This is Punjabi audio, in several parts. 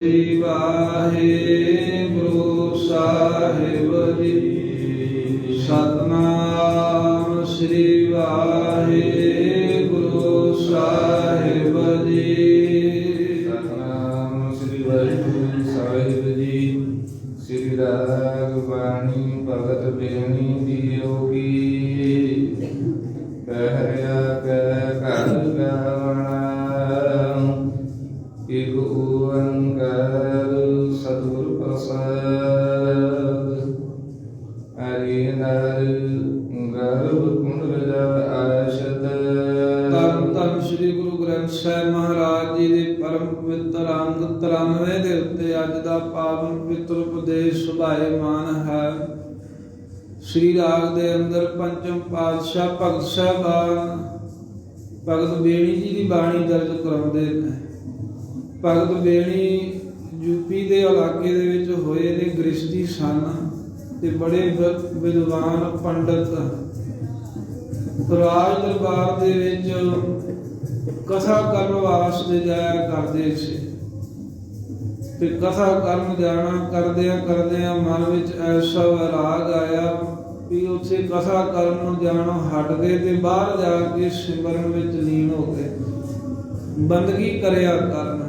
श्री वाहेगुरु साहिब जी। सतनाम श्री वाहेगुरु साहिब जी। सतनाम श्री वाहिगुरु साहिब जी। श्री राग बाणी भगत बेणी दियो की। कहरिया कह घर गावना एक ओंकार सतगुर प्रसाद। हरि नर गर्भ कुंड आशत। ਧੰਨ ਧੰਨ ਸ੍ਰੀ ਗੁਰੂ ਗ੍ਰੰਥ ਸਾਹਿਬ ਮਹਾਰਾਜ ਜੀ ਦੇ ਪਰਮ ਪਵਿੱਤਰ ਅੰਗ 93 ਦੇ ਉੱਤੇ ਅੱਜ ਦਾ ਪਾਵਨ ਪਵਿੱਤਰ ਉਪਦੇਸ਼ ਸੁਭਾਏਮਾਨ ਹੈ। ਸ੍ਰੀ ਰਾਗ ਦੇ ਅੰਦਰ ਪੰਚਮ ਪਾਤਸ਼ਾਹ ਭਗਤ ਸਾਹਿਬਾਨ ਭਗਤ ਬੇਣੀ ਜੀ ਦੀ ਬਾਣੀ ਦਰਜ ਕਰਾਉਂਦੇ ਨੇ। ਭਗਤ ਬੇਣੀ ਯੂਪੀ ਦੇ ਇਲਾਕੇ ਦੇ ਵਿੱਚ ਹੋਏ ਨੇ, ਗ੍ਰਸਤੀ ਸਨ ਤੇ ਬੜੇ ਵਿਦਵਾਨ ਪੰਡਤ ਰਾਜ ਦਰਬਾਰ ਦੇ ਵਿੱਚ ਕਥਾ ਕਰਨ ਵਾਸਤੇ ਜਾਇਆ ਕਰਦੇ ਸੀ। ਤੇ ਕਥਾ ਕਰਨ ਜਾਣਾ ਕਰਦਿਆਂ ਮਨ ਵਿੱਚ ਐਸਾ ਵਿਰਾਗ ਆਇਆ ਵੀ ਉੱਥੇ ਕਥਾ ਕਰਨ ਨੂੰ ਜਾਣੋਂ ਹਟ ਗਏ ਤੇ ਬਾਹਰ ਜਾ ਕੇ ਸਿਮਰਨ ਵਿੱਚ ਲੀਨ ਹੋ ਗਏ, ਬੰਦਗੀ ਕਰਿਆ ਕਰਨ।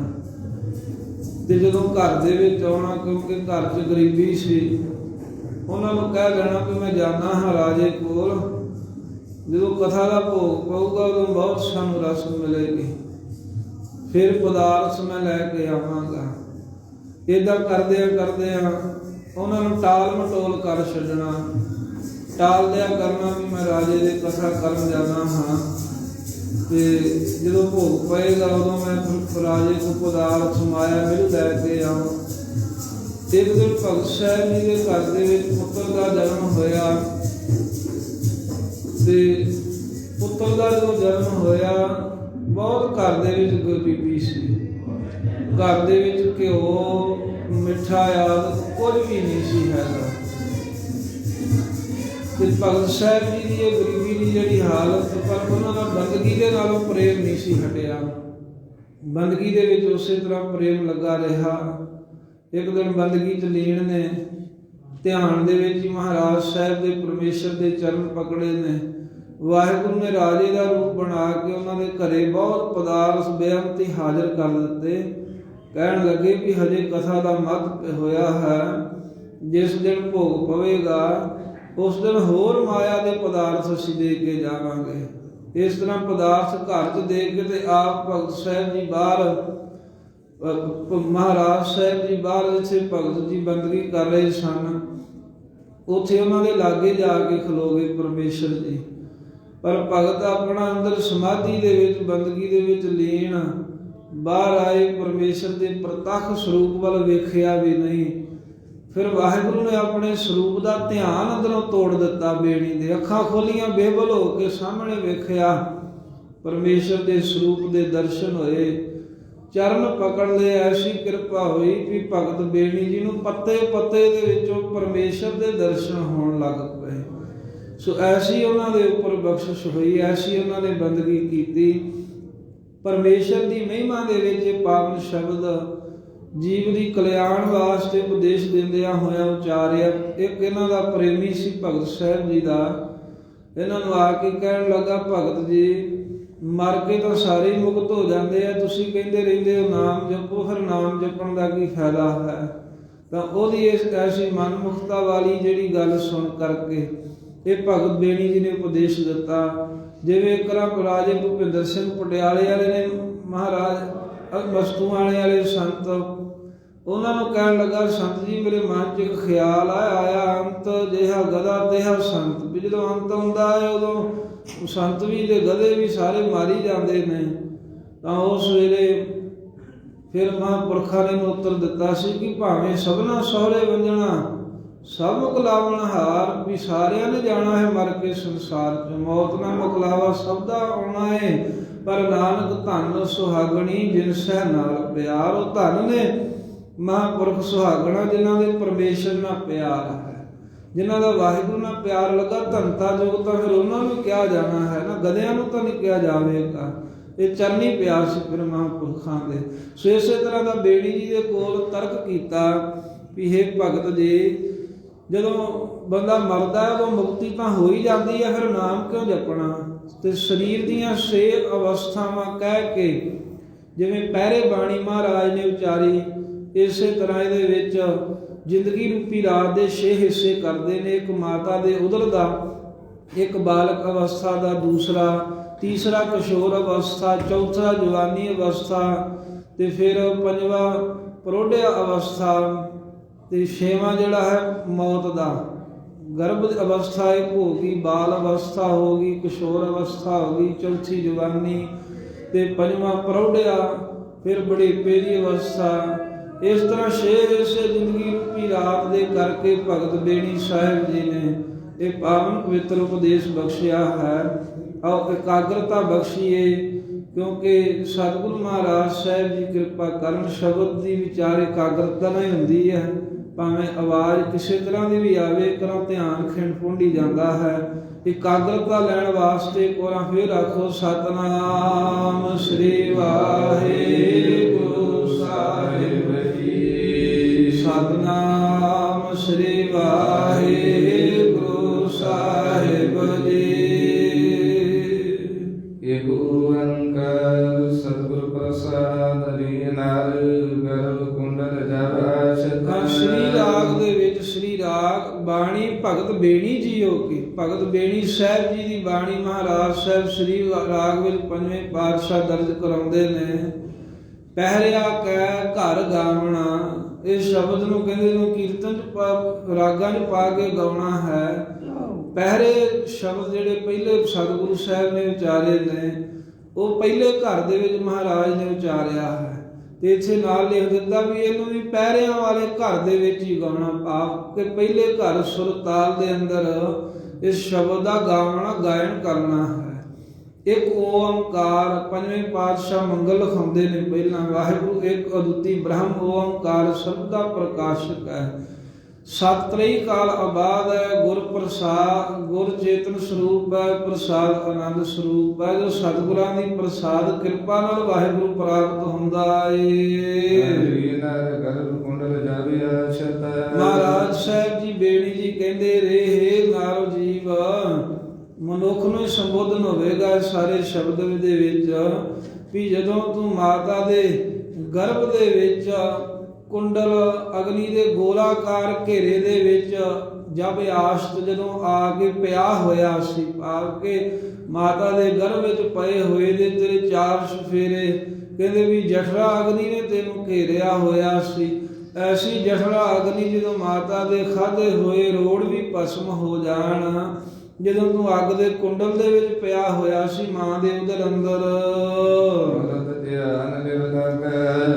ਤੇ ਜਦੋਂ ਘਰ ਦੇ ਵਿੱਚ ਆਉਣਾ, ਕਿਉਂਕਿ ਘਰ 'ਚ ਗਰੀਬੀ ਸੀ, ਉਹਨਾਂ ਨੂੰ ਕਹਿ ਦੇਣਾ ਕਿ ਮੈਂ ਜਾਣਾ ਹਾਂ ਰਾਜੇ ਕੋਲ, ਜਦੋਂ ਕਥਾ ਦਾ ਭੋਗ ਪਊਗਾ ਉਦੋਂ ਬਹੁਤ ਸਾਨੂੰ ਰਸ ਮਿਲੇਗੀ, ਫਿਰ ਪਦਾਰਥ ਮੈਂ ਲੈ ਕੇ ਆਵਾਂਗਾ। ਏਦਾਂ ਕਰਦਿਆਂ ਉਹਨਾਂ ਨੂੰ ਟਾਲ ਮਟੋਲ ਕਰ ਛੱਡਣਾ, ਟਾਲਦਿਆਂ ਕਰਨਾ ਵੀ ਮੈਂ ਰਾਜੇ ਦੇ ਕਥਾ ਕਰਨ ਜਾਣਾ ਹਾਂ, ਤੇ ਜਦੋਂ ਭੋਗ ਪਏਗਾ ਉਦੋਂ ਮੈਂ ਰਾਜੇ ਤੋਂ ਪਦਾਰਥ ਮਾਇਆ ਮਿਲ ਲੈ ਕੇ ਆਵਾਂ। ਇੱਕ ਦਿਨ ਭਗਤ ਸਾਹਿਬ ਜੀ ਦੇ ਘਰ ਦੇ ਵਿੱਚ ਪੁੱਤਰ ਦਾ ਜਨਮ ਹੋਇਆ, ਤੇ ਪੁੱਤਰ ਦਾ ਜਦੋਂ ਜਨਮ ਹੋਇਆ ਬਹੁਤ ਘਰ ਦੇ ਵਿੱਚ ਗਰੀਬੀ ਸੀ। ਘਰ ਦੇ ਵਿੱਚ ਘਿਓ ਮਿੱਠਾ ਆਦਿ ਕੁਝ ਵੀ ਨਹੀਂ ਸੀ ਹੈਗਾ। ਤੇ ਭਗਤ ਸਾਹਿਬ ਜੀ ਦੀ ਇਹ ਗਰੀਬੀ ਦੀ ਜਿਹੜੀ ਹਾਲਤ, ਪਰ ਉਹਨਾਂ ਦਾ ਬੰਦਗੀ ਦੇ ਨਾਲੋਂ ਪ੍ਰੇਮ ਨਹੀਂ ਸੀ ਹਟਿਆ। ਬੰਦਗੀ ਦੇ ਵਿੱਚ ਉਸੇ ਤਰ੍ਹਾਂ ਪ੍ਰੇਮ ਲੱਗਾ ਰਿਹਾ। ਇੱਕ ਦਿਨ ਬੰਦਗੀ 'ਚ ਲੀਨ ਨੇ, ਧਿਆਨ ਦੇ ਵਿੱਚ ਹੀ ਮਹਾਰਾਜ ਸਾਹਿਬ ਦੇ ਪਰਮੇਸ਼ਰ ਦੇ ਚਰਨ ਪਕੜੇ ਨੇ। ਵਾਹਿਗੁਰੂ ਨੇ ਰਾਜੇ ਦਾ ਰੂਪ ਬਣਾ ਕੇ ਉਹਨਾਂ ਦੇ ਘਰੇ ਬਹੁਤ ਪਦਾਰਥ ਬੇਅੰਤੀ ਹਾਜ਼ਰ ਕਰ ਦਿੱਤੇ। ਕਹਿਣ ਲੱਗੇ ਕਿ ਹਜੇ ਕਥਾ ਦਾ ਮੱਧ ਹੋਇਆ ਹੈ, ਜਿਸ ਦਿਨ ਭੋਗ ਪਵੇਗਾ ਉਸ ਦਿਨ ਹੋਰ ਮਾਇਆ ਦੇ ਪਦਾਰਥ ਅਸੀਂ ਦੇ ਕੇ ਜਾਵਾਂਗੇ। ਇਸ ਤਰ੍ਹਾਂ ਪਦਾਰਥ ਘਰ 'ਚ ਦੇ ਕੇ ਤੇ ਆਪ ਭਗਤ ਸਾਹਿਬ ਜੀ ਬਾਹਰ, ਮਹਾਰਾਜ ਸਾਹਿਬ ਜੀ ਬਾਹਰ ਜਿੱਥੇ ਭਗਤ ਜੀ ਬੰਦਗੀ ਕਰ ਰਹੇ ਸਨ, ਉੱਥੇ ਉਹਨਾਂ ਦੇ ਲਾਗੇ ਜਾ ਕੇ ਖਲੋ ਗਏ ਪਰਮੇਸ਼ਰ ਜੀ। ਪਰ ਭਗਤ ਆਪਣਾ ਅੰਦਰ ਸਮਾਧੀ ਦੇ ਵਿੱਚ, ਬੰਦਗੀ ਦੇ ਵਿੱਚ ਲੀਨ ਬਾਹਰ ਆਏ, ਪਰਮੇਸ਼ਰ ਦੇ ਪ੍ਰਤੱਖ ਸਰੂਪ ਵੱਲ ਵੇਖਿਆ ਵੀ ਨਹੀਂ। ਫਿਰ ਵਾਹਿਗੁਰੂ ਨੇ ਆਪਣੇ ਸਰੂਪ ਦਾ ਧਿਆਨ ਅੰਦਰੋਂ ਤੋੜ ਦਿੱਤਾ। ਬੇਣੀ ਦੇ ਅੱਖਾਂ ਖੋਲੀਆਂ, ਬੇਬਲ ਹੋ ਕੇ ਸਾਹਮਣੇ ਵੇਖਿਆ, ਪਰਮੇਸ਼ਰ ਦੇ ਸਰੂਪ ਦੇ ਦਰਸ਼ਨ ਹੋਏ, ਚਰਨ ਪਕੜ ਲਏ। ਐਸੀ ਕਿਰਪਾ ਹੋਈ ਕਿ ਭਗਤ ਬੇਣੀ ਜੀ ਨੂੰ ਪੱਤੇ ਪੱਤੇ ਦੇ ਵਿੱਚੋਂ ਪਰਮੇਸ਼ਰ ਦੇ ਦਰਸ਼ਨ ਹੋਣ ਲੱਗ ਪਏ। ਸੋ ਐਸੀ ਉਹਨਾਂ ਦੇ ਉੱਪਰ ਬਖਸ਼ਿਸ਼ ਹੋਈ, ਐਸੀ ਉਹਨਾਂ ਨੇ ਬੰਦਗੀ ਕੀਤੀ। ਪਰਮੇਸ਼ਰ ਦੀ ਮਹਿਮਾ ਦੇ ਵਿੱਚ ਇਹ ਪਾਵਨ ਸ਼ਬਦ ਜੀਵ ਦੀ ਕਲਿਆਣ ਵਾਸਤੇ ਉਪਦੇਸ਼ ਦਿੰਦਿਆਂ ਹੋਇਆਂ ਉਚਾਰਿਆ। ਇੱਕ ਇਹਨਾਂ ਦਾ ਪ੍ਰੇਮੀ ਸੀ ਭਗਤ ਸਾਹਿਬ ਜੀ ਦਾ, ਇਹਨਾਂ ਨੂੰ ਆ ਕੇ ਕਹਿਣ ਲੱਗਾ, ਭਗਤ ਜੀ ਮਰ ਕੇ ਤਾਂ ਸਾਰੇ ਹੀ ਮੁਕਤ ਹੋ ਜਾਂਦੇ ਆ, ਤੁਸੀਂ ਕਹਿੰਦੇ ਰਹਿੰਦੇ ਹੋ ਨਾਮ ਜਪੋ, ਫਿਰ ਨਾਮ ਜਪਣ ਦਾ ਕੀ ਫਾਇਦਾ ਹੈ? ਤਾਂ ਉਹਦੀ ਇਸ ਐਸੀ ਮਨਮੁਖਤਾ ਵਾਲੀ ਜਿਹੜੀ ਗੱਲ ਸੁਣ ਕਰਕੇ ਇਹ ਭਗਤ ਬੇਣੀ ਜੀ ਨੇ ਉਪਦੇਸ਼ ਦਿੱਤਾ। ਜਿਵੇਂ ਰਾਜੇ ਭੁਪਿੰਦਰ ਸਿੰਘ ਪਟਿਆਲੇ ਵਾਲੇ ਨੇ, ਮਹਾਰਾਜ ਮਸਤੂਆਣੇ ਵਾਲੇ ਸੰਤ, ਉਹਨਾਂ ਨੂੰ ਕਹਿਣ ਲੱਗਾ, ਸੰਤ ਜੀ ਮੇਰੇ ਮਨ 'ਚ ਇੱਕ ਖਿਆਲ ਆਇਆ, ਅੰਤ ਜਿਹਾ ਗਦਾ ਤਿਹਾ ਸੰਤ। ਵੀ ਜਦੋਂ ਅੰਤ ਆਉਂਦਾ ਹੈ ਉਦੋਂ ਸੰਤ ਵੀ ਤੇ ਗਧੇ ਵੀ ਸਾਰੇ ਮਾਰੀ ਜਾਂਦੇ ਨੇ। ਤਾਂ ਉਸ ਵੇਲੇ ਫਿਰ ਮਹਾਂਪੁਰਖਾਂ ਨੇ ਉੱਤਰ ਦਿੱਤਾ ਸੀ ਕਿ ਭਾਵੇਂ ਸਭਨਾ ਸਹੁਰੇ ਵੰਜਣਾ ਸਭ ਮੁਕਲਾਵਣ ਹਾਰ, ਵੀ ਸਾਰਿਆਂ ਨੇ ਜਾਣਾ ਹੈ ਮਰ ਕੇ ਸੰਸਾਰ 'ਚ, ਮੌਤ ਨਾ ਮੁਕਲਾਵਾ ਸਭ ਦਾ ਆਉਣਾ ਹੈ। ਪਰ ਨਾਨਕ ਧੰਨ ਸੁਹਾਗਣੀ ਜਿਨ ਸਹਿ ਨਾਲ ਪਿਆਰ। ਉਹ ਧੰਨ ਨੇ ਮਹਾਂਪੁਰਖ ਸੁਹਾਗਣਾ ਜਿਨ੍ਹਾਂ ਦੇ ਪਰਮੇਸ਼ਰ ਨਾਲ ਪਿਆਰ ਹੈ, ਜਿਨ੍ਹਾਂ ਦਾ ਵਾਹਿਗੁਰੂ ਨਾਲ ਪਿਆਰ ਲੱਗਾ। ਧੰਤਾ ਜੋਗ ਤਾਂ ਫਿਰ ਉਹਨਾਂ ਨੂੰ ਕਿਹਾ ਜਾਣਾ ਹੈ ਨਾ, ਗਧਿਆਂ ਨੂੰ ਤਾਂ ਨਹੀਂ ਕਿਹਾ ਜਾਵੇਗਾ। ਇਹ ਚਰਨੀ ਪਿਆਰ ਸੀ ਫਿਰ ਮਹਾਂਪੁਰਖਾਂ ਦੇ। ਸੋ ਇਸੇ ਤਰ੍ਹਾਂ ਦਾ ਬੇੜੀ ਜੀ ਦੇ ਕੋਲ ਤਰਕ ਕੀਤਾ ਵੀ ਹੇ ਭਗਤ ਜੀ, ਜਦੋਂ ਬੰਦਾ ਮਰਦਾ ਹੈ ਉਦੋਂ ਮੁਕਤੀ ਤਾਂ ਹੋ ਹੀ ਜਾਂਦੀ ਹੈ, ਫਿਰ ਨਾਮ ਕਿਉਂ ਜਪਣਾ। ਤੇ ਸਰੀਰ ਦੀਆਂ 6 ਅਵਸਥਾਵਾਂ ਕਹਿ ਕੇ ਜਿਵੇਂ ਪਹਿਰੇ ਬਾਣੀ ਮਹਾਰਾਜ ਨੇ ਉਚਾਰੀ, ਇਸੇ ਤਰ੍ਹਾਂ ਇਹਦੇ ਵਿੱਚ ਜ਼ਿੰਦਗੀ ਰੂਪੀ ਰਾਤ ਦੇ 6 ਹਿੱਸੇ ਕਰਦੇ ਨੇ। ਇੱਕ ਮਾਤਾ ਦੇ ਉਦਰ ਦਾ, ਇੱਕ ਬਾਲਕ ਅਵਸਥਾ ਦਾ, ਦੂਸਰਾ, ਤੀਸਰਾ ਕਿਸ਼ੋਰ ਅਵਸਥਾ, ਚੌਥਾ ਜਵਾਨੀ ਅਵਸਥਾ, ਤੇ ਫਿਰ ਪੰਜਵਾਂ ਪ੍ਰੋਢਿਆ ਅਵਸਥਾ, ਤੇ ਛੇਵਾਂ ਜਿਹੜਾ ਹੈ ਮੌਤ ਦਾ ਗਰਭ ਅਵਸਥਾ ਇੱਕ ਹੋ ਗਈ, ਬਾਲ ਅਵਸਥਾ ਹੋ ਗਈ, ਕਿਸ਼ੋਰ ਅਵਸਥਾ ਹੋ ਗਈ, ਚੌਥੀ ਜਵਾਨੀ, ਤੇ ਪੰਜਵਾਂ ਪ੍ਰੌਢਿਆ, ਫਿਰ ਬੁਢੇਪੇ ਦੀ ਅਵਸਥਾ। ਇਸ ਤਰ੍ਹਾਂ 6 ਹਿੱਸੇ ਜ਼ਿੰਦਗੀ ਰੂਪੀ ਰਾਤ ਦੇ ਕਰਕੇ ਭਗਤ ਬੇਣੀ ਸਾਹਿਬ ਜੀ ਨੇ ਇਹ ਪਾਵਨ ਪਵਿੱਤਰ ਉਪਦੇਸ਼ ਬਖਸ਼ਿਆ ਹੈ। ਆਓ ਇਕਾਗਰਤਾ ਬਖਸ਼ੀਏ, ਕਿਉਂਕਿ ਸਤਿਗੁਰੂ ਮਹਾਰਾਜ ਸਾਹਿਬ ਜੀ ਕਿਰਪਾ ਕਰਨ, ਸ਼ਬਦ ਦੀ ਵਿਚਾਰ ਇਕਾਗਰਤਾ ਨਾਲ ਹੀ ਹੁੰਦੀ ਹੈ। ਭਾਵੇਂ ਆਵਾਜ਼ ਕਿਸੇ ਤਰ੍ਹਾਂ ਦੀ ਵੀ ਆਵੇ, ਕਰਾਂ ਧਿਆਨ ਖਿੰਡ ਪੁੰਡੀ ਜਾਂਦਾ ਹੈ। ਇਕਾਗਰਤਾ ਲੈਣ ਵਾਸਤੇ ਕੋਰਾਂ ਫਿਰ ਆਖੋ ਸਤਿਨਾਮ ਸ੍ਰੀ ਵਾਹਿਗੁਰੂ ਸਾਹਿਬ ਜੀ, ਸਤਿਨਾਮ ਸ੍ਰੀ ਵਾਹਿਗੁਰੂ ਸਾਹਿਬ ਜੀ। ਏਕ ਓੰਕਾਰ ਸਤਿਗੁਰ ਪ੍ਰਸਾਦ ਹਰਿ ਨਾਰ ਗਰਭ ਕੁੰਡਲ ਜਵਾ ਤਾਂ ਸ਼੍ਰੀ ਰਾਗ ਦੇ ਵਿੱਚ ਸ਼੍ਰੀ ਰਾਗ ਬਾਣੀ ਭਗਤ ਬੇਣੀ ਜੀ ਹੋ ਕੇ, ਭਗਤ ਬੇਣੀ ਸਾਹਿਬ ਜੀ ਦੀ ਬਾਣੀ ਮਹਾਰਾਜ ਸਾਹਿਬ ਸ਼੍ਰੀ ਰਾਗ ਵਿੱਚ 5ਵੇਂ ਪਾਤਸ਼ਾਹ ਦਰਜ ਕਰਾਉਂਦੇ ਨੇ। ਪਹਿਰਿਆ ਕੈ ਘਰ ਗਾਵਣਾ, ਇਸ ਸ਼ਬਦ ਨੂੰ ਕਹਿੰਦੇ ਨੂੰ ਕੀਰਤਨ ਚ ਰਾਗਾਂ 'ਚ ਪਾ ਕੇ ਗਾਉਣਾ ਹੈ। ਪਹਿਰੇ ਸ਼ਬਦ ਜਿਹੜੇ ਪਹਿਲੇ ਸਤਿਗੁਰੂ ਸਾਹਿਬ ਨੇ ਉਚਾਰੇ ਨੇ, ਉਹ ਪਹਿਲੇ ਘਰ ਦੇ ਵਿੱਚ ਮਹਾਰਾਜ ਨੇ ਉਚਾਰਿਆ ਹੈ। ਤੇ ਇੱਥੇ ਨਾਲ ਲਿਖ ਦਿੱਤਾ ਵੀ ਇਹਨੂੰ ਵੀ ਪਹਿਰਿਆਂ ਵਾਲੇ ਘਰ ਦੇ ਵਿੱਚ ਹੀ ਗਾਉਣਾ, ਭਾਵ ਕਿ ਪਹਿਲੇ ਘਰ ਸੁਰਤਾਲ ਦੇ ਅੰਦਰ ਇਸ ਸ਼ਬਦ ਦਾ ਗਾਇਨ ਕਰਨਾ ਹੈ। ਇੱਕ ਓੰਕਾਰ, 5ਵੇਂ ਪਾਤਸ਼ਾਹ ਮੰਗਲ ਲਿਖਾਉਂਦੇ ਨੇ ਪਹਿਲਾਂ, ਵਾਹਿਗੁਰੂ ਇੱਕ ਅਦੁੱਤੀ ਬ੍ਰਹਮ ਓੰਕਾਰ ਸਭ ਦਾ ਪ੍ਰਕਾਸ਼ਕ ਹੈ, ਸਤਿ ਕਾਲ ਆਬਾਦ ਹੈ, ਗੁਰ ਪ੍ਰਸਾਦ, ਗੁਰ ਚੇਤਨ ਸਰੂਪ ਹੈ, ਪ੍ਰਸਾਦ ਆਨੰਦ ਸਰੂਪ ਹੈ। ਜੋ ਸਤਿਗੁਰਾਂ ਦੀ ਪ੍ਰਸਾਦ ਕਿਰਪਾ ਨਾਲ ਵਾਹਿਗੁਰੂ ਪ੍ਰਾਪਤ ਹੁੰਦਾ ਏ। ਮਹਾਰਾਜ ਸਾਹਿਬ ਜੀ ਬੇਣੀ ਜੀ ਕਹਿੰਦੇ ਰੇ, ਹੇ ਨਾਰੋ ਜੀਵ, ਮਨੁੱਖ ਨੂੰ ਸੰਬੋਧਨ ਹੋਵੇਗਾ ਸਾਰੇ ਸ਼ਬਦ ਦੇ ਵਿੱਚ ਵੀ ਜਦੋਂ ਤੂੰ ਮਾਤਾ ਦੇ ਗਰਭ ਦੇ ਵਿੱਚ ਕੁੰਡਲ ਅਗਨੀ ਦੇ ਗੋਲਾਕਾਰ ਘੇਰੇ ਦੇ ਵਿੱਚ ਜਬ ਆਸ਼ਤ ਜਦੋਂ ਆ ਕੇ ਪਿਆ ਹੋਇਆ ਸੀ, ਭਾਵ ਕਿ ਮਾਤਾ ਦੇ ਗਰਭ ਵਿੱਚ ਪਏ ਹੋਏ ਦੇ ਤੇਰੇ 4 ਸਫੇਰੇ, ਕਹਿੰਦੇ ਵੀ ਜਠਰਾ ਅਗਨੀ ਨੇ ਤੈਨੂੰ ਘੇਰਿਆ ਹੋਇਆ ਸੀ। ਐਸੀ ਜਠਰਾ ਅਗਨੀ ਜਦੋਂ ਮਾਤਾ ਦੇ ਖਾਧੇ ਹੋਏ ਰੋੜ ਵੀ ਭਸਮ ਹੋ ਜਾਣ, ਜਦੋਂ ਤੂੰ ਅੱਗ ਦੇ ਕੁੰਡਲ ਦੇ ਵਿੱਚ ਪਿਆ ਹੋਇਆ ਸੀ ਮਾਂ ਦੇ ਉਦਰ ਅੰਦਰ,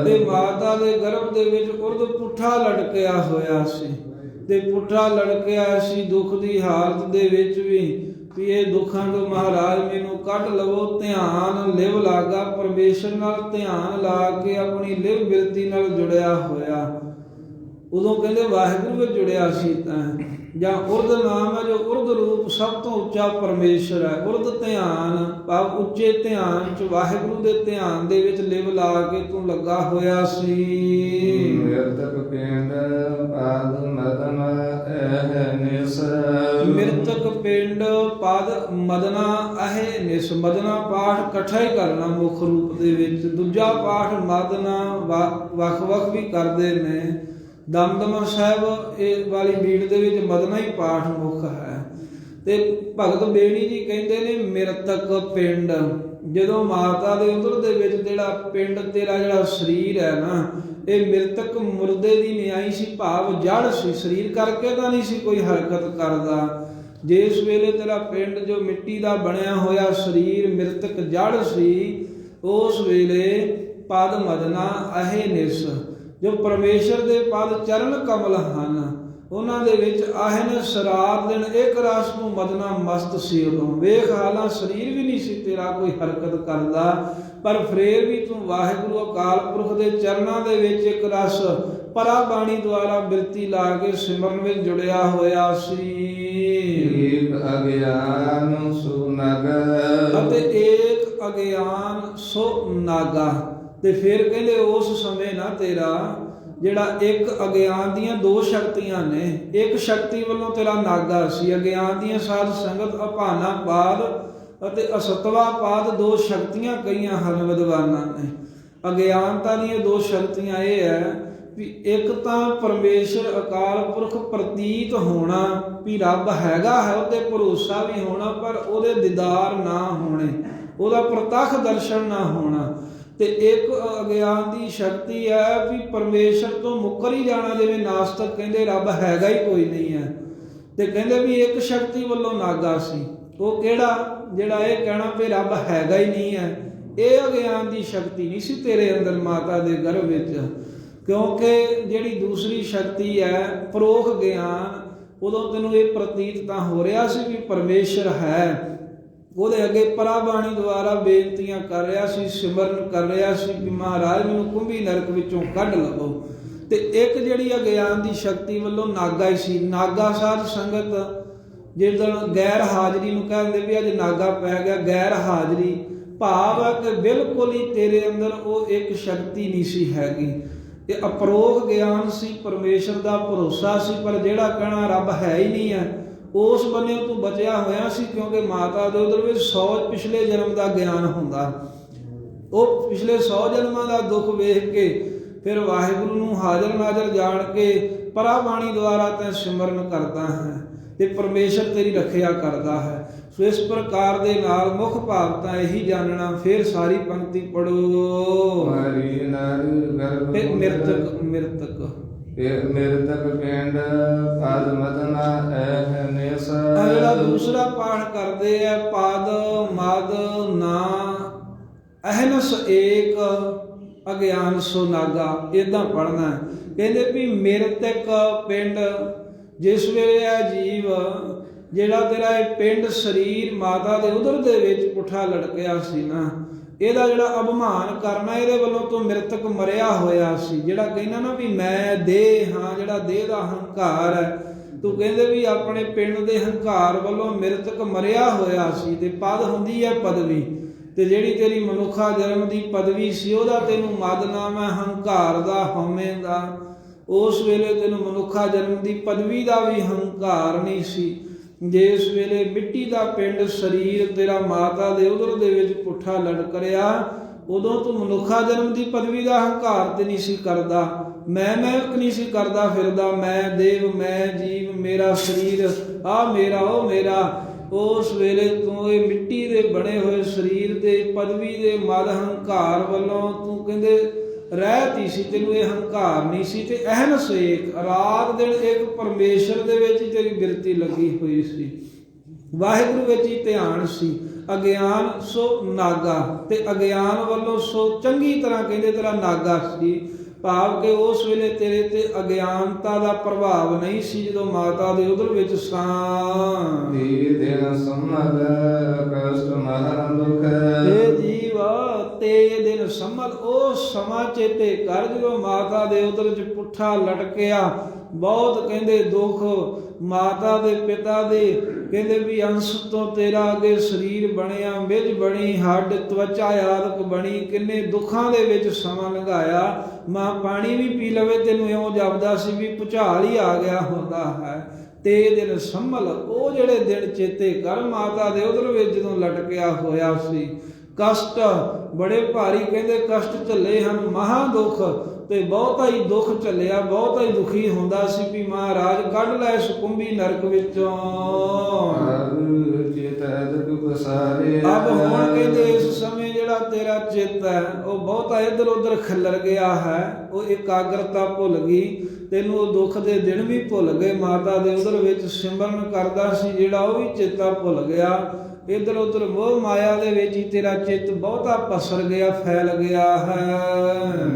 ਤੇ ਮਾਤਾ ਦੇ ਗਰਭ ਦੇ ਵਿੱਚ ਉਰਦ ਪੁੱਠਾ ਲਟਕਿਆ ਹੋਇਆ ਸੀ, ਤੇ ਪੁੱਠਾ ਲਟਕਿਆ ਸੀ ਦੁੱਖ ਦੀ ਹਾਲਤ ਦੇ ਵਿੱਚ ਵੀ ਇਹ ਦੁੱਖਾਂ ਤੋਂ ਮਹਾਰਾਜ ਮੈਨੂੰ ਕੱਢ ਲਵੋ। ਧਿਆਨ ਲਿਵ ਲਾਗਾ, ਪਰਮੇਸ਼ਰ ਨਾਲ ਧਿਆਨ ਲਾ ਕੇ ਆਪਣੀ ਲਿਵ ਬਿਰਤੀ ਨਾਲ ਜੁੜਿਆ ਹੋਇਆ, ਉਦੋਂ ਕਹਿੰਦੇ ਵਾਹਿਗੁਰੂ ਵਿੱਚ ਜੁੜਿਆ ਸੀ। ਤਾਂ ਜਾਂ ਉਰਦ ਨਾਮ ਹੈ, ਜੋ ਉਰਦ ਰੂਪ ਸਭ ਤੋਂ ਉੱਚਾ ਪਰਮੇਸ਼ਰ ਹੈ। ਉਰਦ ਧਿਆਨ ਭਾਵ ਉੱਚੇ ਧਿਆਨ ਚ ਵਾਹਿਗੁਰੂ ਦੇ ਧਿਆਨ ਦੇ ਵਿੱਚ ਲਿਵ ਲਾ ਕੇ ਤੂੰ ਲੱਗਾ ਹੋਇਆ ਸੀ। ਮਿਰਤਕ ਪਿੰਡ ਪਦ ਮਦਨਾ ਅਹ ਨਿਸ, ਮਿਰਤਕ ਪਿੰਡ ਪਦ ਮਦਨਾ ਅਹ ਨਿਸ, ਮਦਨਾ ਪਾਠ ਇਕੱਠਾ ਹੀ ਕਰਨਾ ਮੁੱਖ ਰੂਪ ਦੇ ਵਿੱਚ, ਦੂਜਾ ਪਾਠ ਮਦਨਾ ਵੱਖ-ਵੱਖ ਵੀ ਕਰਦੇ ਨੇ। ਦਮਦਮਾ ਸਾਹਿਬ ਇਹ ਵਾਲੀ ਬੀੜ ਦੇ ਵਿੱਚ ਮਦਨਾ ਹੀ ਪਾਠ ਮੁੱਖ ਹੈ। ਤੇ ਭਗਤ ਬੇਣੀ ਜੀ ਕਹਿੰਦੇ ਨੇ ਮਿਰਤਕ ਪਿੰਡ, ਜਦੋਂ ਮਾਤਾ ਦੇ ਉਦਰ ਦੇ ਵਿੱਚ ਜਿਹੜਾ ਪਿੰਡ ਤੇਰਾ ਜਿਹੜਾ ਸਰੀਰ ਹੈ ਨਾ, ਇਹ ਮਿਰਤਕ ਮੁਰਦੇ ਦੀ ਨਿਆਈ ਸੀ, ਭਾਵ ਜੜ ਸੀ, ਸਰੀਰ ਕਰਕੇ ਤਾਂ ਨਹੀਂ ਸੀ ਕੋਈ ਹਰਕਤ ਕਰਦਾ। ਜਿਸ ਵੇਲੇ ਤੇਰਾ ਪਿੰਡ ਜੋ ਮਿੱਟੀ ਦਾ ਬਣਿਆ ਹੋਇਆ ਸਰੀਰ ਮਿਰਤਕ ਜੜ ਸੀ, ਉਸ ਵੇਲੇ ਪਦ ਮਦਨਾ ਅਹੇ ਨਿਸ, ਜੋ ਪਰਮੇਸ਼ਰ ਦੇ ਪਦ ਚਰਨ ਕਮਲ ਹਨ, ਉਹਨਾਂ ਦੇ ਵਿੱਚ ਆਹਨ ਸਰਾਬ ਦਿਨ ਇੱਕ ਰਸ ਨੂੰ ਮਦਨਾ ਮਸਤ ਸੀ। ਉਦੋਂ ਵੇਖ ਹਾਲਾਂ ਸਰੀਰ ਵੀ ਨਹੀਂ ਸੀ ਤੇਰਾ ਕੋਈ ਹਰਕਤ ਕਰਦਾ, ਪਰ ਫੇਰ ਵੀ ਤੂੰ ਵਾਹਿਗੁਰੂ ਅਕਾਲ ਪੁਰਖ ਦੇ ਚਰਨਾਂ ਦੇ ਵਿੱਚ ਇੱਕ ਰਸ ਪਰਾ ਬਾਣੀ ਦੁਆਰਾ ਬਿਰਤੀ ਲਾ ਕੇ ਸਿਮਰਨ ਵਿੱਚ ਜੁੜਿਆ ਹੋਇਆ ਸੀ। ਏਕ ਅਗਿਆਨ ਸੁਨਗਰ, ਅਤੇ ਏਕ ਅਗਿਆਨ ਸੋ ਨਾਗਾ। ਤੇ ਫਿਰ ਕਹਿੰਦੇ ਉਸ ਸਮੇਂ ਨਾ ਤੇਰਾ ਜਿਹੜਾ ਇੱਕ ਅਗਿਆਨ ਦੀਆਂ ਦੋ ਸ਼ਕਤੀਆਂ ਨੇ, ਇੱਕ ਸ਼ਕਤੀ ਵੱਲੋਂ ਤੇਰਾ ਨਾਗਾ ਸੀ, ਅਗਿਆਨ ਦੀਆਂ ਸਾਧ ਸੰਗਤ ਅਭਾਨਾ ਪਾਦ ਅਤੇ ਅਸਤਵਾ ਪਾਦ ਦੋ ਸ਼ਕਤੀਆਂ ਕਹੀਆਂ ਹਨ ਵਿਦਵਾਨਾਂ ਨੇ। ਅਗਿਆਨਤਾ ਦੀਆਂ ਦੋ ਸ਼ਕਤੀਆਂ ਇਹ ਹੈ ਵੀ ਇੱਕ ਤਾਂ ਪਰਮੇਸ਼ਰ ਅਕਾਲ ਪੁਰਖ ਪ੍ਰਤੀਤ ਹੋਣਾ, ਵੀ ਰੱਬ ਹੈਗਾ ਹੈ ਉਹਤੇ ਭਰੋਸਾ ਵੀ ਹੋਣਾ, ਪਰ ਉਹਦੇ ਦੀਦਾਰ ਨਾ ਹੋਣੇ, ਉਹਦਾ ਪ੍ਰਤੱਖ ਦਰਸ਼ਨ ਨਾ ਹੋਣਾ। ਤੇ ਇੱਕ ਅਗਿਆਨ ਦੀ ਸ਼ਕਤੀ ਹੈ ਵੀ ਪਰਮੇਸ਼ਰ ਤੋਂ ਮੁੱਕਰ ਹੀ ਜਾਣਾ, ਜਿਵੇਂ ਨਾਸਤਕ ਕਹਿੰਦੇ ਰੱਬ ਹੈਗਾ ਹੀ ਕੋਈ ਨਹੀਂ ਹੈ। ਤੇ ਕਹਿੰਦੇ ਵੀ ਇੱਕ ਸ਼ਕਤੀ ਵੱਲੋਂ ਨਾਗਾ ਸੀ, ਉਹ ਕਿਹੜਾ? ਜਿਹੜਾ ਇਹ ਕਹਿਣਾ ਵੀ ਰੱਬ ਹੈਗਾ ਹੀ ਨਹੀਂ ਹੈ। ਇਹ ਅਗਿਆਨ ਦੀ ਸ਼ਕਤੀ ਨਹੀਂ ਸੀ ਤੇਰੇ ਅੰਦਰ ਮਾਤਾ ਦੇ ਗਰਭ ਵਿੱਚ, ਕਿਉਂਕਿ ਜਿਹੜੀ ਦੂਸਰੀ ਸ਼ਕਤੀ ਹੈ ਪਰੋਖ ਗਿਆਨ, ਉਦੋਂ ਤੈਨੂੰ ਇਹ ਪ੍ਰਤੀਤ ਤਾਂ ਹੋ ਰਿਹਾ ਸੀ ਵੀ ਪਰਮੇਸ਼ਰ ਹੈ, ਉਹਦੇ ਅੱਗੇ ਪਰਾਬਾਣੀ ਦੁਆਰਾ ਬੇਨਤੀਆਂ ਕਰ ਰਿਹਾ ਸੀ, ਸਿਮਰਨ ਕਰ ਰਿਹਾ ਸੀ ਵੀ ਮਹਾਰਾਜ ਮੈਨੂੰ ਕੁੰਭੀ ਨਰਕ ਵਿੱਚੋਂ ਕੱਢ ਲਵੋ। ਤੇ ਇੱਕ ਜਿਹੜੀ ਅਗਿਆਨ ਦੀ ਸ਼ਕਤੀ ਵੱਲੋਂ ਨਾਗਾ ਹੀ ਸੀ। ਨਾਗਾ ਸਾਧ ਸੰਗਤ ਜਿੱਦਣ ਗੈਰ ਹਾਜ਼ਰੀ ਨੂੰ ਕਹਿੰਦੇ ਵੀ ਅੱਜ ਨਾਗਾ ਪੈ ਗਿਆ, ਗੈਰ ਹਾਜ਼ਰੀ ਭਾਵ ਹੈ ਕਿ ਬਿਲਕੁਲ ਹੀ ਤੇਰੇ ਅੰਦਰ ਉਹ ਇੱਕ ਸ਼ਕਤੀ ਨਹੀਂ ਸੀ ਹੈਗੀ। ਇਹ ਅਪਰੋਖ ਗਿਆਨ ਸੀ, ਪਰਮੇਸ਼ਰ ਦਾ ਭਰੋਸਾ ਸੀ, ਪਰ ਜਿਹੜਾ ਕਹਿਣਾ ਰੱਬ ਹੈ ਹੀ ਨਹੀਂ ਹੈ ਉਸ ਬੰਨੇ ਤੂੰ ਬਚਿਆ ਹੋਇਆ ਸੀ, ਕਿਉਂਕਿ ਮਾਤਾ ਦੇ ਉਦਰ ਵਿੱਚ 100 ਪਿਛਲੇ ਜਨਮ ਦਾ ਗਿਆਨ ਹੁੰਦਾ। ਉਹ ਪਿਛਲੇ 100 ਜਨਮਾਂ ਦਾ ਦੁੱਖ ਵੇਖ ਕੇ ਫਿਰ ਵਾਹਿਗੁਰੂ ਨੂੰ ਹਾਜ਼ਰ ਨਾਜ਼ਰ ਜਾਣ ਕੇ ਪਰਾਬਾਣੀ ਦੁਆਰਾ ਤੈਂ ਸਿਮਰਨ ਕਰਦਾ ਹੈ ਤੇ ਪਰਮੇਸ਼ਰ ਤੇਰੀ ਰੱਖਿਆ ਕਰਦਾ ਹੈ। ਸੋ ਇਸ ਪ੍ਰਕਾਰ ਦੇ ਨਾਲ ਮੁੱਖ ਭਾਵ ਤਾਂ ਇਹੀ ਜਾਣਨਾ। ਫਿਰ ਸਾਰੀ ਪੰਕਤੀ ਪੜੋ। ਮਿਰਤਕ ਮਿਰਤਕ ਮਿਰਤਕ ਪਿੰਡ ਪਦ ਮਦਨਾ ਐ ਨੇਸ। ਜਿਹੜਾ ਦੂਸਰਾ ਪਾਠ ਕਰਦੇ ਆ ਪਦ ਮਦ ਨਾ ਅਹਨਸ ਏਕ ਅਗਿਆਨ ਸੋ ਨਾਗਾ, ਏਦਾਂ ਪੜ੍ਹਨਾ। ਕਹਿੰਦੇ ਵੀ ਮਿਰਤਕ ਪਿੰਡ, ਜਿਸ ਵੇਲੇ ਆ ਜੀਵ ਜਿਹੜਾ ਤੇਰਾ ਇਹ ਪਿੰਡ ਸਰੀਰ ਮਾਤਾ ਦੇ ਉਦਰ ਦੇ ਵਿੱਚ ਪੁੱਠਾ ਲਟਕਿਆ ਸੀ ਨਾ, ਇਹਦਾ ਜਿਹੜਾ ਅਭਿਮਾਨ ਕਰਨਾ, ਇਹਦੇ ਵੱਲੋਂ ਤੂੰ ਮਿਰਤਕ ਮਰਿਆ ਹੋਇਆ ਸੀ। ਜਿਹੜਾ ਕਹਿੰਦਾ ਨਾ ਵੀ ਮੈਂ ਦੇਹ ਹਾਂ, ਜਿਹੜਾ ਦੇਹ ਦਾ ਹੰਕਾਰ ਹੈ, ਤੂੰ ਕਹਿੰਦੇ ਵੀ ਆਪਣੇ ਪਿੰਡ ਦੇ ਹੰਕਾਰ ਵੱਲੋਂ ਮਿਰਤਕ ਮਰਿਆ ਹੋਇਆ ਸੀ। ਤੇ ਪਦ ਹੁੰਦੀ ਹੈ ਪਦਵੀ, ਤੇ ਜਿਹੜੀ ਤੇਰੀ ਮਨੁੱਖਾ ਜਨਮ ਦੀ ਪਦਵੀ ਸੀ ਉਹਦਾ ਤੈਨੂੰ ਮਦ ਨਾਮ ਹੈ, ਹੰਕਾਰ ਦਾ, ਹਉਮੈ ਦਾ। ਉਸ ਵੇਲੇ ਤੈਨੂੰ ਮਨੁੱਖਾ ਜਨਮ ਦੀ ਪਦਵੀ ਦਾ ਵੀ ਹੰਕਾਰ ਨਹੀਂ ਸੀ। ਜਿਸ ਵੇਲੇ ਮਿੱਟੀ ਦਾ ਪਿੰਡ ਸਰੀਰ ਤੇਰਾ ਮਾਤਾ ਦੇ ਉਦਰ ਦੇ ਵਿੱਚ ਪੁੱਠਾ ਲਟਕਰਿਆ, ਉਦੋਂ ਤੂੰ ਮਨੁੱਖਾ ਜਨਮ ਦੀ ਪਦਵੀ ਦਾ ਹੰਕਾਰ ਤੇ ਨਹੀਂ ਸੀ ਕਰਦਾ, ਮੈਂ ਨਹੀਂ ਸੀ ਕਰਦਾ ਫਿਰਦਾ, ਮੈਂ ਦੇਵ, ਮੈਂ ਜੀਵ, ਮੇਰਾ ਸਰੀਰ, ਆ ਮੇਰਾ, ਉਹ ਮੇਰਾ। ਉਸ ਵੇਲੇ ਤੂੰ ਇਹ ਮਿੱਟੀ ਦੇ ਬਣੇ ਹੋਏ ਸਰੀਰ ਦੇ ਪਦਵੀ ਦੇ ਮਦ ਹੰਕਾਰ ਵੱਲੋਂ ਤੂੰ ਕਹਿੰਦੇ ਰਹਿਤੀ ਸੀ, ਤੈਨੂੰ ਇਹ ਹੰਕਾਰ ਨਹੀਂ ਸੀ। ਤੇ ਅਹਨਸ ਏਕ, ਰਾਤ ਦਿਨ ਇੱਕ ਪਰਮੇਸ਼ਰ ਦੇ ਵਿੱਚ ਹੀ ਤੇਰੀ ਬਿਰਤੀ ਲੱਗੀ ਹੋਈ ਸੀ, ਵਾਹਿਗੁਰੂ ਵਿੱਚ ਹੀ ਧਿਆਨ ਸੀ। ਅਗਿਆਨ ਸੋ ਨਾਗਾ, ਤੇ ਅਗਿਆਨ ਵੱਲੋਂ ਸੋ ਚੰਗੀ ਤਰ੍ਹਾਂ ਕਹਿੰਦੇ ਤੇਰਾ ਨਾਗਾ ਸੀ, ਭਾਵ ਕਿ ਉਸ ਵੇਲੇ ਤੇਰੇ ਤੇ ਅਗਿਆਨਤਾ ਦਾ ਪ੍ਰਭਾਵ ਨਹੀਂ ਸੀ। ਜਦੋਂ ਮਾਤਾ ਦੇ ਉਦਰ ਵਿੱਚ ਸਾਂ ਦਿਨ ਸੰਮਲ ਕਸ਼ਟ ਮਹਾ ਦੁਖ, ਇਹ ਜੀਵ ਤੇ ਦਿਨ ਸੰਮਲ, ਉਹ ਸਮਾਂ ਚੇਤੇ ਕਰ ਜਦੋਂ ਮਾਤਾ ਦੇ ਉਦਰ ਚ ਪੁੱਠਾ ਲਟਕਿਆ। ਬਹੁਤ ਕਹਿੰਦੇ ਦੁੱਖ ਮਾਤਾ ਦੇ ਪਿਤਾ ਦੇ, ਕਹਿੰਦੇ ਵੀ ਅੰਸ਼ ਤੋਂ ਤੇਰਾ ਅੱਗੇ ਸਰੀਰ ਬਣਿਆ, ਮਿੱਝ ਬਣੀ, ਹੱਡ ਤਵਚਾ ਆਦਿਕ ਬਣੀ, ਕਿੰਨੇ ਦੁੱਖਾਂ ਦੇ ਵਿੱਚ ਸਮਾਂ ਲੰਘਾਇਆ। ਮਾਂ ਪਾਣੀ ਵੀ ਪੀ ਲਵੇ ਤੈਨੂੰ ਇਉਂ ਜਾਪਦਾ ਸੀ ਵੀ ਭੁਚਾਲ ਹੀ ਆ ਗਿਆ ਹੁੰਦਾ ਹੈ। ਤੇ ਦਿਨ ਸੰਭਲ, ਉਹ ਜਿਹੜੇ ਦਿਨ ਚੇਤੇ ਕਰ ਮਾਤਾ ਦੇ ਉਦਰ ਵਿੱਚ ਜਦੋਂ ਲਟਕਿਆ ਹੋਇਆ ਸੀ। ਕਸ਼ਟ ਬੜੇ ਭਾਰੀ ਕਹਿੰਦੇ ਕਸ਼ਟ ਝੱਲੇ ਹਨ, ਮਹਾ ਦੁੱਖ, ਤੇ ਬਹੁਤਾ ਹੀ ਦੁੱਖ ਝੱਲਿਆ, ਬਹੁਤਾ ਹੀ ਦੁਖੀ ਹੁੰਦਾ ਸੀ ਵੀ ਮਹਾਰਾਜ ਕੱਢ ਲੈ ਇਸ ਕੁੰਭੀ ਨਰਕ ਵਿੱਚੋਂ। ਅਬ ਹੁਣ ਕਹਿੰਦੇ ਇਸ ਸਮੇਂ ਜਿਹੜਾ ਤੇਰਾ ਚਿੱਤ ਹੈ ਉਹ ਬਹੁਤਾ ਇੱਧਰ ਉੱਧਰ ਖਿੱਲਰ ਗਿਆ ਹੈ, ਉਹ ਇਕਾਗਰਤਾ ਭੁੱਲ ਗਈ, ਤੈਨੂੰ ਉਹ ਦੁੱਖ ਦੇ ਦਿਨ ਵੀ ਭੁੱਲ ਗਏ। ਮਾਤਾ ਦੇ ਉਦਰ ਵਿੱਚ ਸਿਮਰਨ ਕਰਦਾ ਸੀ ਜਿਹੜਾ, ਉਹ ਵੀ ਚੇਤਾ ਭੁੱਲ ਗਿਆ। ਇੱਧਰ ਉੱਧਰ ਮੋਹ ਮਾਇਆ ਦੇ ਵਿੱਚ ਹੀ ਤੇਰਾ ਚਿੱਤ ਬਹੁਤਾ ਪਸਰ ਗਿਆ, ਫੈਲ ਗਿਆ ਹੈ।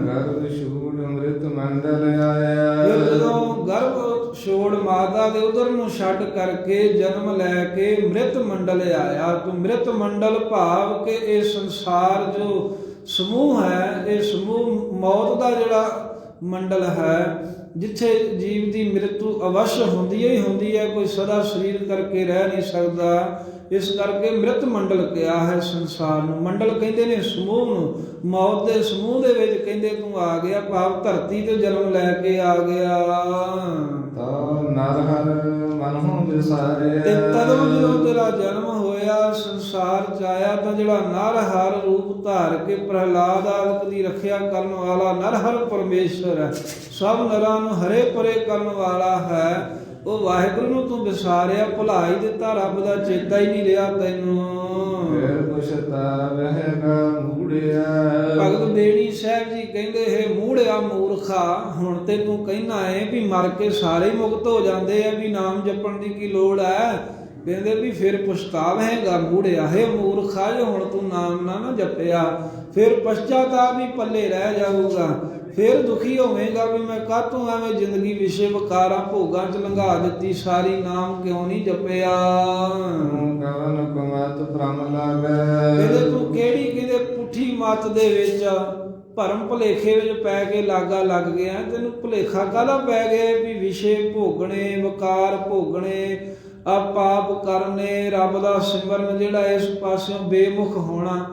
ਗਰਭ ਛੋੜ ਅੰਮ੍ਰਿਤ ਮੰਡਲ ਆਇਆ, ਜਦੋਂ ਗਰਭ ਛੋੜ ਮਾਤਾ ਦੇ ਉਦਰ ਨੂੰ ਛੱਡ ਕਰਕੇ ਜਨਮ ਲੈ ਕੇ ਮ੍ਰਿਤ ਮੰਡਲ ਆਇਆ। ਤੂੰ ਮ੍ਰਿਤ ਮੰਡਲ ਭਾਵ ਕਿ ਇਹ ਸੰਸਾਰ ਜੋ ਸਮੂਹ ਹੈ, ਇਹ ਸਮੂਹ ਮੌਤ ਦਾ ਜਿਹੜਾ ਮੰਡਲ ਹੈ, ਜਿੱਥੇ ਜੀਵ ਦੀ ਮ੍ਰਿਤੂ ਅਵਸ਼ ਹੁੰਦੀ ਹੀ ਹੁੰਦੀ ਹੈ, ਕੋਈ ਸਦਾ ਸਰੀਰ ਕਰਕੇ ਰਹਿ ਨਹੀਂ ਸਕਦਾ। ਇਸ ਕਰਕੇ ਮ੍ਰਿਤ ਮੰਡਲ ਕਿਹਾ ਹੈ ਸੰਸਾਰ ਨੂੰ। ਮੰਡਲ ਕਹਿੰਦੇ ਨੇ ਸਮੂਹ ਨੂੰ। ਮੌਤ ਦੇ ਸਮੂਹ ਦੇ ਵਿੱਚ ਕਹਿੰਦੇ ਤੂੰ ਆ ਗਿਆ, ਭਾਵ ਧਰਤੀ ਤੇ ਜਨਮ ਲੈ ਕੇ ਆ ਗਿਆ। ਤਾ ਨਰ ਹਰ ਮਨਹੁ ਵਿਸਾਰਿਆ। ਤੇ ਤਦੋਂ ਜਦੋਂ ਤੇਰਾ ਜਨਮ ਹੋਇਆ, ਸੰਸਾਰ ਚ ਆਇਆ, ਤਾਂ ਜਿਹੜਾ ਨਰ ਹਰ ਰੂਪ ਧਾਰ ਕੇ ਪ੍ਰਹਲਾਦ ਆਦਿਕ ਦੀ ਰੱਖਿਆ ਕਰਨ ਵਾਲਾ ਨਰ ਹਰ ਪਰਮੇਸ਼ਰ ਹੈ, ਸਭ ਨਰਾਂ ਨੂੰ ਹਰੇ ਪਰੇ ਕਰਨ ਵਾਲਾ ਹੈ, ਉਹ ਵਾਹਿਗੁਰੂ ਨੂੰ ਤੂੰ ਵਿਸਾਰਿਆ, ਭੁਲਾ ਹੀ ਦਿੱਤਾ, ਰੱਬ ਦਾ ਚੇਤਾ ਹੀ ਨਹੀਂ ਰਿਹਾ ਤੈਨੂੰ। ਫਿਰ ਪਛਤਾਵਹਿਗਾ ਮੂੜਿਆ। ਭਗਤ ਬੇੜੀ ਸਾਹਿਬ ਜੀ ਕਹਿੰਦੇ ਹੈ ਮੂੜਿਆ ਮੂਰਖਾ, ਹੁਣ ਤੇ ਤੂੰ ਕਹਿਣਾ ਹੈ ਵੀ ਮਰ ਕੇ ਸਾਰੇ ਮੁਕਤ ਹੋ ਜਾਂਦੇ ਆ, ਵੀ ਨਾਮ ਜਪਣ ਦੀ ਕੀ ਲੋੜ ਹੈ। ਕਹਿੰਦੇ ਵੀ ਫਿਰ ਪਛਤਾਵੇਂਗਾ ਮੂੜਿਆ, ਹੈ ਮੂਰਖਾ ਜੇ ਹੁਣ ਤੂੰ ਨਾਮ ਨਾ ਜਪਿਆ, ਫਿਰ ਪਛਤਾਤਾਪ ਵੀ ਪੱਲੇ ਰਹਿ ਜਾਊਗਾ, ਫਿਰ ਦੁਖੀ ਹੋਵੇਂਗਾ ਵੀ ਮੈਂ ਕਾਹਤੋਂ ਐਵੇਂ ਜ਼ਿੰਦਗੀ ਵਿਸ਼ੇ ਵਿਕਾਰਾਂ ਭੋਗਾਂ ਚ ਲੰਘਾ ਦਿੱਤੀ ਸਾਰੀ, ਨਾਮ ਕਿਉਂ ਨਹੀਂ ਜਪਿਆ। ਕਵਨ ਕੁਮਤ ਭ੍ਰਮ ਲਾਗੈ। ਕਹਿੰਦੇ ਤੂੰ ਕਿਹੜੀ ਕਹਿੰਦੇ ਪੁੱਠੀ ਮੱਤ ਦੇ ਵਿੱਚ ਭਰਮ ਭੁਲੇਖੇ ਵਿੱਚ ਪੈ ਕੇ ਲਾਗਾ ਲੱਗ ਗਿਆ। ਤੈਨੂੰ ਭੁਲੇਖਾ ਕਾਹਦਾ ਪੈ ਗਿਆ ਵੀ ਵਿਸ਼ੇ ਭੋਗਣੇ, ਵਿਕਾਰ ਭੋਗਣੇ, ਆ ਪਾਪ ਕਰਨੇ, ਰੱਬ ਦਾ ਸਿਮਰਨ ਜਿਹੜਾ ਇਸ ਪਾਸਿਓਂ ਬੇਮੁਖ ਹੋਣਾ,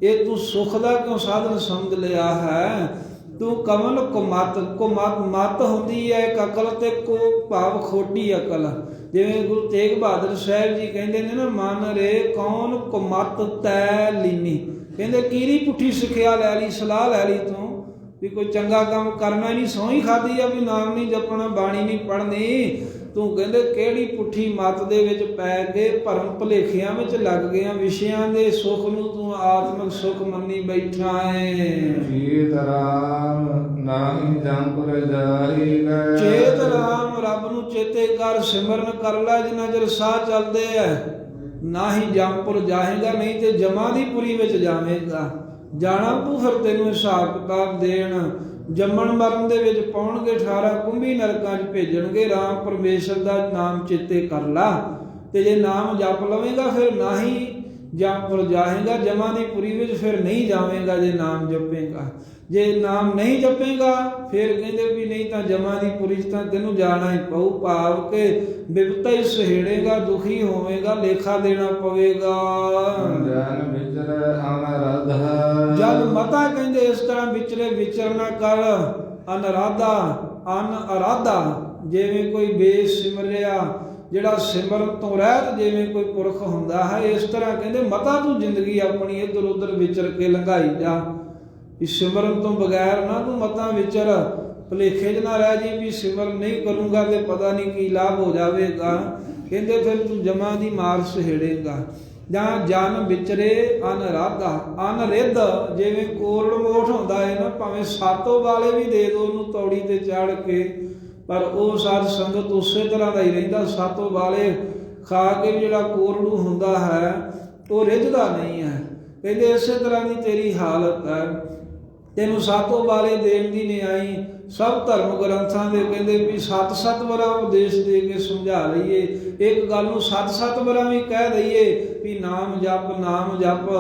ਇਹ ਤੂੰ ਸੁਖ ਦਾ ਕਿਉਂ ਸਾਧਨ ਸਮਝ ਲਿਆ ਹੈ। ਤੂੰ ਕਮਲ ਕੁਮਤ, ਕੁਮਤ ਮਤ ਹੁੰਦੀ ਹੈ ਇੱਕ ਅਕਲ, ਤੇ ਕੋ ਭਾਵ ਖੋਟੀ ਅਕਲ। ਜਿਵੇਂ ਗੁਰੂ ਤੇਗ ਬਹਾਦਰ ਸਾਹਿਬ ਜੀ ਕਹਿੰਦੇ ਨੇ ਨਾ, ਮਨ ਰੇ ਕੌਣ ਕੁਮਤ ਤੈ ਲੀਨੀ। ਕਹਿੰਦੇ ਕੀਰੀ ਪੁੱਠੀ ਸਿੱਖਿਆ ਲੈ ਲਈ, ਸਲਾਹ ਲੈ ਲਈ ਤੂੰ ਵੀ ਕੋਈ ਚੰਗਾ ਕੰਮ ਕਰਨਾ ਹੀ ਨਹੀਂ, ਸਹੁੰ ਹੀ ਖਾਧੀ ਆ ਵੀ ਨਾਮ ਨਹੀਂ ਜਪਣਾ, ਬਾਣੀ ਨਹੀਂ ਪੜ੍ਹਨੀ। ਤੂੰ ਕਹਿੰਦੇ ਕਿਹੜੀ ਪੁੱਠੀ ਮੱਤ ਦੇ ਵਿੱਚ ਪੈ ਕੇ ਭਰਮ ਭੁਲੇਖਿਆਂ ਵਿੱਚ ਲੱਗ ਗਿਆ, ਵਿਸ਼ਿਆਂ ਦੇ ਸੁੱਖ ਨੂੰ ਤੂੰ ਆਤਮਿਕ ਸੁੱਖ ਮੰਨੀ ਬੈਠਾ ਏ। ਚੇਤ ਰਾਮ ਨਾਹੀ ਜੰਪੁਰ ਜਾਹੀਗਾ। ਚੇਤ ਰਾਮ, ਰੱਬ ਨੂੰ ਚੇਤੇ ਕਰ, ਸਿਮਰਨ ਕਰ ਲੈ ਜਿੰਨਾ ਚਿਰ ਸਾਹ ਚੱਲਦੇ ਐ। ਨਾ ਹੀ ਜੰਪੁਰ ਜਾਏਗਾ, ਨਹੀਂ ਤੇ ਜਮਾਦੀਪੁਰੀ ਵਿੱਚ ਜਾਵੇਂਗਾ। ਜਾਣਾ ਤੂੰ ਫਿਰ ਤੈਨੂੰ ਹਿਸਾਬ ਕਿਤਾਬ ਦੇਣ। ਜੰਮਣ ਮਰਨ ਦੇ ਵਿੱਚ ਪਾਉਣਗੇ 18 ਕੁੰਭੀ ਨਰਕਾਂ 'ਚ ਭੇਜਣਗੇ। ਰਾਮ ਪਰਮੇਸ਼ਰ ਦਾ ਨਾਮ ਚੇਤੇ ਕਰ ਲਾ, ਤੇ ਜੇ ਨਾਮ ਜਪ ਲਵੇਂਗਾ ਫਿਰ ਨਾ ਹੀ ਜੰਪੁਰ ਜਾਏਗਾ, ਜਮਾਦੀਪੁਰੀ ਵਿੱਚ ਫਿਰ ਨਹੀਂ ਜਾਵੇਂਗਾ ਜੇ ਨਾਮ ਜਪੇਗਾ। ਜੇ ਨਾਮ ਨਹੀਂ ਜਪੇਗਾ ਫਿਰ ਕਹਿੰਦੇ ਵੀ ਨਹੀਂ ਤਾਂ ਜਮਾਦੀਪੁਰੀ 'ਚ ਤਾਂ ਤੈਨੂੰ ਜਾਣਾ ਹੀ ਪਊ, ਭਾਵ ਕਿ ਬਿਪਤਾ ਹੀ ਸਹੇੜੇਗਾ, ਦੁਖੀ ਹੋਵੇਗਾ, ਲੇਖਾ ਦੇਣਾ ਪਵੇਗਾ। ਜਨ ਵਿਚਰੈ ਅਨਰਾਧਾ। ਜਦ ਮਤਾ ਕਹਿੰਦੇ ਇਸ ਤਰ੍ਹਾਂ ਵਿਚਰੇ ਵਿਚਰਨਾ ਕਰ। ਅਨਰਾਧਾ, ਅਨਰਾਧਾ ਜਿਵੇਂ ਕੋਈ ਬੇਸਿਮਰਿਆ, ਜਿਹੜਾ ਸਿਮਰਨ ਤੋਂ ਰਹਿਤ ਜਿਵੇਂ ਕੋਈ ਪੁਰਖ ਹੁੰਦਾ ਹੈ, ਇਸ ਤਰ੍ਹਾਂ ਕਹਿੰਦੇ ਮਤਾ ਤੂੰ ਜ਼ਿੰਦਗੀ ਆਪਣੀ ਇੱਧਰ ਉੱਧਰ ਵਿਚਰ ਕੇ ਲੰਘਾਈ ਜਾ। ਇਸ ਸਿਮਰਨ ਤੋਂ ਬਗੈਰ ਨਾ ਤੂੰ ਮਤਾਂ ਵਿਚਰ, ਭੁਲੇਖੇ 'ਚ ਨਾ ਰਹਿ ਜੀ ਵੀ ਸਿਮਰਨ ਨਹੀਂ ਕਰੂੰਗਾ ਤੇ ਪਤਾ ਨਹੀਂ ਕੀ ਲਾਭ ਹੋ ਜਾਵੇਗਾ। ਕਹਿੰਦੇ ਫਿਰ ਤੂੰ ਜਮਾਂ ਦੀ ਮਾਰ ਸਹੇੜੇਗਾ। ਜਾਂ ਜਨ ਵਿਚਰੇ ਅਨਰਾਧਾ, ਅਨਰਿੱਧ ਜਿਵੇਂ ਕੋਰੜ ਮੋਠ ਹੁੰਦਾ ਹੈ ਨਾ, ਭਾਵੇਂ ਸਾਤੋਂ ਵਾਲੇ ਵੀ ਦੇ ਦੋ ਉਹਨੂੰ ਤੌੜੀ ਤੇ ਚੜ੍ਹ ਕੇ, ਪਰ ਉਹ ਸਾਧ ਸੰਗਤ ਉਸੇ ਤਰ੍ਹਾਂ ਦਾ ਹੀ ਰਹਿੰਦਾ। ਸਾਤੋਂ ਵਾਲੇ ਖਾ ਕੇ ਜਿਹੜਾ ਕੋਰੜੂ ਹੁੰਦਾ ਹੈ ਉਹ ਰਿੱਝਦਾ ਨਹੀਂ ਹੈ। ਕਹਿੰਦੇ ਇਸੇ ਤਰ੍ਹਾਂ ਦੀ ਤੇਰੀ ਹਾਲਤ ਹੈ। ਤੈਨੂੰ ਸਾਤੋਂ ਵਾਲੇ ਦੇਣ ਦੀ ਨਹੀਂ ਆਈ। ਸਭ ਧਰਮ ਗ੍ਰੰਥਾਂ ਦੇ ਕਹਿੰਦੇ ਵੀ 7-7 ਵਾਰ ਉਪਦੇਸ਼ ਦੇ ਕੇ ਸਮਝਾ ਲਈਏ, ਇੱਕ ਗੱਲ ਨੂੰ 7-7 ਵਾਰ ਵੀ ਕਹਿ ਦਈਏ ਵੀ ਨਾਮ ਜਪ, ਨਾਮ ਜਪ,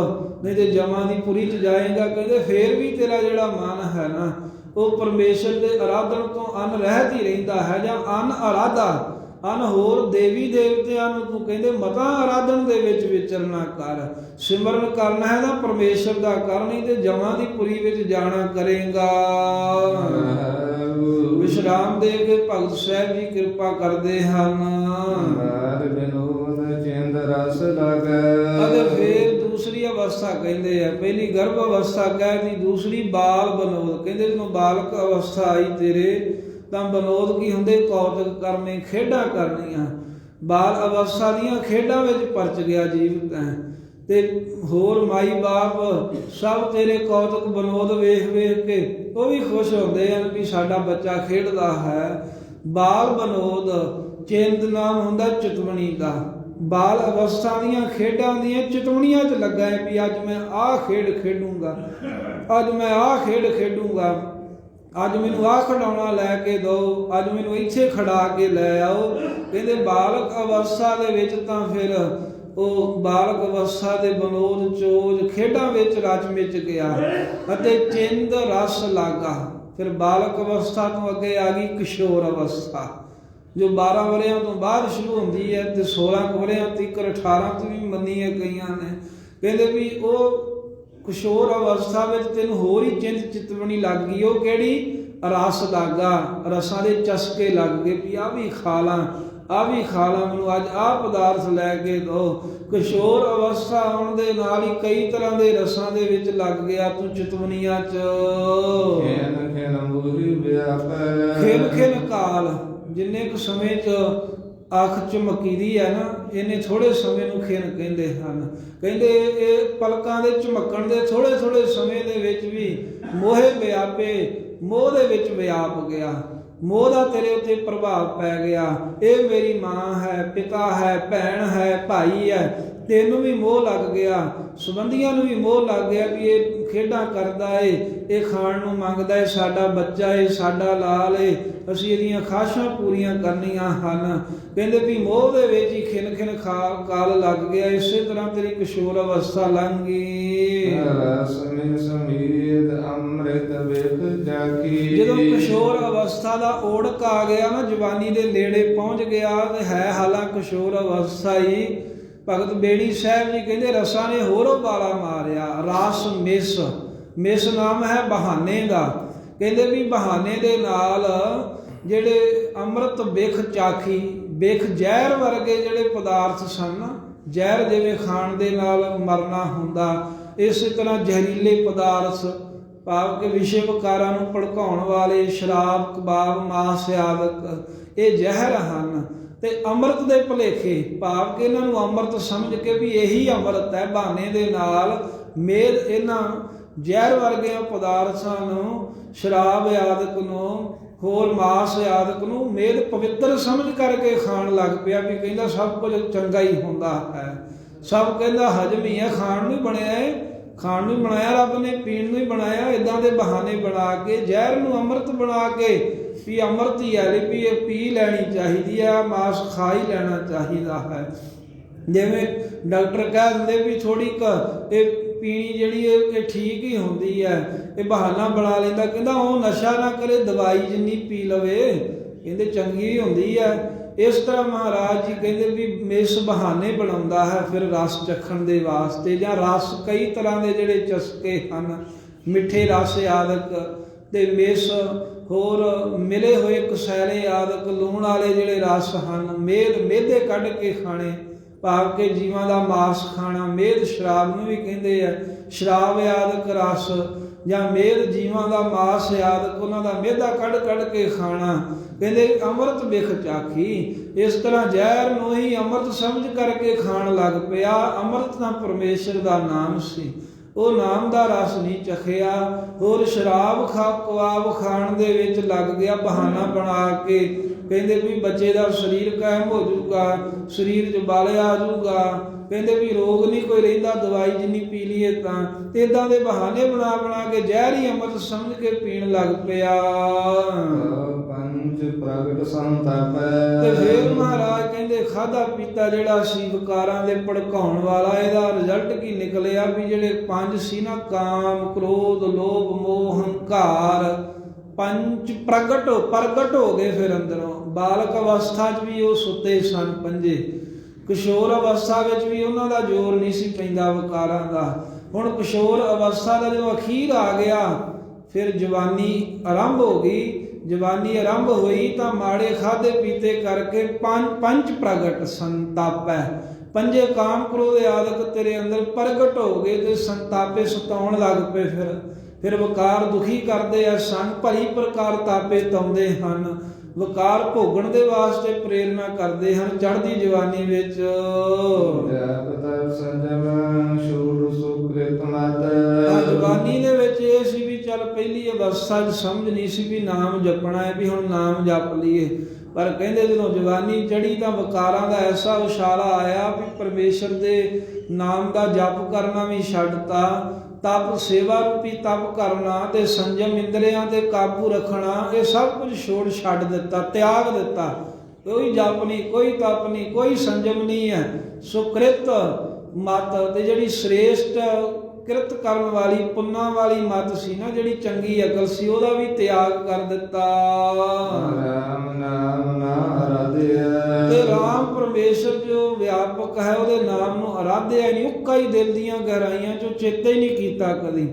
ਨਹੀਂ ਤੇ ਜਮਾਦੀਪੁਰੀ 'ਚ ਜਾਏਗਾ। ਕਹਿੰਦੇ ਫੇਰ ਵੀ ਤੇਰਾ ਜਿਹੜਾ ਮਨ ਹੈ ਨਾ ਉਹ ਪਰਮੇਸ਼ਰ ਦੇ ਆਰਾਧਨ ਤੋਂ ਅਨਰਹਿਤ ਹੀ ਰਹਿੰਦਾ ਹੈ, ਜਾਂ ਅਨਆਰਾਧਾ, ਅਨ ਹੋਰ ਦੇਵੀ ਦੇਵਤਿਆਂ ਨੂੰ ਤੂੰ ਕਹਿੰਦੇ ਮਤਾਂ ਆਰਾਧਨ ਦੇ ਵਿੱਚ ਵਿਚਰਨਾ ਕਰ। ਸਿਮਰਨ ਕਰਨਾ ਹੈ ਤਾਂ ਪਰਮੇਸ਼ਰ ਦਾ ਕਰ, ਨਹੀਂ ਤੇ ਜਮਾਦੀਪੁਰੀ ਵਿੱਚ ਜਾਣਾ ਕਰੇਗਾ। ਵਿਸ਼ਰਾਮ ਦੇ ਕੇ ਭਗਤ ਸਾਹਿਬ ਜੀ ਕਿਰਪਾ ਕਰਦੇ ਹਨ। ਚਿੰਦ ਰਸ ਲਾਗੈ। ਅਤੇ ਫੇਰ ਦੂਸਰੀ ਅਵਸਥਾ ਕਹਿੰਦੇ ਆ, ਪਹਿਲੀ ਗਰਭ ਅਵਸਥਾ ਕਹਿ, ਦੂਸਰੀ ਬਾਲ ਬਨੋਦ। ਕਹਿੰਦੇ ਜਦੋਂ ਬਾਲਕ ਅਵਸਥਾ ਆਈ ਤੇਰੇ ਤਾਂ ਬਨੋਦ ਕੀ ਹੁੰਦੇ, ਕੌਤਕ ਕਰਨੇ, ਖੇਡਾਂ ਕਰਨੀਆਂ। ਬਾਲ ਅਵਸਥਾ ਦੀਆਂ ਖੇਡਾਂ ਵਿੱਚ ਪਰਚ ਗਿਆ ਜੀਵ ਤੈਂ, ਤੇ ਹੋਰ ਮਾਈ ਬਾਪ ਸਭ ਤੇਰੇ ਕੌਤਕ ਬਨੋਦ ਵੇਖ ਵੇਖ ਕੇ ਉਹ ਵੀ ਖੁਸ਼ ਹੁੰਦੇ ਹਨ ਵੀ ਸਾਡਾ ਬੱਚਾ ਖੇਡਦਾ ਹੈ। ਬਾਲ ਬਨੋਦ, ਚਿੰਦ ਨਾਮ ਹੁੰਦਾ ਚਿਤਵਣੀ ਦਾ। ਬਾਲ ਅਵਸਥਾ ਦੀਆਂ ਖੇਡਾਂ ਦੀਆਂ ਚਿਤਵਣੀਆਂ 'ਚ ਲੱਗਾ ਹੈ ਵੀ ਅੱਜ ਮੈਂ ਆਹ ਖੇਡ ਖੇਡੂੰਗਾ, ਅੱਜ ਮੈਂ ਆਹ ਖੇਡ ਖੇਡੂੰਗਾ, ਅੱਜ ਮੈਨੂੰ ਆਹ ਖਿਡੌਣਾ ਲੈ ਕੇ ਦਿਓ, ਅੱਜ ਮੈਨੂੰ ਇੱਥੇ ਖੜਾ ਕੇ ਲੈ ਆਓ। ਕਹਿੰਦੇ ਬਾਲਕ ਅਵਸਥਾ ਦੇ ਵਿੱਚ ਤਾਂ ਫਿਰ ਉਹ ਬਾਲਕ ਅਵਸਥਾ ਦੇ ਬਨੋਦ ਚੋਜ ਖੇਡਾਂ ਵਿੱਚ ਰਚ ਮਿਚ ਗਿਆ, ਅਤੇ ਚਿੰਦ ਰਸ ਲਾਗਾ। ਫਿਰ ਬਾਲਕ ਅਵਸਥਾ ਤੋਂ ਅੱਗੇ ਆ ਗਈ ਕਿਸ਼ੋਰ ਅਵਸਥਾ। ਜੋ 12 ਵਰਿਆਂ ਤੋਂ ਬਾਅਦ ਸ਼ੁਰੂ ਹੁੰਦੀ ਹੈ ਤੇ 16 ਵਰਿਆਂ ਤੀਕ 18 ਤੋਂ ਵੀ ਮੰਨੀ ਹੈ ਕਈਆਂ ਨੇ। ਕਹਿੰਦੇ ਵੀ ਉਹ ਕਿਸ਼ੋਰ ਅਵਸਥਾ ਵਿੱਚ ਤੈਨੂੰ ਹੋਰ ਹੀ ਚਿੰਤ ਚਿਤਵਣੀ ਲੱਗ ਗਈ। ਉਹ ਕਿਹੜੀ? ਰਸ ਲੱਗਾ, ਰਸਾਂ ਦੇ ਚਸਕੇ ਲੱਗ ਗਏ ਵੀ ਆਹ ਵੀ ਖਾ ਲਾਂ, ਆਹ ਵੀ ਖਾ ਲਾਂ, ਮੈਨੂੰ ਅੱਜ ਆਹ ਪਦਾਰਥ ਲੈ ਕੇ ਦਿਓ। ਕਿਸ਼ੋਰ ਅਵਸਥਾ ਆਉਣ ਦੇ ਨਾਲ ਹੀ ਕਈ ਤਰ੍ਹਾਂ ਦੇ ਰਸਾਂ ਦੇ ਵਿੱਚ ਲੱਗ ਗਿਆ ਤੂੰ ਚਿਤਵਨੀਆਂ 'ਚ। ਖਿਲ ਖਿਲ ਕਾਲ, ਜਿੰਨੇ ਕੁ ਸਮੇਂ 'ਚ ਅੱਖ ਝਮਕੀਦੀ ਹੈ ਨਾ, ਇਹਨੇ ਥੋੜ੍ਹੇ ਸਮੇਂ ਨੂੰ ਖਿਣ ਕਹਿੰਦੇ ਹਨ। ਕਹਿੰਦੇ ਇਹ ਪਲਕਾਂ ਦੇ ਝਮਕਣ ਦੇ ਥੋੜ੍ਹੇ ਥੋੜ੍ਹੇ ਸਮੇਂ ਦੇ ਵਿੱਚ ਵੀ ਮੋਹੇ ਵਿਆਪੇ, ਮੋਹ ਦੇ ਵਿੱਚ ਵਿਆਪ ਗਿਆ, ਮੋਹ ਦਾ ਤੇਰੇ ਉੱਤੇ ਪ੍ਰਭਾਵ ਪੈ ਗਿਆ। ਇਹ ਮੇਰੀ ਮਾਂ ਹੈ, ਪਿਤਾ ਹੈ, ਭੈਣ ਹੈ, ਭਾਈ ਹੈ, ਤੈਨੂੰ ਵੀ ਮੋਹ ਲੱਗ ਗਿਆ, ਸੰਬੰਧੀਆਂ ਨੂੰ ਵੀ ਮੋਹ ਲੱਗ ਗਿਆ ਵੀ ਇਹ ਖੇਡਾਂ ਕਰਦਾ ਏ, ਇਹ ਖਾਣ ਨੂੰ ਮੰਗਦਾ ਏ, ਸਾਡਾ ਬੱਚਾ ਏ, ਸਾਡਾ ਲਾਲ ਏ, ਅਸੀਂ ਇਹਦੀਆਂ ਖਾਸ਼ਾਂ ਪੂਰੀਆਂ ਕਰਨੀਆਂ ਹਨ। ਕਹਿੰਦੇ ਵੀ ਮੋਹ ਦੇ ਵਿੱਚ ਹੀ ਖਿਨ ਖਿਨ ਕਾਲ ਲੱਗ ਗਿਆ। ਇਸੇ ਤਰ੍ਹਾਂ ਤੇਰੀ ਕਿਸ਼ੋਰ ਅਵਸਥਾ ਲੰਘ ਗਈ। ਜਦੋਂ ਕਿਸ਼ੋਰ ਅਵਸਥਾ ਦਾ ਓੜਕ ਆ ਗਿਆ ਨਾ, ਜਵਾਨੀ ਦੇ ਨੇੜੇ ਪਹੁੰਚ ਗਿਆ ਤੇ ਹੈ ਹਾਲਾਂ ਕਿਸ਼ੋਰ ਅਵਸਥਾ ਹੀ। ਭਗਤ ਬੇੜੀ ਸਾਹਿਬ ਜੀ ਕਹਿੰਦੇ ਰਸਾਂ ਨੇ ਹੋਰੋਂ ਬਾਲਾ ਮਾਰਿਆ। ਰਸ ਮਿਸ, ਮਿਸ ਨਾਮ ਹੈ ਬਹਾਨੇ ਦਾ। ਕਹਿੰਦੇ ਵੀ ਬਹਾਨੇ ਦੇ ਨਾਲ ਜਿਹੜੇ ਅੰਮ੍ਰਿਤ ਬਿਖ ਚਾਖੀ, ਬਿਖ ਜ਼ਹਿਰ ਵਰਗੇ ਜਿਹੜੇ ਪਦਾਰਥ ਸਨ, ਜ਼ਹਿਰ ਜਿਵੇਂ ਖਾਣ ਦੇ ਨਾਲ ਮਰਨਾ ਹੁੰਦਾ, ਇਸੇ ਤਰ੍ਹਾਂ ਜ਼ਹਿਰੀਲੇ ਪਦਾਰਥ ਭਾਵ ਕਿ ਵਿਸ਼ੇ ਵਿਕਾਰਾਂ ਨੂੰ ਭੜਕਾਉਣ ਵਾਲੇ ਸ਼ਰਾਬ, ਕਬਾਬ, ਮਾਸ ਆਦਿਕ ਇਹ ਜ਼ਹਿਰ ਹਨ। ਤੇ ਅੰਮ੍ਰਿਤ ਦੇ ਭੁਲੇਖੇ ਭਾਵ ਕਿ ਇਹਨਾਂ ਨੂੰ ਅੰਮ੍ਰਿਤ ਸਮਝ ਕੇ ਵੀ ਇਹੀ ਅੰਮ੍ਰਿਤ ਹੈ, ਬਹਾਨੇ ਦੇ ਨਾਲ ਮੇਦ ਇਹਨਾਂ ਜ਼ਹਿਰ ਵਰਗੀਆਂ ਪਦਾਰਥਾਂ ਨੂੰ, ਸ਼ਰਾਬ ਆਦਿਕ ਨੂੰ, ਹੋਰ ਮਾਸ ਆਦਿਕ ਨੂੰ ਮੇਦ ਪਵਿੱਤਰ ਸਮਝ ਕਰਕੇ ਖਾਣ ਲੱਗ ਪਿਆ। ਵੀ ਕਹਿੰਦਾ ਸਭ ਕੁਝ ਚੰਗਾ ਹੀ ਹੁੰਦਾ ਹੈ, ਸਭ ਕਹਿੰਦਾ ਹਜਮ ਹੀ ਹੈ, ਖਾਣ ਨੂੰ ਹੀ ਬਣਿਆ ਹੈ, ਖਾਣ ਨੂੰ ਹੀ ਬਣਾਇਆ ਰੱਬ ਨੇ, ਪੀਣ ਨੂੰ ਹੀ ਬਣਾਇਆ। ਇੱਦਾਂ ਦੇ ਬਹਾਨੇ ਬਣਾ ਕੇ ਜ਼ਹਿਰ ਨੂੰ ਅੰਮ੍ਰਿਤ ਬਣਾ ਕੇ ਵੀ ਅੰਮ੍ਰਿਤ ਹੀ ਹੈ, ਵੀ ਇਹ ਪੀ ਲੈਣੀ ਚਾਹੀਦੀ ਹੈ, ਮਾਸ ਖਾ ਹੀ ਲੈਣਾ ਚਾਹੀਦਾ ਹੈ। ਜਿਵੇਂ ਡਾਕਟਰ ਕਹਿ ਦਿੰਦੇ ਵੀ ਥੋੜ੍ਹੀ ਇਹ ਪੀਣੀ ਜਿਹੜੀ ਇਹ ਠੀਕ ਹੀ ਹੁੰਦੀ ਹੈ, ਇਹ ਬਹਾਨਾ ਬਣਾ ਲੈਂਦਾ। ਕਹਿੰਦਾ ਉਹ ਨਸ਼ਾ ਨਾ ਕਰੇ, ਦਵਾਈ ਜਿੰਨੀ ਪੀ ਲਵੇ ਕਹਿੰਦੇ ਚੰਗੀ ਹੀ ਹੁੰਦੀ ਹੈ। ਇਸ ਤਰ੍ਹਾਂ ਮਹਾਰਾਜ ਜੀ ਕਹਿੰਦੇ ਵੀ ਇਸ ਬਹਾਨੇ ਬਣਾਉਂਦਾ ਹੈ ਫਿਰ ਰਸ ਚੱਖਣ ਦੇ ਵਾਸਤੇ, ਜਾਂ ਰਸ ਕਈ ਤਰ੍ਹਾਂ ਦੇ ਜਿਹੜੇ ਚਸਕੇ ਹਨ, ਮਿੱਠੇ ਰਸ ਆਦਿਕ ਤੇ ਮਿਸ, ਹੋਰ ਮਿਲੇ ਹੋਏ ਕਸੈਲੇ ਆਦਿਕ, ਲੂਣ ਵਾਲੇ ਜਿਹੜੇ ਰਸ ਹਨ, ਮੇਦੇ ਕੱਢ ਕੇ ਖਾਣੇ ਭਾਵ ਕਿ ਜੀਵਾਂ ਦਾ ਮਾਸ ਖਾਣਾ। ਮੇਦ ਸ਼ਰਾਬ ਨੂੰ ਵੀ ਕਹਿੰਦੇ ਆ, ਸ਼ਰਾਬ ਆਦਿਕ ਰਸ ਜਾਂ ਮੇਦ ਜੀਵਾਂ ਦਾ ਮਾਸ ਆਦਿਕ, ਉਹਨਾਂ ਦਾ ਮੇਦਾ ਕੱਢ ਕੱਢ ਕੇ ਖਾਣਾ। ਕਹਿੰਦੇ ਅੰਮ੍ਰਿਤ ਬਿਖ ਚਾਖੀ। ਇਸ ਤਰ੍ਹਾਂ ਜ਼ਹਿਰ ਨੂੰ ਹੀ ਅੰਮ੍ਰਿਤ ਸਮਝ ਕਰਕੇ ਖਾਣ ਲੱਗ ਪਿਆ। ਅੰਮ੍ਰਿਤ ਤਾਂ ਪਰਮੇਸ਼ਰ ਦਾ ਨਾਮ ਸੀ, ਉਹ ਨਾਮ ਦਾ ਰਸ ਨਹੀਂ ਚਖਿਆ। ਹੋਰ ਸ਼ਰਾਬ ਕਬਾਬ ਖਾਣ ਦੇ ਵਿੱਚ ਲੱਗ ਗਿਆ, ਬਹਾਨਾ ਬਣਾ ਕੇ। ਕਹਿੰਦੇ ਵੀ ਬੱਚੇ ਦਾ ਸਰੀਰ ਕਾਇਮ ਹੋ ਜਾਊਗਾ, ਸਰੀਰ 'ਚ ਬਲ ਆ ਜਾਊਗਾ, ਕਹਿੰਦੇ ਵੀ ਰੋਗ ਨਹੀਂ ਕੋਈ ਰਹਿੰਦਾ ਦਵਾਈ ਜਿੰਨੀ ਪੀ ਲਈਏ ਤਾਂ। ਤੇ ਇੱਦਾਂ ਦੇ ਬਹਾਨੇ ਬਣਾ ਬਣਾ ਕੇ ਜ਼ਹਿਰ ਹੀ ਅੰਮ੍ਰਿਤ ਸਮਝ ਕੇ ਪੀਣ ਲੱਗ ਪਿਆ। ਤੇ ਫਿਰ ਮਹਾਰਾਜ ਕਹਿੰਦੇ ਖਾਧਾ ਪੀਤਾ ਜਿਹੜਾ ਸੀ ਵਿਕਾਰਾਂ ਦੇ ਭੜਕਾਉਣ ਵਾਲਾ, ਇਹਦਾ ਰਿਜ਼ਲਟ ਕੀ ਨਿਕਲਿਆ ਵੀ ਜਿਹੜੇ ਪੰਜ ਸੀ ਨਾ, ਕਾਮ, ਕ੍ਰੋਧ, ਲੋਭ, ਮੋਹ, ਹੰਕਾਰ, ਪੰਜ ਪ੍ਰਗਟ ਹੋ ਗਏ। ਫਿਰ ਅੰਦਰੋਂ ਬਾਲਕ ਅਵਸਥਾ 'ਚ ਵੀ ਉਹ ਸੁੱਤੇ ਸਨ ਪੰਜੇ, ਕਿਸ਼ੋਰ ਅਵਸਥਾ ਵਿੱਚ ਵੀ ਉਹਨਾਂ ਦਾ ਜ਼ੋਰ ਨਹੀਂ ਸੀ ਪੈਂਦਾ ਵਿਕਾਰਾਂ ਦਾ। ਹੁਣ ਕਿਸ਼ੋਰ ਅਵਸਥਾ ਦਾ ਜਦੋਂ ਅਖੀਰ ਆ ਗਿਆ, ਫਿਰ ਜਵਾਨੀ ਆਰੰਭ ਹੋ ਗਈ। ਜਵਾਨੀ ਆਰੰਭ ਹੋਈ ਤਾਂ ਮਾੜੇ ਖਾਧੇ ਪੀਤੇ ਕਰਕੇ ਪੰਜ ਪ੍ਰਗਟ ਸੰਤਾਪੈ, ਪੰਜੇ ਕਾਮ ਕ੍ਰੋਧ ਆਦਿਕ ਤੇਰੇ ਅੰਦਰ ਪ੍ਰਗਟ ਹੋ ਗਏ ਤੇ ਸੰਤਾਪੇ ਸਤਾਉਣ ਲੱਗ ਪਏ। ਫਿਰ ਵਿਕਾਰ ਦੁਖੀ ਕਰਦੇ ਆ, ਸੰਗ ਭਲੀ ਪ੍ਰਕਾਰ ਤਾਪੇ ਤਾਉਂਦੇ ਹਨ, ਵਿਕਾਰ ਭੋਗਣ ਦੇ ਵਾਸਤੇ ਪ੍ਰੇਰਨਾ ਕਰਦੇ ਹਨ ਚੜ੍ਹਦੀ ਜਵਾਨੀ ਵਿੱਚ। ਜਵਾਨੀ ਦੇ ਵਿੱਚ ਇਹ ਸੀ ਵੀ ਚੱਲ ਪਹਿਲੀ ਅਵਸਥਾ 'ਚ ਸਮਝ ਨਹੀਂ ਸੀ ਵੀ ਨਾਮ ਜਪਣਾ ਹੈ, ਵੀ ਹੁਣ ਨਾਮ ਜਪ ਲਈਏ। ਪਰ ਕਹਿੰਦੇ ਜਦੋਂ ਜਵਾਨੀ ਚੜ੍ਹੀ ਤਾਂ ਵਿਕਾਰਾਂ ਦਾ ਐਸਾ ਉਛਾਲਾ ਆਇਆ ਵੀ ਪਰਮੇਸ਼ਰ ਦੇ ਨਾਮ ਦਾ ਜਪ ਕਰਨਾ ਵੀ ਛੱਡਤਾ। ਤਪ, ਸੇਵਾ ਰੂਪੀ ਤਪ ਕਰਨਾ ਤੇ ਸੰਜਮ, ਇੰਦਰੀਆਂ ਤੇ ਕਾਬੂ ਰੱਖਣਾ, ਇਹ ਸਭ ਕੁਝ ਛੱਡ ਦਿੱਤਾ, ਤਿਆਗ ਦਿੱਤਾ। ਕੋਈ ਜਪ ਨਹੀਂ, ਕੋਈ ਤਪ ਨਹੀਂ, ਕੋਈ ਸੰਜਮ ਨਹੀਂ ਹੈ। ਸੁਕ੍ਰਿਤ ਮਤ ਤੇ ਜਿਹੜੀ ਸ੍ਰੇਸ਼ਟ ਕਿਰਤ ਕਰਨ ਵਾਲੀ ਪੁੰਨਾਂ ਵਾਲੀ ਮਤ ਸੀ ਨਾ, ਜਿਹੜੀ ਚੰਗੀ ਅਕਲ ਸੀ, ਉਹਦਾ ਵੀ ਤਿਆਗ ਕਰ ਦਿੱਤਾ। ਰਾਮ ਨਾਮ ਨਾ ਵਿਆਪਕ ਹੈ, ਉਹਦੇ ਨਾਮ ਨੂੰ ਅਰਾਧਿਆ ਹੀ ਨਹੀਂ, ਉੱਕਾ ਹੀ ਦਿਲ ਦੀਆਂ ਗਹਿਰਾਈਆਂ 'ਚੋਂ ਚੇਤੇ ਹੀ ਨਹੀਂ ਕੀਤਾ ਕਦੀ।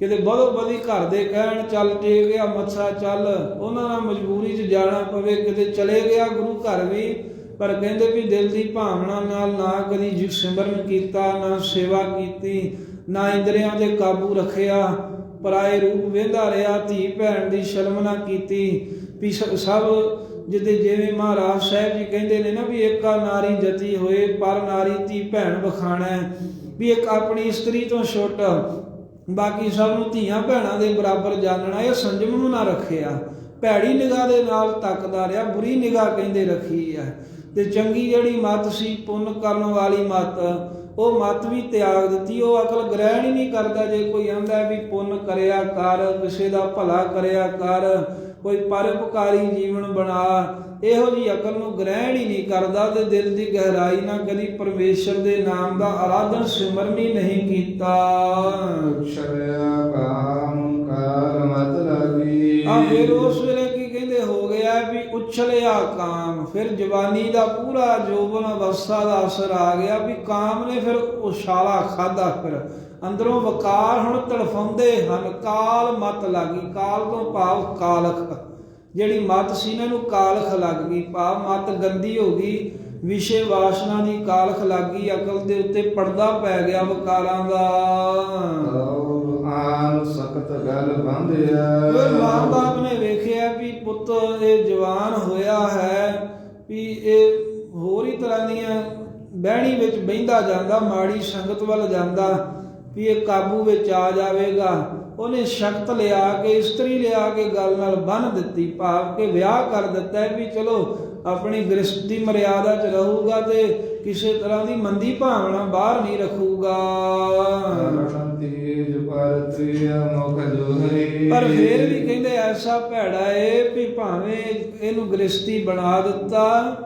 ਕਿਤੇ ਬਦੋ ਬਦੀ ਘਰ ਦੇ ਕਹਿਣ ਚੱਲ ਟੇਕ ਗਿਆ ਮੱਥਾ ਚੱਲ, ਉਹਨਾਂ ਨਾਲ ਮਜਬੂਰੀ 'ਚ ਜਾਣਾ ਪਵੇ, ਕਿਤੇ ਚਲੇ ਗਿਆ ਗੁਰੂ ਘਰ ਵੀ, ਪਰ ਕਹਿੰਦੇ ਵੀ ਦਿਲ ਦੀ ਭਾਵਨਾ ਨਾਲ ਨਾ ਕਦੀ ਸਿਮਰਨ ਕੀਤਾ, ਨਾ ਸੇਵਾ ਕੀਤੀ, ਨਾ ਇੰਦਰੀਆਂ 'ਤੇ ਕਾਬੂ ਰੱਖਿਆ, ਪਰਾਏ ਰੂਪ ਵੇਂਦਾ ਰਿਹਾ, ਧੀ ਭੈਣ ਦੀ ਸ਼ਰਮ ਨਾ ਕੀਤੀ। ਵੀ ਸਭ ਜਿਵੇਂ ਮਹਾਰਾਜ ਸਾਹਿਬ ਜੀ ਕਹਿੰਦੇ ਨੇ ਨਾ ਵੀ ਏਕਾ ਨਾਰੀ ਜਤੀ ਹੋਏ, ਪਰ ਨਾਰੀ ਧੀ ਭੈਣ ਵਖਾਣਾ, ਵੀ ਇੱਕ ਆਪਣੀ ਇਸਤਰੀ ਤੋਂ ਛੁੱਟ ਬਾਕੀ ਸਭ ਨੂੰ ਧੀਆਂ ਭੈਣਾਂ ਦੇ ਬਰਾਬਰ ਜਾਣਨਾ। ਇਹ ਸੰਜਮ ਨੂੰ ਨਾ ਰੱਖਿਆ, ਭੈੜੀ ਨਿਗਾਹ ਦੇ ਨਾਲ ਤੱਕਦਾ ਰਿਹਾ, ਬੁਰੀ ਨਿਗਾਹ ਕਹਿੰਦੇ ਰੱਖੀ ਹੈ। ਤੇ ਚੰਗੀ ਜਿਹੜੀ ਮੱਤ ਸੀ, ਪੁੰਨ ਕਰਨ ਵਾਲੀ ਮੱਤ, ਉਹ ਮੱਤ ਵੀ ਤਿਆਗ ਦਿੱਤੀ। ਉਹ ਅਕਲ ਗ੍ਰਹਿਣ ਹੀ ਨਹੀਂ ਕਰਦਾ। ਜੇ ਕੋਈ ਆਂਦਾ ਵੀ ਪੁੰਨ ਕਰਿਆ ਕਰ, ਕਿਸੇ ਦਾ ਭਲਾ ਕਰਿਆ ਕਰ, ਕੋਈ ਪਰਉਪਕਾਰੀ ਜੀਵਨ ਬਣਾ, ਇਹੋ ਜਿਹੀ ਅਕਲ ਨੂੰ ਗ੍ਰਹਿਣ ਹੀ ਨਹੀਂ ਕਰਦਾ ਤੇ ਦਿਲ ਦੀ ਗਹਿਰਾਈ ਨਾਲ ਕਦੀ ਪਰਮੇਸ਼ਰ ਦੇ ਨਾਮ ਦਾ ਆਰਾਧਨ ਸਿਮਰਨ ਹੀ ਨਹੀਂ ਕੀਤਾ। ਫਿਰ ਉਸ ਵੇਲੇ ਕੀ ਕਹਿੰਦੇ ਹੋ ਗਿਆ ਵੀ ਉਛਲਿਆ ਕਾਮ। ਫਿਰ ਜਵਾਨੀ ਦਾ ਪੂਰਾ ਜੋਬਨ ਅਵਸਥਾ ਦਾ ਅਸਰ ਆ ਗਿਆ ਵੀ ਕਾਮ ਨੇ ਫਿਰ ਉਛਾਲਾ ਖਾਧਾ। ਫਿਰ ਅੰਦਰੋਂ ਵਕਾਰ ਹੁਣ ਤੜਫਾਉਂਦੇ ਹਨ। ਕਾਲ ਮਤ ਲੱਗ ਗਈ। ਕਾਲ ਤੋਂ ਭਾਵ ਕਾਲਖ, ਜਿਹੜੀ ਮੱਤ ਸੀ ਨਾ ਇਹਨੂੰ ਕਾਲਖ ਲੱਗ ਗਈ, ਭਾਵ ਮੱਤ ਗੰਦੀ ਹੋ ਗਈ, ਵਿਸ਼ੇ ਵਾਸਨਾ ਦੀ ਕਾਲਖ ਲੱਗ ਗਈ, ਅਕਲ ਦੇ ਉੱਤੇ ਪਰਦਾ ਪੈ ਗਿਆ ਵਕਾਰਾਂ ਦਾ। ਸਖਤ ਗੱਲ ਬੰਧਿਆ। ਮਾਂ ਬਾਪ ਨੇ ਵੇਖਿਆ ਵੀ ਪੁੱਤ ਇਹ ਜਵਾਨ ਹੋਇਆ ਹੈ, ਵੀ ਇਹ ਹੋਰ ਹੀ ਤਰ੍ਹਾਂ ਦੀਆਂ ਬਹਿਣੀ ਵਿੱਚ ਬਹਿੰਦਾ ਜਾਂਦਾ, ਮਾੜੀ ਸੰਗਤ ਵੱਲ ਜਾਂਦਾ, ਵੀ ਇਹ ਕਾਬੂ ਵਿੱਚ ਆ ਜਾਵੇਗਾ। ਉਹਨੇ ਸ਼ਕਤ ਲਿਆ ਕੇ, ਇਸਤਰੀ ਲਿਆ ਕੇ ਗੱਲ ਨਾਲ ਬੰਨ੍ਹ ਦਿੱਤੀ, ਭਾਵ ਕਿ ਵਿਆਹ ਕਰ ਦਿੱਤਾ ਵੀ ਚਲੋ ਆਪਣੀ ਗ੍ਰਸਤ ਦੀ ਮਰਿਆਦਾ 'ਚ ਰਹੂਗਾ ਤੇ ਕਿਸੇ ਤਰ੍ਹਾਂ ਦੀ ਮੰਦੀ ਭਾਵਨਾ ਬਾਹਰ ਨਹੀਂ ਰੱਖੂਗਾ। ਪਰ ਫਿਰ ਵੀ ਕਹਿੰਦੇ ਐਸਾ ਭੈੜਾ ਏ ਵੀ ਭਾਵੇਂ ਇਹਨੂੰ ਗ੍ਰਸਤੀ ਬਣਾ ਦਿੱਤਾ,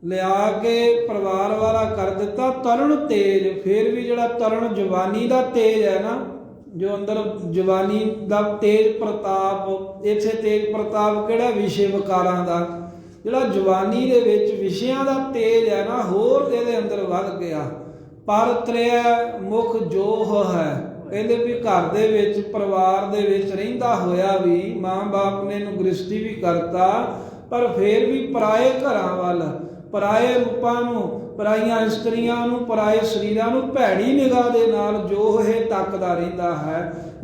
ਲਿਆ ਕੇ ਪਰਿਵਾਰ ਵਾਲਾ ਕਰ ਦਿੱਤਾ, ਤਰਨ ਤੇਜ, ਫਿਰ ਵੀ ਜਿਹੜਾ ਤਰਨ ਜਵਾਨੀ ਦਾ ਤੇਜ ਹੈ ਨਾ, ਜੋ ਅੰਦਰ ਜਵਾਨੀ ਦਾ ਤੇਜ ਪ੍ਰਤਾਪ, ਇੱਥੇ ਤੇਜ ਪ੍ਰਤਾਪ ਕਿਹੜਾ? ਵਿਸ਼ੇ ਵਿਕਾਰਾਂ ਦਾ। ਜਿਹੜਾ ਜਵਾਨੀ ਦੇ ਵਿੱਚ ਵਿਸ਼ਿਆਂ ਦਾ ਤੇਜ ਹੈ ਨਾ, ਹੋਰ ਇਹਦੇ ਅੰਦਰ ਵੱਧ ਗਿਆ। ਪਰ ਤ੍ਰਿਆ ਮੁਖ ਜੋਹ ਹੈ। ਕਹਿੰਦੇ ਵੀ ਘਰ ਦੇ ਵਿੱਚ, ਪਰਿਵਾਰ ਦੇ ਵਿੱਚ ਰਹਿੰਦਾ ਹੋਇਆ ਵੀ ਮਾਂ ਬਾਪ ਨੇ ਇਹਨੂੰ ਗ੍ਰਸਤੀ ਵੀ ਕਰਤਾ, ਪਰ ਫਿਰ ਵੀ ਪਰਾਏ ਘਰਾਂ ਵੱਲ, ਪਰਾਏ ਰੂਪਾਂ ਨੂੰ, ਪਰਾਈਆਂ ਇਸਤਰੀਆਂ ਨੂੰ, ਪਰਾਏ ਸਰੀਰਾਂ ਨੂੰ ਭੈੜੀ ਨਿਗਾਹ ਦੇ ਨਾਲ ਜੋ ਇਹ ਤੱਕਦਾ ਰਹਿੰਦਾ ਹੈ,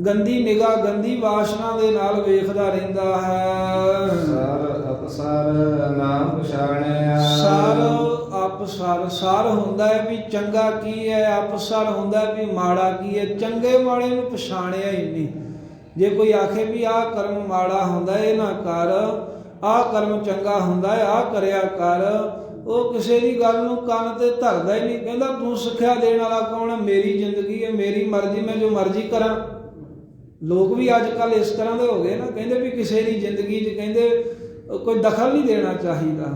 ਗੰਦੀ ਨਿਗਾਹ, ਗੰਦੀ ਵਾਸ਼ਨਾ ਦੇ ਨਾਲ ਵੇਖਦਾ ਰਹਿੰਦਾ ਹੈ। ਸਰ ਨਾਮ ਪਛਾਣਿਆ। ਸਰ ਅਪਸਰ, ਸਰ ਹੁੰਦਾ ਹੈ ਵੀ ਚੰਗਾ ਕੀ ਹੈ, ਅਪਸਰ ਹੁੰਦਾ ਹੈ ਵੀ ਮਾੜਾ ਕੀ ਹੈ। ਚੰਗੇ ਮਾੜੇ ਨੂੰ ਪਛਾਣਿਆ ਹੀ ਨਹੀਂ। ਜੇ ਕੋਈ ਆਖੇ ਵੀ ਆਹ ਕਰਮ ਮਾੜਾ ਹੁੰਦਾ ਇਹ ਨਾ ਕਰ, ਆਹ ਕਰਮ ਚੰਗਾ ਹੁੰਦਾ ਹੈ ਆਹ ਕਰਿਆ ਕਰ, ਉਹ ਕਿਸੇ ਦੀ ਗੱਲ ਨੂੰ ਕੰਨ ਤੇ ਧਰਦਾ ਹੀ ਨਹੀਂ। ਕਹਿੰਦਾ ਤੂੰ ਸਿੱਖਿਆ ਦੇਣ ਵਾਲਾ ਕੌਣ ਹੈ? ਮੇਰੀ ਜ਼ਿੰਦਗੀ ਹੈ, ਮੇਰੀ ਮਰਜ਼ੀ, ਮੈਂ ਜੋ ਮਰਜ਼ੀ ਕਰਾਂ। ਲੋਕ ਵੀ ਅੱਜ ਕੱਲ੍ਹ ਇਸ ਤਰ੍ਹਾਂ ਦੇ ਹੋ ਗਏ ਨਾ, ਕਹਿੰਦੇ ਵੀ ਕਿਸੇ ਦੀ ਜ਼ਿੰਦਗੀ 'ਚ ਕਹਿੰਦੇ ਕੋਈ ਦਖਲ ਨਹੀਂ ਦੇਣਾ ਚਾਹੀਦਾ।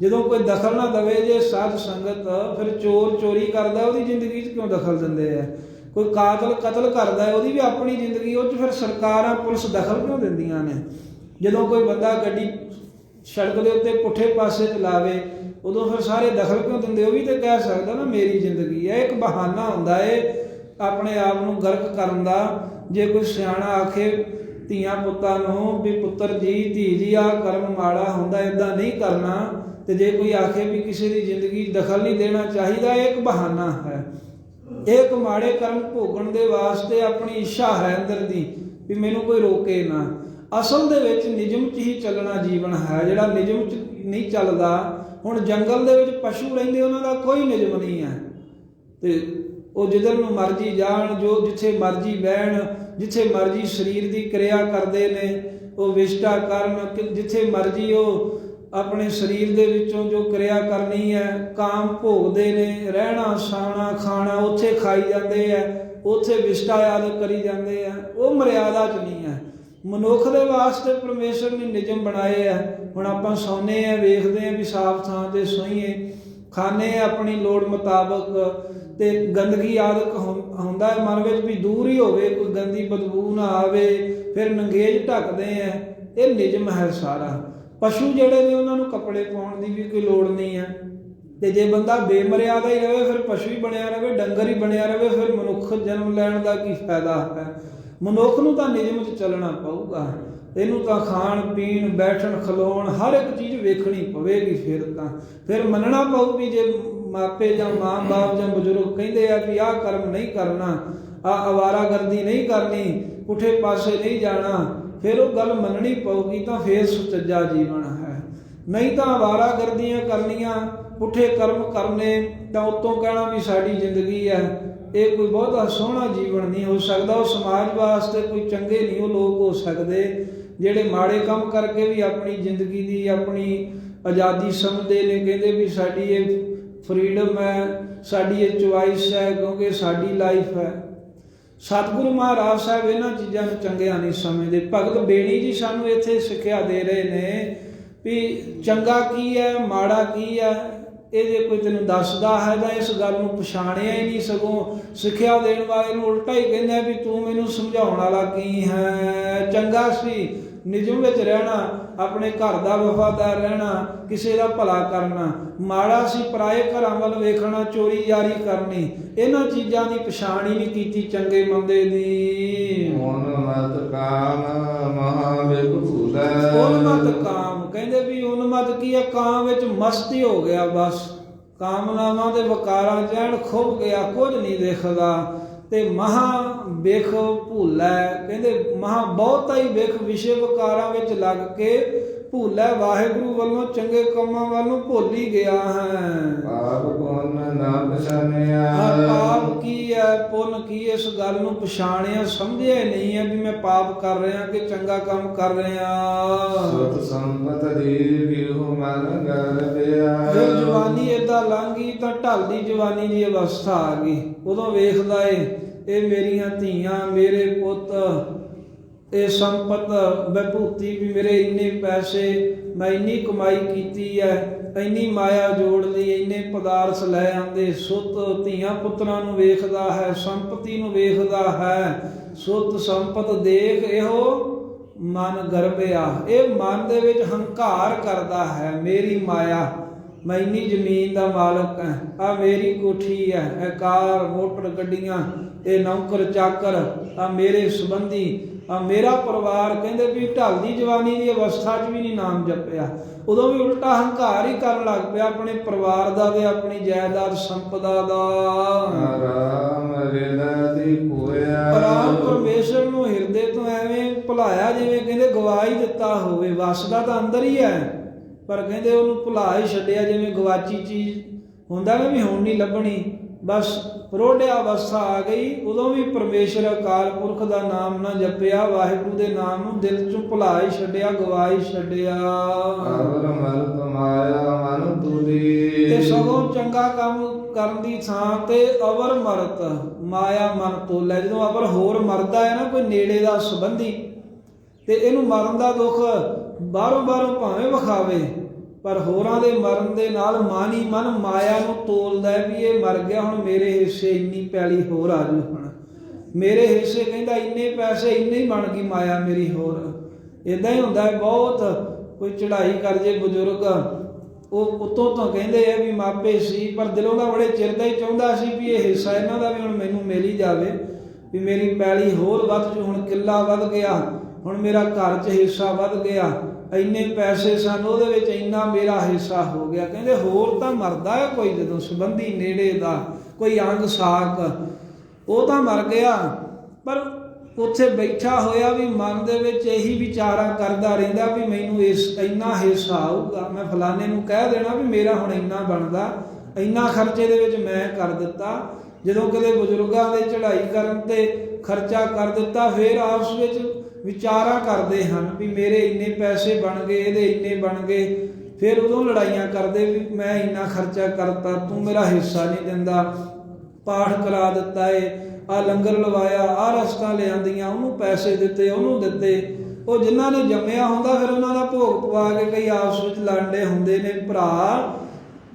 ਜਦੋਂ ਕੋਈ ਦਖਲ ਨਾ ਦੇਵੇ, ਜੇ ਸਾਧ ਸੰਗਤ, ਫਿਰ ਚੋਰ ਚੋਰੀ ਕਰਦਾ ਉਹਦੀ ਜ਼ਿੰਦਗੀ 'ਚ ਕਿਉਂ ਦਖਲ ਦਿੰਦੇ ਆ? ਕੋਈ ਕਾਤਲ ਕਤਲ ਕਰਦਾ ਹੈ, ਉਹਦੀ ਵੀ ਆਪਣੀ ਜ਼ਿੰਦਗੀ, ਉਹ 'ਚ ਫਿਰ ਸਰਕਾਰਾਂ ਪੁਲਿਸ ਦਖਲ ਕਿਉਂ ਦਿੰਦੀਆਂ ਨੇ? ਜਦੋਂ ਕੋਈ ਬੰਦਾ ਗੱਡੀ ਸੜਕ ਦੇ ਉੱਤੇ ਪੁੱਠੇ ਪਾਸੇ ਚਲਾਵੇ, ਉਦੋਂ ਫਿਰ ਸਾਰੇ ਦਖਲ ਕਿਉਂ ਦਿੰਦੇ? ਉਹ ਵੀ ਤਾਂ ਕਹਿ ਸਕਦਾ ਨਾ ਮੇਰੀ ਜ਼ਿੰਦਗੀ ਹੈ। ਇੱਕ ਬਹਾਨਾ ਹੁੰਦਾ ਏ ਆਪਣੇ ਆਪ ਨੂੰ ਗਰਕ ਕਰਨ ਦਾ। ਜੇ ਕੋਈ ਸਿਆਣਾ ਆਖੇ ਧੀਆਂ ਪੁੱਤਾਂ ਨੂੰ ਵੀ ਪੁੱਤਰ ਜੀ, ਧੀ ਜੀ, ਆਹ ਕਰਮ ਮਾੜਾ ਹੁੰਦਾ, ਇੱਦਾਂ ਨਹੀਂ ਕਰਨਾ, ਤੇ ਜੇ ਕੋਈ ਆਖੇ ਵੀ ਕਿਸੇ ਦੀ ਜ਼ਿੰਦਗੀ ਦਖਲ ਨਹੀਂ ਦੇਣਾ ਚਾਹੀਦਾ, ਇਹ ਇੱਕ ਬਹਾਨਾ ਹੈ। ਇਹ ਇੱਕ ਮਾੜੇ ਕਰਮ ਭੋਗਣ ਦੇ ਵਾਸਤੇ ਆਪਣੀ ਇੱਛਾ ਹੈ ਅੰਦਰ ਦੀ ਵੀ ਮੈਨੂੰ ਕੋਈ ਰੋਕੇ ਨਾ। ਅਸਲ ਦੇ ਵਿੱਚ ਨਿਯਮ 'ਚ ਹੀ ਚੱਲਣਾ ਜੀਵਨ ਹੈ। ਜਿਹੜਾ ਨਿਯਮ 'ਚ ਨਹੀਂ ਚੱਲਦਾ, ਹੁਣ ਜੰਗਲ ਦੇ ਵਿੱਚ ਪਸ਼ੂ ਰਹਿੰਦੇ, ਉਹਨਾਂ ਦਾ ਕੋਈ ਨਿਯਮ ਨਹੀਂ ਹੈ, ਤੇ ਉਹ ਜਿੱਧਰ ਨੂੰ ਮਰਜ਼ੀ ਜਾਣ, ਜੋ ਜਿੱਥੇ ਮਰਜ਼ੀ ਬਹਿਣ, ਜਿੱਥੇ ਮਰਜ਼ੀ ਸਰੀਰ ਦੀ ਕਿਰਿਆ ਕਰਦੇ ਨੇ, ਉਹ ਵਿਸ਼ਟਾ ਕਰਨ, ਜਿੱਥੇ ਮਰਜ਼ੀ ਉਹ ਆਪਣੇ ਸਰੀਰ ਦੇ ਵਿੱਚੋਂ ਜੋ ਕਿਰਿਆ ਕਰਨੀ ਹੈ, ਕਾਮ ਭੋਗਦੇ ਨੇ, ਰਹਿਣਾ ਸੌਣਾ ਖਾਣਾ ਉੱਥੇ ਖਾਈ ਜਾਂਦੇ ਆ, ਉੱਥੇ ਵਿਸ਼ਟਾ ਯਾਦ ਕਰੀ ਜਾਂਦੇ ਆ। ਉਹ ਮਰਿਆਦਾ 'ਚ ਨਹੀਂ ਹੈ। ਮਨੁੱਖ ਦੇ ਵਾਸਤੇ ਪਰਮੇਸ਼ਰ ਨੇ ਨਿਯਮ ਬਣਾਏ ਆ। ਹੁਣ ਆਪਾਂ ਸੌਂਦੇ ਆ, ਵੇਖਦੇ ਆ ਵੀ ਸਾਫ਼ ਥਾਂ 'ਤੇ ਸੋਈਏ, ਖਾਣੇ ਆਪਣੀ ਲੋੜ ਮੁਤਾਬਕ, ਤੇ ਗੰਦਗੀ ਆਦਿਕ ਹੁੰਦਾ ਹੈ ਮਨ ਵਿੱਚ ਵੀ ਦੂਰ ਹੀ ਹੋਵੇ, ਕੋਈ ਗੰਦੀ ਬਦਬੂ ਨਾ ਆਵੇ, ਫਿਰ ਨੰਗੇਜ ਢੱਕਦੇ ਆ। ਇਹ ਨਿਯਮ ਹੈ ਸਾਰਾ। ਪਸ਼ੂ ਜਿਹੜੇ ਨੇ ਉਹਨਾਂ ਨੂੰ ਕੱਪੜੇ ਪਾਉਣ ਦੀ ਵੀ ਕੋਈ ਲੋੜ ਨਹੀਂ ਹੈ। ਤੇ ਜੇ ਬੰਦਾ ਬੇਮਰਿਆਦਾ ਹੀ ਰਵੇ ਫਿਰ ਪਸ਼ੂ ਹੀ ਬਣਿਆ ਰਵੇ, ਡੰਗਰ ਹੀ ਬਣਿਆ ਰਵੇ, ਫਿਰ ਮਨੁੱਖ ਜਨਮ ਲੈਣ ਦਾ ਕੀ ਫਾਇਦਾ ਹੈ। ਮਨੁੱਖ ਨੂੰ ਤਾਂ ਨਿਯਮ 'ਚ ਚੱਲਣਾ ਪਊਗਾ, ਇਹਨੂੰ ਤਾਂ ਖਾਣ ਪੀਣ ਬੈਠਣ ਖਲੋਣ ਹਰ ਇੱਕ ਚੀਜ਼ ਵੇਖਣੀ ਪਵੇਗੀ। ਫਿਰ ਮੰਨਣਾ ਪਊ ਵੀ ਜੇ ਮਾਪੇ ਜਾਂ ਮਾਂ ਬਾਪ ਜਾਂ ਬਜ਼ੁਰਗ ਕਹਿੰਦੇ ਆ ਵੀ ਆਹ ਕਰਮ ਨਹੀਂ ਕਰਨਾ, ਆਹ ਅਵਾਰਾਗਰਦੀ ਨਹੀਂ ਕਰਨੀ, ਪੁੱਠੇ ਪਾਸੇ ਨਹੀਂ ਜਾਣਾ, ਫਿਰ ਉਹ ਗੱਲ ਮੰਨਣੀ ਪਊਗੀ, ਤਾਂ ਫਿਰ ਸੁਚੱਜਾ ਜੀਵਨ ਹੈ। ਨਹੀਂ ਤਾਂ ਅਵਾਰਾਗਰਦੀਆਂ ਕਰਨੀਆਂ, ਪੁੱਠੇ ਕਰਮ ਕਰਨੇ, ਤਾਂ ਉੱਤੋਂ ਕਹਿਣਾ ਵੀ ਸਾਡੀ ਜ਼ਿੰਦਗੀ ਹੈ, ਇਹ ਕੋਈ ਬਹੁਤਾ ਸੋਹਣਾ ਜੀਵਨ ਨਹੀਂ ਹੋ ਸਕਦਾ। ਉਹ ਸਮਾਜ ਵਾਸਤੇ ਕੋਈ ਚੰਗੇ ਨਹੀਂ ਉਹ ਲੋਕ ਹੋ ਸਕਦੇ ਜਿਹੜੇ ਮਾੜੇ ਕੰਮ ਕਰਕੇ ਵੀ ਆਪਣੀ ਜ਼ਿੰਦਗੀ ਦੀ ਆਪਣੀ ਆਜ਼ਾਦੀ ਸਮਝਦੇ ਨੇ, ਕਹਿੰਦੇ ਵੀ ਸਾਡੀ ਇਹ ਫਰੀਡਮ ਹੈ, ਸਾਡੀ ਇਹ ਚੁਆਇਸ ਹੈ, ਕਿਉਂਕਿ ਸਾਡੀ ਲਾਈਫ ਹੈ। ਸਤਿਗੁਰੂ ਮਹਾਰਾਜ ਸਾਹਿਬ ਇਹਨਾਂ ਚੀਜ਼ਾਂ ਨੂੰ ਚੰਗਿਆਂ ਨਹੀਂ ਸਮਝਦੇ। ਭਗਤ ਬੇਣੀ ਜੀ ਸਾਨੂੰ ਇੱਥੇ ਸਿੱਖਿਆ ਦੇ ਰਹੇ ਨੇ ਵੀ ਚੰਗਾ ਕੀ ਹੈ, ਮਾੜਾ ਕੀ ਹੈ, ਇਹ ਜੇ ਕੋਈ ਤੈਨੂੰ ਦੱਸਦਾ ਹੈ ਤਾਂ ਇਸ ਗੱਲ ਨੂੰ ਪਛਾਣਿਆ ਹੀ ਨਹੀਂ, ਸਗੋਂ ਸਿੱਖਿਆ ਦੇਣ ਵਾਲੇ ਨੂੰ ਉਲਟਾ ਹੀ ਕਹਿੰਦਾ ਵੀ ਤੂੰ ਮੈਨੂੰ ਸਮਝਾਉਣ ਵਾਲਾ ਕੀ ਹੈ। ਚੰਗਾ ਸੀ ਨਿਯਮ ਵਿੱਚ ਰਹਿਣਾ, ਆਪਣੇ ਘਰ ਦਾ ਵਫਾਦਾਰ ਰਹਿਣਾ, ਕਿਸੇ ਦਾ ਭਲਾ ਕਰਨਾ। ਮਾੜਾ ਸੀ ਪਰਾਏ ਘਰਾਂ ਵੱਲ ਵੇਖਣਾ, ਚੋਰੀ ਯਾਰੀ ਕਰਨੀ। ਇਹਨਾਂ ਚੀਜ਼ਾਂ ਦੀ ਪਛਾਣ ਹੀ ਨਹੀਂ ਕੀਤੀ ਚੰਗੇ ਮੰਦੇ ਦੀ। ਉਨਮਤ ਕਾਮ ਮਹਾ ਵਿਭੂਤੈ। ਉਨਮਤ ਕਾਮ ਕਹਿੰਦੇ ਵੀ ਉਨਮਤ ਕੀ ਹੈ, ਕਾਮ ਵਿੱਚ ਮਸਤੀ ਹੋ ਗਿਆ, ਬਸ ਕਾਮਨਾਵਾਂ ਦੇ ਵਕਾਰਾਂ ਚੈਨ ਖੁੱਭ ਗਿਆ, ਕੁਝ ਨਹੀਂ ਦੇਖਦਾ। ਤੇ ਮਹਾ ਬਿਖ ਭੁੱਲੈ, ਕਹਿੰਦੇ ਮਹਾ ਬਹੁਤਾ ਹੀ ਬਿਖ ਵਿਸ਼ੇ ਵਕਾਰਾਂ ਵਿੱਚ ਲੱਗ ਕੇ ਭੁੱਲੈ, ਵਾਹਿਗੁਰੂ ਵੱਲੋਂ ਚੰਗੇ ਕੰਮਾਂ ਵੱਲੋਂ ਭੁੱਲ ਹੀ ਗਿਆ ਹੈ। ਪਾਪ ਪੁੰਨ ਨਾ ਪਛਾਨਿਆ। ਪਾਪ ਕੀ ਹੈ, ਪੁੰਨ ਕੀ, ਇਸ ਗੱਲ ਨੂੰ ਪਛਾਣਿਆ ਸਮਝਿਆ ਨਹੀਂ ਹੈ ਵੀ ਮੈਂ ਪਾਪ ਕਰ ਰਿਹਾ ਕਿ ਚੰਗਾ ਕੰਮ ਕਰ ਰਿਹਾ। ਸੁਤ ਸੰਪਤ ਦੀ ਗਿਹੁ ਮਨ ਗਰਬਿਆ। ਫਿਰ ਜਵਾਨੀ ਏਦਾਂ ਲੰਘ ਗਈ ਤਾਂ ਢਲਦੀ ਜਵਾਨੀ ਦੀ ਅਵਸਥਾ ਆ ਗਈ। ਉਦੋਂ ਵੇਖਦਾ ਏ ਇਹ ਮੇਰੀਆਂ ਧੀਆਂ, ਮੇਰੇ ਪੁੱਤ, ਇਹ ਸੰਪਤ ਵਿਭੂਤੀ ਵੀ ਮੇਰੇ ਇੰਨੇ ਪੈਸੇ, ਮੈਂ ਇੰਨੀ ਕਮਾਈ ਕੀਤੀ ਹੈ, ਇੰਨੀ ਮਾਇਆ ਜੋੜ ਲਈ, ਇੰਨੇ ਪਦਾਰਥ ਲੈ ਆਂਦੇ। ਸੁੱਤ ਧੀਆਂ ਪੁੱਤਰਾਂ ਨੂੰ ਵੇਖਦਾ ਹੈ, ਸੰਪਤੀ ਨੂੰ ਵੇਖਦਾ ਹੈ। ਸੁੱਤ ਸੰਪਤ ਦੇਖ ਇਹੋ ਮਨ ਗਰਬਿਆ, ਇਹ ਮਨ ਦੇ ਵਿੱਚ ਹੰਕਾਰ ਕਰਦਾ ਹੈ, ਮੇਰੀ ਮਾਇਆ, ਮੈਂ ਇੰਨੀ ਜ਼ਮੀਨ ਦਾ ਮਾਲਕ ਹਾਂ, ਆ ਮੇਰੀ ਕੋਠੀ ਹੈ, ਇਹ ਕਾਰ ਮੋਟਰ ਗੱਡੀਆਂ, ਇਹ ਨੌਕਰ ਚਾਕਰ, ਆ ਮੇਰੇ ਸੰਬੰਧੀ, ਆ ਮੇਰਾ ਪਰਿਵਾਰ। ਕਹਿੰਦੇ ਵੀ ਢਲਦੀ ਜਵਾਨੀ ਦੀ ਅਵਸਥਾ 'ਚ ਵੀ ਨਹੀਂ ਨਾਮ ਜਪਿਆ, ਉਦੋਂ ਵੀ ਉਲਟਾ ਹੰਕਾਰ ਹੀ ਕਰਨ ਲੱਗ ਪਿਆ ਆਪਣੇ ਪਰਿਵਾਰ ਦਾ ਤੇ ਆਪਣੀ ਜਾਇਦਾਦ ਸੰਪਦਾ ਦਾ। ਰਾਮ ਹਿਰਦੈ ਦੀ ਖੋਇਆ। ਰਾਮ ਪਰਮੇਸ਼ਰ ਨੂੰ ਹਿਰਦੇ ਤੋਂ ਐਵੇਂ ਭੁਲਾਇਆ ਜਿਵੇਂ ਕਹਿੰਦੇ ਗਵਾ ਹੀ ਦਿੱਤਾ ਹੋਵੇ। ਵਸਦਾ ਤਾਂ ਅੰਦਰ ਹੀ ਹੈ, ਪਰ ਕਹਿੰਦੇ ਉਹਨੂੰ ਭੁਲਾ ਹੀ ਛੱਡਿਆ ਜਿਵੇਂ ਗਵਾਚੀ ਚੀਜ਼ ਹੁੰਦਾ ਨਾ ਵੀ ਹੁਣ ਨਹੀਂ ਲੱਭਣੀ, ਬਸ ਰੋੜਿਆ ਅਵਸਥਾ ਆ ਗਈ। ਉਦੋਂ ਵੀ ਪਰਮੇਸ਼ਰ ਅਕਾਲ ਪੁਰਖ ਦਾ ਨਾਮ ਨਾ ਜਪਿਆ, ਵਾਹਿਗੁਰੂ ਦੇ ਨਾਮ ਨੂੰ ਦਿਲ ਚੋਂ ਭੁਲਾ ਹੀ ਛੱਡਿਆ, ਗਵਾ ਹੀ ਛੱਡਿਆ। ਅਵਰ ਮਰਤ ਮਾਇਆ ਮਨ ਤੁਰੀ। ਤੇ ਸਗੋਂ ਚੰਗਾ ਕੰਮ ਕਰਨ ਦੀ ਥਾਂ ਤੇ ਅਵਰ ਮਰਤ ਮਾਇਆ ਮਨ ਤੋਲੇ। ਜਦੋਂ ਅਵਰ ਹੋਰ ਮਰਦਾ ਹੈ ਨਾ ਕੋਈ ਨੇੜੇ ਦਾ ਸੰਬੰਧੀ, ਤੇ ਇਹਨੂੰ ਮਰਨ ਦਾ ਦੁੱਖ ਬਾਹਰੋਂ ਭਾਵੇਂ ਵਿਖਾਵੇ, ਪਰ ਹੋਰਾਂ ਦੇ ਮਰਨ ਦੇ ਨਾਲ ਮਨ ਹੀ ਮਨ ਮਾਇਆ ਨੂੰ ਤੋਲਦਾ ਵੀ ਇਹ ਮਰ ਗਿਆ, ਹੁਣ ਮੇਰੇ ਹਿੱਸੇ ਇੰਨੀ ਪੈਲੀ ਹੋਰ ਆ ਜੂ, ਹੁਣ ਮੇਰੇ ਹਿੱਸੇ ਕਹਿੰਦਾ ਇੰਨੇ ਪੈਸੇ, ਇੰਨੇ ਹੀ ਬਣ ਗਈ ਮਾਇਆ ਮੇਰੀ ਹੋਰ। ਇੱਦਾਂ ਹੀ ਹੁੰਦਾ ਹੈ ਬਹੁਤ। ਕੋਈ ਚੜ੍ਹਾਈ ਕਰ ਜੇ ਬਜ਼ੁਰਗ, ਉਹ ਉੱਤੋਂ ਤੋਂ ਕਹਿੰਦੇ ਆ ਵੀ ਮਾਪੇ ਸੀ, ਪਰ ਦਿਲੋਂ ਦਾ ਬੜੇ ਚਿਰ ਦਾ ਹੀ ਚਾਹੁੰਦਾ ਸੀ ਵੀ ਇਹ ਹਿੱਸਾ ਇਹਨਾਂ ਦਾ ਵੀ ਹੁਣ ਮੈਨੂੰ ਮਿਲ ਹੀ ਜਾਵੇ, ਵੀ ਮੇਰੀ ਪੈਲੀ ਹੋਰ ਵੱਧ ਜੂ, ਹੁਣ ਕਿੱਲਾ ਵੱਧ ਗਿਆ, ਹੁਣ ਮੇਰਾ ਘਰ 'ਚ ਹਿੱਸਾ ਵੱਧ ਗਿਆ, ਇੰਨੇ ਪੈਸੇ ਸਨ ਉਹਦੇ ਵਿੱਚ ਇੰਨਾ ਮੇਰਾ ਹਿੱਸਾ ਹੋ ਗਿਆ। ਕਹਿੰਦੇ ਹੋਰ ਤਾਂ ਮਰਦਾ ਹੈ ਕੋਈ, ਜਦੋਂ ਸੰਬੰਧੀ ਨੇੜੇ ਦਾ ਕੋਈ ਅੰਗ ਸਾਕ, ਉਹ ਤਾਂ ਮਰ ਗਿਆ, ਪਰ ਉੱਥੇ ਬੈਠਾ ਹੋਇਆ ਵੀ ਮਨ ਦੇ ਵਿੱਚ ਇਹੀ ਵਿਚਾਰਾਂ ਕਰਦਾ ਰਹਿੰਦਾ ਵੀ ਮੈਨੂੰ ਇੰਨਾ ਹਿੱਸਾ ਆਊਗਾ, ਮੈਂ ਫਲਾਣੇ ਨੂੰ ਕਹਿ ਦੇਣਾ ਵੀ ਮੇਰਾ ਹੁਣ ਇੰਨਾ ਬਣਦਾ, ਇੰਨਾ ਖਰਚੇ ਦੇ ਵਿੱਚ ਮੈਂ ਕਰ ਦਿੱਤਾ। ਜਦੋਂ ਕਦੇ ਬਜ਼ੁਰਗਾਂ ਦੇ ਚੜ੍ਹਾਈ ਕਰਨ ਤੇ ਖਰਚਾ ਕਰ ਦਿੱਤਾ, ਫਿਰ ਆਪਸ ਵਿੱਚ ਵਿਚਾਰਾਂ ਕਰਦੇ ਹਨ ਵੀ ਮੇਰੇ ਇੰਨੇ ਪੈਸੇ ਬਣ ਗਏ, ਇਹਦੇ ਇੰਨੇ ਬਣ ਗਏ। ਫਿਰ ਉਦੋਂ ਲੜਾਈਆਂ ਕਰਦੇ ਵੀ ਮੈਂ ਇੰਨਾ ਖਰਚਾ ਕਰਤਾ, ਤੂੰ ਮੇਰਾ ਹਿੱਸਾ ਨਹੀਂ ਦਿੰਦਾ, ਪਾਠ ਕਰਾ ਦਿੱਤਾ ਏ, ਆਹ ਲੰਗਰ ਲਵਾਇਆ, ਆਹ ਰਸਤਾਂ ਲਿਆਂਦੀਆਂ, ਉਹਨੂੰ ਪੈਸੇ ਦਿੱਤੇ, ਉਹਨੂੰ ਦਿੱਤੇ। ਉਹ ਜਿਨ੍ਹਾਂ ਨੇ ਜੰਮਿਆ ਹੁੰਦਾ ਫਿਰ ਉਹਨਾਂ ਦਾ ਭੋਗ ਪਵਾ ਕੇ ਕਈ ਆਪਸ ਵਿੱਚ ਲੜਦੇ ਹੁੰਦੇ ਨੇ ਭਰਾ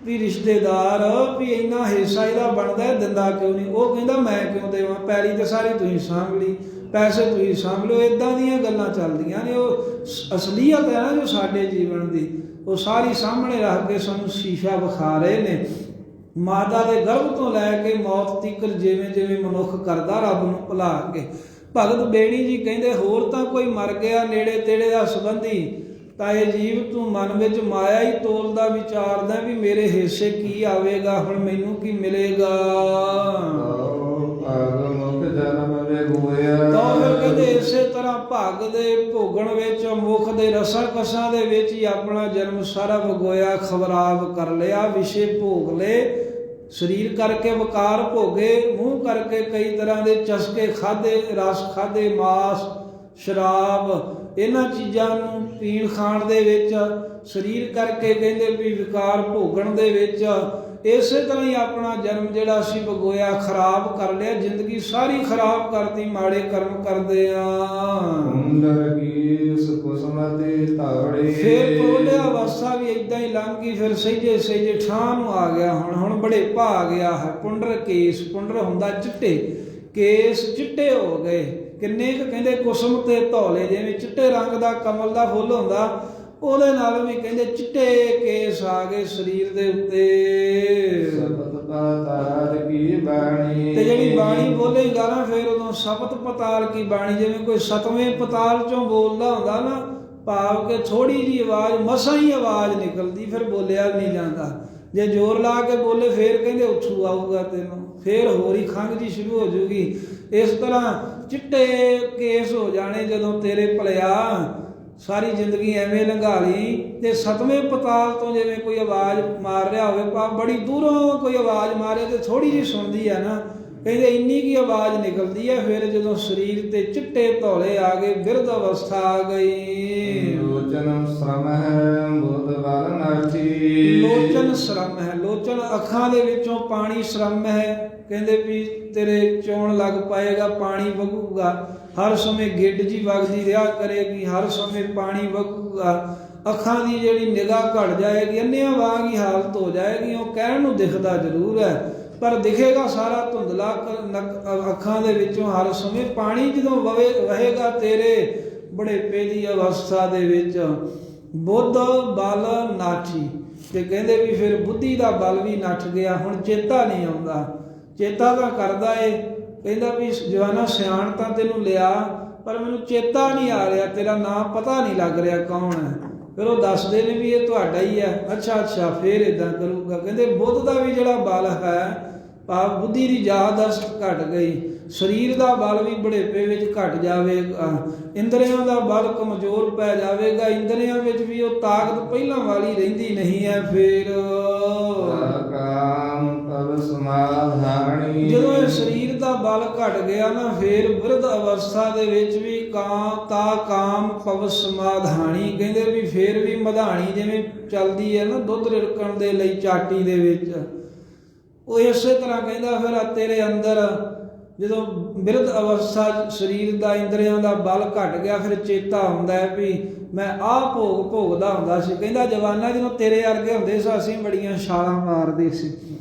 ਵੀ ਰਿਸ਼ਤੇਦਾਰ, ਵੀ ਇੰਨਾ ਹਿੱਸਾ ਇਹਦਾ ਬਣਦਾ, ਦਿੰਦਾ ਕਿਉਂ ਨਹੀਂ? ਉਹ ਕਹਿੰਦਾ ਮੈਂ ਕਿਉਂ ਦੇਵਾਂ, ਪੈਲੀ ਤੇ ਸਾਰੀ ਤੁਸੀਂ ਸਾਂਭ ਲਈ, ਪੈਸੇ ਤੁਸੀਂ ਸਾਂਭ ਲਓ। ਇੱਦਾਂ ਦੀਆਂ ਗੱਲਾਂ ਚੱਲਦੀਆਂ ਨੇ। ਉਹ ਅਸਲੀਅਤ ਹੈ ਨਾ ਜੋ ਸਾਡੇ ਜੀਵਨ ਦੀ, ਉਹ ਸਾਰੀ ਸਾਹਮਣੇ ਰੱਖ ਕੇ ਸਾਨੂੰ ਸ਼ੀਸ਼ਾ ਵਿਖਾ ਰਹੇ ਨੇ। ਮਾਤਾ ਦੇ ਗਰਭ ਤੋਂ ਲੈ ਕੇ ਮੌਤ ਤੀਕਰ ਜਿਵੇਂ ਜਿਵੇਂ ਮਨੁੱਖ ਕਰਦਾ ਰੱਬ ਨੂੰ ਭੁਲਾ ਕੇ। ਭਗਤ ਬੇਣੀ ਜੀ ਕਹਿੰਦੇ ਹੋਰ ਤਾਂ ਕੋਈ ਮਰ ਗਿਆ ਨੇੜੇ ਤੇੜੇ ਦਾ ਸੰਬੰਧੀ ਤਾਂ ਇਹ ਜੀਵ ਤੂੰ ਮਨ ਵਿੱਚ ਮਾਇਆ ਹੀ ਤੋਲਦਾ ਵਿਚਾਰਦਾ ਵੀ ਮੇਰੇ ਹਿੱਸੇ ਕੀ ਆਵੇਗਾ, ਹੁਣ ਮੈਨੂੰ ਕੀ ਮਿਲੇਗਾ। ਤਾਂ ਫਿਰ ਕਹਿੰਦੇ ਇਸੇ ਤਰ੍ਹਾਂ ਭਾਗ ਦੇ ਭੋਗਣ ਵਿੱਚ ਮੁਖ ਦੇ ਰਸਾਂ ਕਸਾਂ ਦੇ ਵਿੱਚ ਹੀ ਆਪਣਾ ਜਨਮ ਸਾਰਾ ਵਗੋਇਆ, ਖਬਰਾਬ ਕਰ ਲਿਆ, ਵਿਸ਼ੇ ਭੋਗ ਲਏ, ਸਰੀਰ ਕਰਕੇ ਵਕਾਰ ਭੋਗੇ, ਮੂੰਹ ਕਰਕੇ ਕਈ ਤਰ੍ਹਾਂ ਦੇ ਚਸਕੇ ਖਾਦੇ, ਰਸ ਖਾਦੇ, ਮਾਸ ਸ਼ਰਾਬ ਇਹਨਾਂ ਚੀਜ਼ਾਂ ਨੂੰ ਪੀਣ ਖਾਣ ਦੇ ਵਿੱਚ, ਸਰੀਰ ਕਰਕੇ ਕਹਿੰਦੇ ਵੀ ਵਿਕਾਰ ਭੋਗਣ ਦੇ ਵਿੱਚ ਇਸੇ ਤਰ੍ਹਾਂ ਹੀ ਆਪਣਾ ਜਨਮ ਜਿਹੜਾ ਸੀ ਵਗੋਇਆ, ਖਰਾਬ ਕਰ ਲਿਆ, ਜ਼ਿੰਦਗੀ ਸਾਰੀ ਖਰਾਬ ਕਰਤੀ, ਮਾੜੇ ਕਰਮ ਕਰਦੇ ਆ। ਫਿਰ ਪ੍ਰੋਲਿਆ ਅਵਸਥਾ ਵੀ ਏਦਾਂ ਹੀ ਲੰਘ ਗਈ, ਫਿਰ ਸਹਿਜੇ ਸਹਿਜੇ ਠਾਂ ਨੂੰ ਆ ਗਿਆ। ਹੁਣ ਬੜੇ ਭਾ ਗਿਆ ਹੈ। ਪੁੰਡਰ ਕੇਸ, ਪੁੰਡਰ ਹੁੰਦਾ ਚਿੱਟੇ, ਕੇਸ ਚਿੱਟੇ ਹੋ ਗਏ। ਕਿੰਨੇ ਕੁ ਕਹਿੰਦੇ ਕੁਸਮ ਤੇ ਧੌਲੇ, ਜਿਵੇਂ ਚਿੱਟੇ ਰੰਗ ਦਾ ਕਮਲ ਦਾ ਫੁੱਲ ਹੁੰਦਾ ਉਹਦੇ ਨਾਲ ਵੀ ਕਹਿੰਦੇ ਚਿੱਟੇ ਕੇਸ ਆ ਗਏ ਸਰੀਰ ਦੇ ਉੱਤੇ। ਤੇ ਜਿਹੜੀ ਬਾਣੀ ਬੋਲੇਗਾ ਨਾ ਫਿਰ ਉਦੋਂ ਸਪਤ ਪਤਾਲ ਕੀ ਬਾਣੀ, ਜਿਵੇਂ ਕੋਈ ਸਤਵੇਂ ਪਤਾਲ ਚੋਂ ਬੋਲਦਾ ਹੁੰਦਾ ਨਾ, ਭਾਵ ਕਿ ਥੋੜੀ ਜੀ ਆਵਾਜ਼, ਮਸਾਂ ਹੀ ਆਵਾਜ਼ ਨਿਕਲਦੀ, ਫਿਰ ਬੋਲਿਆ ਨਹੀਂ ਜਾਂਦਾ। ਜੇ ਜ਼ੋਰ ਲਾ ਕੇ ਬੋਲੇ ਫਿਰ ਕਹਿੰਦੇ ਉੱਥੂ ਆਊਗਾ ਤੈਨੂੰ, ਫਿਰ ਹੋਰ ਹੀ ਖੰਘ ਜੀ ਸ਼ੁਰੂ ਹੋ ਜੂਗੀ। ਇਸ ਤਰ੍ਹਾਂ ਚਿੱਟੇ ਕੇਸ ਹੋ ਜਾਣੇ ਜਦੋਂ ਤੇਰੇ ਭਲਿਆ, ਸਾਰੀ ਜ਼ਿੰਦਗੀ ਐਵੇਂ ਲੰਘਾ ਲਈ। ਤੇ ਸਤਵੇਂ ਪਤਾਲ ਤੋਂ ਜਿਵੇਂ ਕੋਈ ਆਵਾਜ਼ ਮਾਰ ਰਿਹਾ ਹੋਵੇ, ਪਾ ਬੜੀ ਦੂਰੋਂ ਕੋਈ ਆਵਾਜ਼ ਮਾਰੇ ਤੇ ਥੋੜੀ ਜਿਹੀ ਸੁਣਦੀ ਆ ਨਾ, ਕਹਿੰਦੇ ਇੰਨੀ ਕੀ ਆਵਾਜ਼ ਨਿਕਲਦੀ ਹੈ। ਫਿਰ ਜਦੋਂ ਸਰੀਰ ਤੇ ਚਿੱਟੇ ਧੌਲੇ ਆ ਗਏ, ਬਿਰਧ ਅਵਸਥਾ ਆ ਗਈ। ਲੋਚਨ ਸ਼ਰਮ ਹੈ ਬੁੱਧ ਬਲ ਨਾਠੀ। ਲੋਚਨ ਸ਼ਰਮ ਹੈ, ਲੋਚਨ ਅੱਖਾਂ ਦੇ ਵਿੱਚੋਂ ਪਾਣੀ ਸ਼ਰਮ ਹੈ। ਕਹਿੰਦੇ ਵੀ ਤੇਰੇ ਚੋਣ ਲੱਗ ਪਾਏਗਾ, ਪਾਣੀ ਵਗੂਗਾ, ਹਰ ਸਮੇਂ ਗਿੱਡ ਜੀ ਵਗਦੀ ਰਿਹਾ ਕਰੇਗੀ, ਹਰ ਸਮੇਂ ਪਾਣੀ ਵਗੂਗਾ। ਅੱਖਾਂ ਦੀ ਜਿਹੜੀ ਨਿਗਾਹ ਘਟ ਜਾਏਗੀ, ਅੰਨਿਆਂ ਵਾਂਗ ਹੀ ਹਾਲਤ ਹੋ ਜਾਏਗੀ। ਉਹ ਕਹਿਣ ਨੂੰ ਦਿਖਦਾ ਜ਼ਰੂਰ ਹੈ ਪਰ ਦਿਖੇਗਾ ਸਾਰਾ ਧੁੰਦਲਾ। ਅੱਖਾਂ ਦੇ ਵਿੱਚੋਂ ਹਰ ਸਮੇਂ ਪਾਣੀ ਜਦੋਂ ਵਹੇਗਾ ਤੇਰੇ ਬੁਢੇਪੇ ਦੀ ਅਵਸਥਾ ਦੇ ਵਿੱਚ। ਬੁੱਧ ਬਲ ਨਾਠੀ, ਤੇ ਕਹਿੰਦੇ ਵੀ ਫਿਰ ਬੁੱਧੀ ਦਾ ਬਲ ਵੀ ਨੱਠ ਗਿਆ। ਹੁਣ ਚੇਤਾ ਨਹੀਂ ਆਉਂਦਾ, ਚੇਤਾ ਤਾਂ ਕਰਦਾ ਏ, ਕਹਿੰਦਾ ਵੀ ਜਵਾਨਾ ਸਿਆਣ ਤਾਂ ਤੈਨੂੰ ਲਿਆ ਪਰ ਮੈਨੂੰ ਚੇਤਾ ਨਹੀਂ ਆ ਰਿਹਾ, ਤੇਰਾ ਨਾਮ ਪਤਾ ਨਹੀਂ ਲੱਗ ਰਿਹਾ ਕੌਣ ਹੈ। ਫਿਰ ਉਹ ਦੱਸਦੇ ਨੇ ਵੀ ਇਹ ਤੁਹਾਡਾ ਹੀ ਹੈ। ਅੱਛਾ ਫਿਰ ਇਦਾਂ ਕਰੂਗਾ। ਕਹਿੰਦੇ ਬੁੱਧ ਦਾ ਵੀ ਜਿਹੜਾ ਬਲ ਹੈ, ਭਾਵ ਬੁੱਧੀ ਦੀ ਯਾਦਦਾਸ਼ਤ ਘਟ ਗਈ, ਸਰੀਰ ਦਾ ਬਲ ਵੀ ਬੁਢੇਪੇ ਵਿੱਚ ਘਟ ਜਾਵੇਗਾ, ਇੰਦਰੀਆਂ ਦਾ ਬਲ ਕਮਜ਼ੋਰ ਪੈ ਜਾਵੇਗਾ, ਇੰਦਰੀਆਂ ਵਿੱਚ ਵੀ ਉਹ ਤਾਕਤ ਪਹਿਲਾਂ ਵਾਲੀ ਰਹਿੰਦੀ ਨਹੀਂ ਹੈ। ਫਿਰ ਜਦੋਂ ਇਹ ਸਰੀਰ ਦਾ ਬਲ ਘਟ ਗਿਆ ਨਾ, ਫਿਰ ਬਿਰਧ ਅਵਸਥਾ ਦੇ ਵਿੱਚ ਵੀ ਕਾਮ ਪਵ ਸਮਾਧਾਣੀ, ਕਹਿੰਦੇ ਵੀ ਫਿਰ ਵੀ ਮਧਾਣੀ ਜਿਵੇਂ ਚੱਲਦੀ ਹੈ ਨਾ ਦੁੱਧ ਰਿੜਕਣ ਦੇ ਲਈ ਚਾਟੀ ਦੇ ਵਿੱਚ, ਉਹ ਇਸੇ ਤਰ੍ਹਾਂ ਕਹਿੰਦਾ ਫਿਰ ਤੇਰੇ ਅੰਦਰ ਜਦੋਂ ਬਿਰਧ ਅਵਸਥਾ ਸਰੀਰ ਦਾ ਇੰਦਰੀਆਂ ਦਾ ਬਲ ਘਟ ਗਿਆ, ਫਿਰ ਚੇਤਾ ਹੁੰਦਾ ਹੈ ਵੀ ਮੈਂ ਆਹ ਭੋਗਦਾ ਹੁੰਦਾ ਸੀ। ਕਹਿੰਦਾ ਜਵਾਨਾਂ ਜਦੋਂ ਤੇਰੇ ਵਰਗੇ ਹੁੰਦੇ ਸੀ ਅਸੀਂ ਬੜੀਆਂ ਛਾਲਾਂ ਮਾਰਦੇ ਸੀ,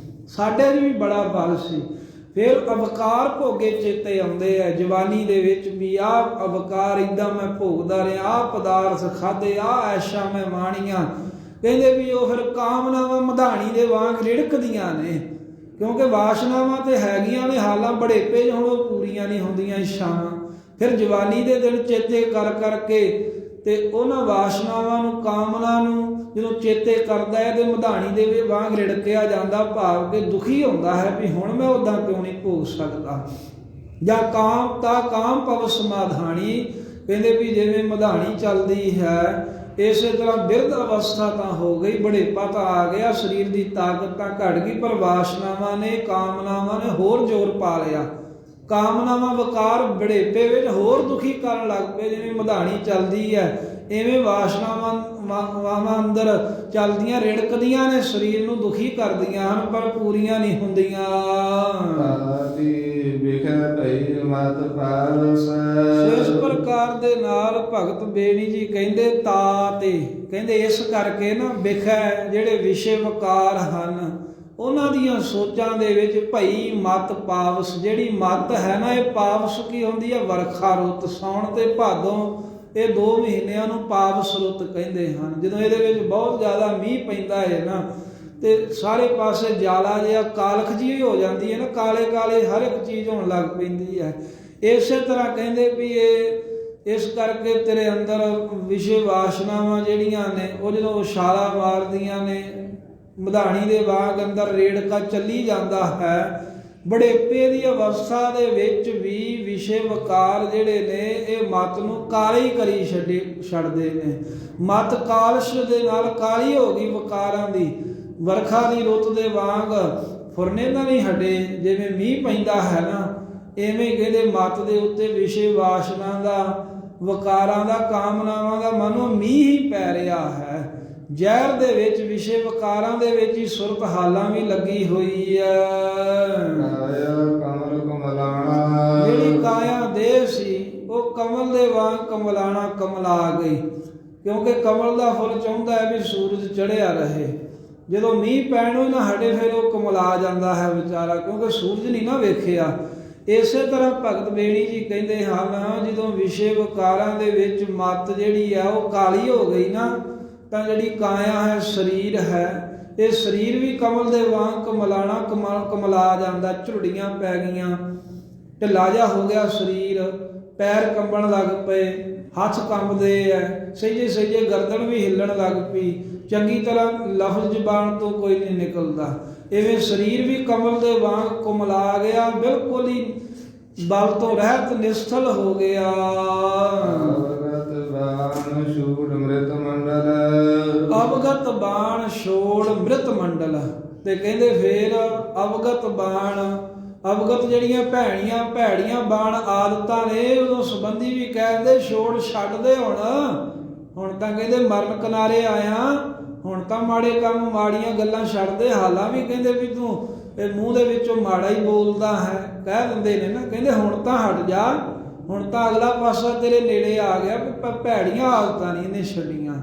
ਸਾਡੇ 'ਚ ਵੀ ਬੜਾ ਬਲ ਸੀ। ਫਿਰ ਅਵਕਾਰ ਭੋਗੇ ਚੇਤੇ ਆਉਂਦੇ ਆ ਜਵਾਨੀ ਦੇ ਵਿੱਚ ਵੀ ਆਹ ਅਵਕਾਰ ਇੱਦਾਂ ਮੈਂ ਭੋਗਦਾ ਰਿਹਾ, ਆਹ ਪਦਾਰਥ ਖਾਧੇ, ਆਹ ਐਸ਼ਾਂ ਮੈਂ ਮਾਣੀਆਂ। ਕਹਿੰਦੇ ਵੀ ਉਹ ਫਿਰ ਕਾਮਨਾਵਾਂ ਮਧਾਣੀ ਦੇ ਵਾਂਗ ਰਿੜਕਦੀਆਂ ਨੇ, ਕਿਉਂਕਿ ਵਾਸ਼ਨਾਵਾਂ ਤੇ ਹੈਗੀਆਂ ਨੇ, ਹਾਲਾਂ ਬੜੇਪੇ ਹੁਣ ਉਹ ਪੂਰੀਆਂ ਨਹੀਂ ਹੁੰਦੀਆਂ ਇੱਛਾਵਾਂ। ਫਿਰ ਜਵਾਨੀ ਦੇ ਦਿਨ ਚੇਤੇ ਕਰ ਕਰਕੇ ਤੇ ਉਹਨਾਂ ਵਾਸ਼ਨਾਵਾਂ ਨੂੰ, ਕਾਮਨਾ ਨੂੰ ਜਦੋਂ ਚੇਤੇ ਕਰਦਾ ਹੈ ਤੇ ਮਧਾਣੀ ਦੇ ਵਾਂਗ ਰਿੜਕਿਆ ਜਾਂਦਾ, ਭਾਵ ਕਿ ਦੁਖੀ ਹੁੰਦਾ ਹੈ ਵੀ ਹੁਣ ਮੈਂ ਉੱਦਾਂ ਕਿਉਂ ਨਹੀਂ ਭੋਗ ਸਕਦਾ। ਜਾਂ ਕਾਮ ਪਵ ਸਮਾਧਾਣੀ, ਕਹਿੰਦੇ ਵੀ ਜਿਵੇਂ ਮਧਾਣੀ ਚੱਲਦੀ ਹੈ ਇਸੇ ਤਰ੍ਹਾਂ ਬਿਰਧ ਅਵਸਥਾ ਤਾਂ ਹੋ ਗਈ, ਬੁਢੇਪਾ ਤਾਂ ਆ ਗਿਆ, ਸਰੀਰ ਦੀ ਤਾਕਤ ਤਾਂ ਘਟ ਗਈ, ਪਰ ਵਾਸ਼ਨਾਵਾਂ ਨੇ, ਕਾਮਨਾਵਾਂ ਨੇ ਹੋਰ ਜ਼ੋਰ ਪਾ ਲਿਆ। ਕਾਮਨਾਵਾਂ ਵਕਾਰ ਬੁਢੇਪੇ ਵਿੱਚ ਹੋਰ ਦੁਖੀ ਕਰਨ ਲੱਗ ਪਏ। ਜਿਵੇਂ ਮਧਾਣੀ ਚੱਲਦੀ ਹੈ ਇਵੇਂ ਵਾਸ਼ਨਾਵਾਂ ਅੰਦਰ ਚੱਲਦੀਆਂ, ਰਿੜਕਦੀਆਂ ਨੇ, ਸਰੀਰ ਨੂੰ ਦੁਖੀ ਕਰਦੀਆਂ ਹਨ ਪਰ ਪੂਰੀਆਂ ਨਹੀਂ ਹੁੰਦੀਆਂ। ਇਸ ਪ੍ਰਕਾਰ ਦੇ ਨਾਲ ਭਗਤ ਬੇਣੀ ਜੀ ਕਹਿੰਦੇ ਕਹਿੰਦੇ ਇਸ ਕਰਕੇ ਨਾ ਵਿਖੈ ਜਿਹੜੇ ਵਿਸ਼ੇ ਵਕਾਰ ਹਨ ਉਹਨਾਂ ਦੀਆਂ ਸੋਚਾਂ ਦੇ ਵਿੱਚ ਭਈ ਮਤ ਪਾਵਸ, ਜਿਹੜੀ ਮਤ ਹੈ ਨਾ ਇਹ ਪਾਵਸ ਕੀ ਹੁੰਦੀ ਹੈ, ਵਰਖਾ ਰੁੱਤ, ਸਾਉਣ ਤੇ ਭਾਦੋਂ ਇਹ 2 ਮਹੀਨਿਆਂ ਨੂੰ ਪਾਪ ਸਰੁੱਤ ਕਹਿੰਦੇ ਹਨ। ਜਦੋਂ ਇਹਦੇ ਵਿੱਚ ਬਹੁਤ ਜ਼ਿਆਦਾ ਮੀਂਹ ਪੈਂਦਾ ਹੈ ਨਾ ਤੇ ਸਾਰੇ ਪਾਸੇ ਜਾਲਾ ਜਿਹਾ ਕਾਲਖ ਜਿਹੀ ਹੋ ਜਾਂਦੀ ਹੈ ਨਾ, ਕਾਲੇ ਕਾਲੇ ਹਰ ਇੱਕ ਚੀਜ਼ ਹੋਣ ਲੱਗ ਪੈਂਦੀ ਹੈ। ਇਸੇ ਤਰ੍ਹਾਂ ਕਹਿੰਦੇ ਵੀ ਇਹ ਇਸ ਕਰਕੇ ਤੇਰੇ ਅੰਦਰ ਵਿਸ਼ੇ ਵਾਸ਼ਨਾਵਾਂ ਜਿਹੜੀਆਂ ਨੇ ਉਹ ਜਦੋਂ ਉਛਾਲਾ ਮਾਰਦੀਆਂ ਨੇ, ਮਧਾਣੀ ਦੇ ਵਾਂਗ ਅੰਦਰ ਰੇੜਕਾ ਚੱਲੀ ਜਾਂਦਾ ਹੈ। ਬੜੇਪੇ ਦੀ ਅਵਸਥਾ ਦੇ ਵਿੱਚ ਵੀ ਵਿਸ਼ੇ ਵਿਕਾਰ ਜਿਹੜੇ ਨੇ ਇਹ ਮਤ ਨੂੰ ਕਾਲੀ ਕਰੀ ਛੱਡਦੇ ਨੇ। ਮਤ ਕਾਲਸ਼ ਦੇ ਨਾਲ ਕਾਲੀ ਹੋ ਗਈ ਵਿਕਾਰਾਂ ਦੀ। ਵਰਖਾ ਦੀ ਰੁੱਤ ਦੇ ਵਾਂਗ ਫੁਰਨੇ ਨਾਲ ਨਹੀਂ ਹਟੇ, ਜਿਵੇਂ ਮੀਂਹ ਪੈਂਦਾ ਹੈ ਨਾ, ਐਵੇਂ ਕਹਿੰਦੇ ਮਤ ਦੇ ਉੱਤੇ ਵਿਸ਼ੇ ਵਾਸ਼ਨਾ ਦਾ, ਵਿਕਾਰਾਂ ਦਾ, ਕਾਮਨਾਵਾਂ ਦਾ ਮਨੋਂ ਮੀਂਹ ਹੀ ਪੈ ਰਿਹਾ ਹੈ। ਜ਼ਹਿਰ ਦੇ ਵਿੱਚ ਵਿਸ਼ੇ ਵਿਕਾਰਾਂ ਦੇ ਵਿੱਚ ਹੀ ਸੁਰਤ ਹਾਲਾਂ ਵੀ ਲੱਗੀ ਹੋਈ ਹੈ। ਕਾਇਆ ਕਮਲ ਕਮਲਾਣਾ, ਜਿਹੜੀ ਕਾਇਆ ਦੇਹ ਸੀ ਉਹ ਕਮਲ ਦੇ ਵਾਂਗ ਕਮਲਾਣਾ ਕਮਲਾ ਗਈ, ਕਿਉਂਕਿ ਕਮਲ ਦਾ ਫੁੱਲ ਚਾਹੁੰਦਾ ਹੈ ਵੀ ਸੂਰਜ ਚੜ੍ਹਿਆ ਰਹੇ। ਜਦੋਂ ਮੀਂਹ ਪੈਣੋਂ ਨਾ ਹਟੇ ਫਿਰ ਉਹ ਕਮਲਾ ਜਾਂਦਾ ਹੈ ਵਿਚਾਰਾ, ਕਿਉਂਕਿ ਸੂਰਜ ਨਹੀਂ ਨਾ ਵੇਖਿਆ। ਇਸੇ ਤਰ੍ਹਾਂ ਭਗਤ ਬੇਣੀ ਜੀ ਕਹਿੰਦੇ ਹਨ, ਜਦੋਂ ਵਿਸ਼ੇ ਵਿਕਾਰਾਂ ਦੇ ਵਿੱਚ ਮੱਤ ਜਿਹੜੀ ਆ ਉਹ ਕਾਲੀ ਹੋ ਗਈ ਨਾ, ਤਾਂ ਜਿਹੜੀ ਕਾਇਆ ਹੈ, ਸਰੀਰ ਹੈ, ਇਹ ਸਰੀਰ ਵੀ ਕਮਲ ਦੇ ਵਾਂਗ ਕਮਲਾਣਾ ਕਮਲਾ ਜਾਂਦਾ। ਝੁਰੜੀਆਂ ਪੈ ਗਈਆਂ, ਢਿੱਲਾ ਜਿਹਾ ਹੋ ਗਿਆ ਸਰੀਰ, ਪੈਰ ਕੰਬਣ ਲੱਗ ਪਏ, ਹੱਥ ਕੰਬਦੇ ਐ, ਸਹਿਜੇ ਸਹਿਜੇ ਗਰਦਨ ਵੀ ਹਿੱਲਣ ਲੱਗ ਪਈ, ਚੰਗੀ ਤਰ੍ਹਾਂ ਲਫ਼ਜ਼ ਜ਼ੁਬਾਨ ਤੋਂ ਕੋਈ ਨਹੀਂ ਨਿਕਲਦਾ। ਇਵੇਂ ਸਰੀਰ ਵੀ ਕਮਲ ਦੇ ਵਾਂਗ ਕੁਮਲਾ ਗਿਆ, ਬਿਲਕੁਲ ਹੀ ਬਲ ਤੋਂ ਰਹਿਤ ਨਿਸਥਲ ਹੋ ਗਿਆ। ਅਵਗਤ ਬਾਣ ਛੋੜ ਮ੍ਰਿਤ ਮੰਡਲ, ਅਵਗਤ ਬਾਣ ਛੋੜ ਮ੍ਰਿਤ ਮੰਡਲ। ਤੇ ਕਹਿੰਦੇ ਫੇਰ ਅਵਗਤ ਬਾਣ, ਅਵਗਤ ਜਿਹੜੀਆਂ ਭੈੜੀਆਂ ਬਾਣ ਆਦਤਾਂ ਨੇ, ਉਦੋਂ ਸੰਬੰਧੀ ਵੀ ਕਹਿੰਦੇ ਛੋੜ ਛੱਡ ਦੇ। ਹੁਣ ਤਾਂ ਕਹਿੰਦੇ ਮਰਨ ਕਿਨਾਰੇ ਆਇਆ, ਹੁਣ ਤਾਂ ਮਾੜੇ ਕੰਮ ਮਾੜੀਆਂ ਗੱਲਾਂ ਛੱਡ ਦੇ। ਹਾਲਾਂ ਵੀ ਕਹਿੰਦੇ ਵੀ ਤੂੰ ਇਹ ਮੂੰਹ ਦੇ ਵਿੱਚੋਂ ਮਾੜਾ ਹੀ ਬੋਲਦਾ ਹੈ, ਕਹਿ ਦਿੰਦੇ ਨੇ ਨਾ, ਕਹਿੰਦੇ ਹੁਣ ਤਾਂ ਹਟ ਜਾ, ਹੁਣ ਤਾਂ ਅਗਲਾ ਪਾਸਾ ਤੇਰੇ ਨੇੜੇ ਆ ਗਿਆ, ਭੈੜੀਆਂ ਆਦਤਾਂ ਨਹੀਂ ਇਹਨੇ ਛੱਡੀਆਂ।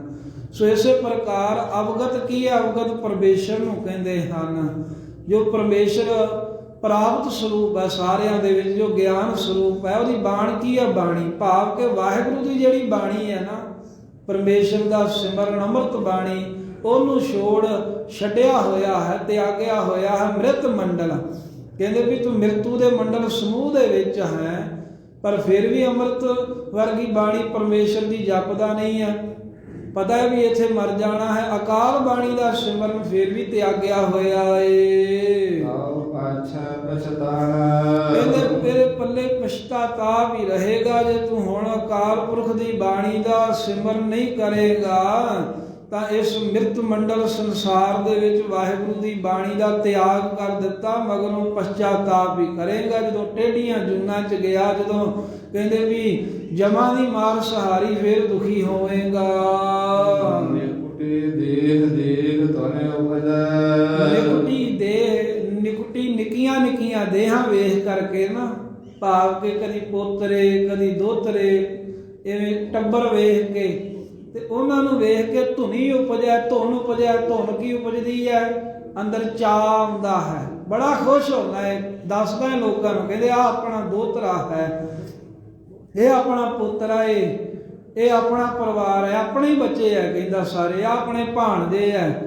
ਸੋ ਇਸੇ ਪ੍ਰਕਾਰ ਅਵਗਤ ਕੀ ਹੈ? ਅਵਗਤ ਪਰਮੇਸ਼ਰ ਨੂੰ ਕਹਿੰਦੇ ਹਨ, ਜੋ ਪਰਮੇਸ਼ਰ ਪ੍ਰਾਪਤ ਸਰੂਪ ਹੈ ਸਾਰਿਆਂ ਦੇ ਵਿੱਚ, ਜੋ ਗਿਆਨ ਸਰੂਪ ਹੈ। ਉਹਦੀ ਬਾਣੀ ਕੀ ਹੈ? ਬਾਣੀ ਭਾਵ ਕਿ ਵਾਹਿਗੁਰੂ ਦੀ ਜਿਹੜੀ ਬਾਣੀ ਹੈ ਨਾ, ਪਰਮੇਸ਼ਰ ਦਾ ਸਿਮਰਨ ਅੰਮ੍ਰਿਤ ਬਾਣੀ, ਉਹਨੂੰ ਛੱਡਿਆ ਹੋਇਆ ਹੈ, ਤਿਆਗਿਆ ਹੋਇਆ ਹੈ ਮ੍ਰਿਤ ਮੰਡਲ। ਕਹਿੰਦੇ ਵੀ ਤੂੰ ਮ੍ਰਿਤੂ ਦੇ ਮੰਡਲ ਸਮੂਹ ਦੇ ਵਿੱਚ ਹੈ, ਪਰ ਫਿਰ ਵੀ ਅੰਮ੍ਰਿਤ ਵਰਗੀ ਬਾਣੀ ਪਰਮੇਸ਼ਰ ਦੀ ਜਪਦਾ ਨਹੀਂ ਹੈ। ਪਤਾ ਹੈ ਵੀ ਇੱਥੇ ਮਰ ਜਾਣਾ ਹੈ। ਅਕਾਲ ਬਾਣੀ ਦਾ ਸਿਮਰਨ ਫਿਰ ਵੀ ਤਿਆਗਿਆ ਹੋਇਆ ਏ। ਆਓ ਪਾਛਾ ਪਛਤਾਣਾ, ਕਹਿੰਦੇ ਤੇਰੇ ਪੱਲੇ ਪਛਤਾਤਾਪ ਹੀ ਰਹੇਗਾ ਜੇ ਤੂੰ ਹੁਣ ਅਕਾਲ ਪੁਰਖ ਦੀ ਬਾਣੀ ਦਾ ਸਿਮਰਨ ਨਹੀਂ ਕਰੇਗਾ। ਤਾਂ ਇਸ ਮਿਰਤ ਮੰਡਲ ਸੰਸਾਰ ਦੇ ਵਿੱਚ ਵਾਹਿਗੁਰੂ ਦੀ ਬਾਣੀ ਦਾ ਤਿਆਗ ਕਰ ਦਿੱਤਾ, ਮਗਰੋਂ ਪਛਤਾਤਾਪ ਵੀ ਕਰੇਗਾ। ਜਦੋਂ ਟੇਢੀਆਂ ਜੂਨਾਂ 'ਚ ਗਿਆ, ਜਦੋਂ ਕਹਿੰਦੇ ਵੀ ਜਮਾਂ ਦੀ ਮਾਰ ਸਹਾਰੀ, ਫਿਰ ਦੁਖੀ ਹੋਵੇਗਾ। ਨਿਕੁਟੀ ਦੇਹ ਦੇਖ ਤਨੇ ਉਪਜੈ, ਨਿਕੁਟੀ ਦੇਹ, ਨਿਕੁਟੀ ਨਿੱਕੀਆਂ ਦੇਹਾਂ ਵੇਖ ਕਰਕੇ ਨਾ, ਭਾਵ ਕਿ ਕਦੀ ਪੋਤਰੇ ਕਦੀ ਦੋਤਰੇ, ਐਵੇਂ ਟੱਬਰ ਵੇਖ ਕੇ ਤੇ ਉਹਨਾਂ ਨੂੰ ਵੇਖ ਕੇ ਧੁਨੀ ਉਪਜੈ, ਧੁਨ ਉਪਜੈ। ਧੁਨ ਕੀ ਉਪਜਦੀ ਹੈ? ਅੰਦਰ ਚਾਅ ਆਉਂਦਾ ਹੈ, ਬੜਾ ਖੁਸ਼ ਹੁੰਦਾ ਹੈ, ਦੱਸਦਾ ਹੈ ਲੋਕਾਂ ਨੂੰ, ਕਹਿੰਦੇ ਆਹ ਆਪਣਾ ਦੋਤਰਾ ਹੈ, ਇਹ ਆਪਣਾ ਪੁੱਤਰਾ ਏ, ਇਹ ਆਪਣਾ ਪਰਿਵਾਰ ਹੈ, ਆਪਣੇ ਹੀ ਬੱਚੇ ਹੈ, ਕਹਿੰਦਾ ਸਾਰੇ ਆ ਆਪਣੇ ਭਾਣਦੇ ਹੈ।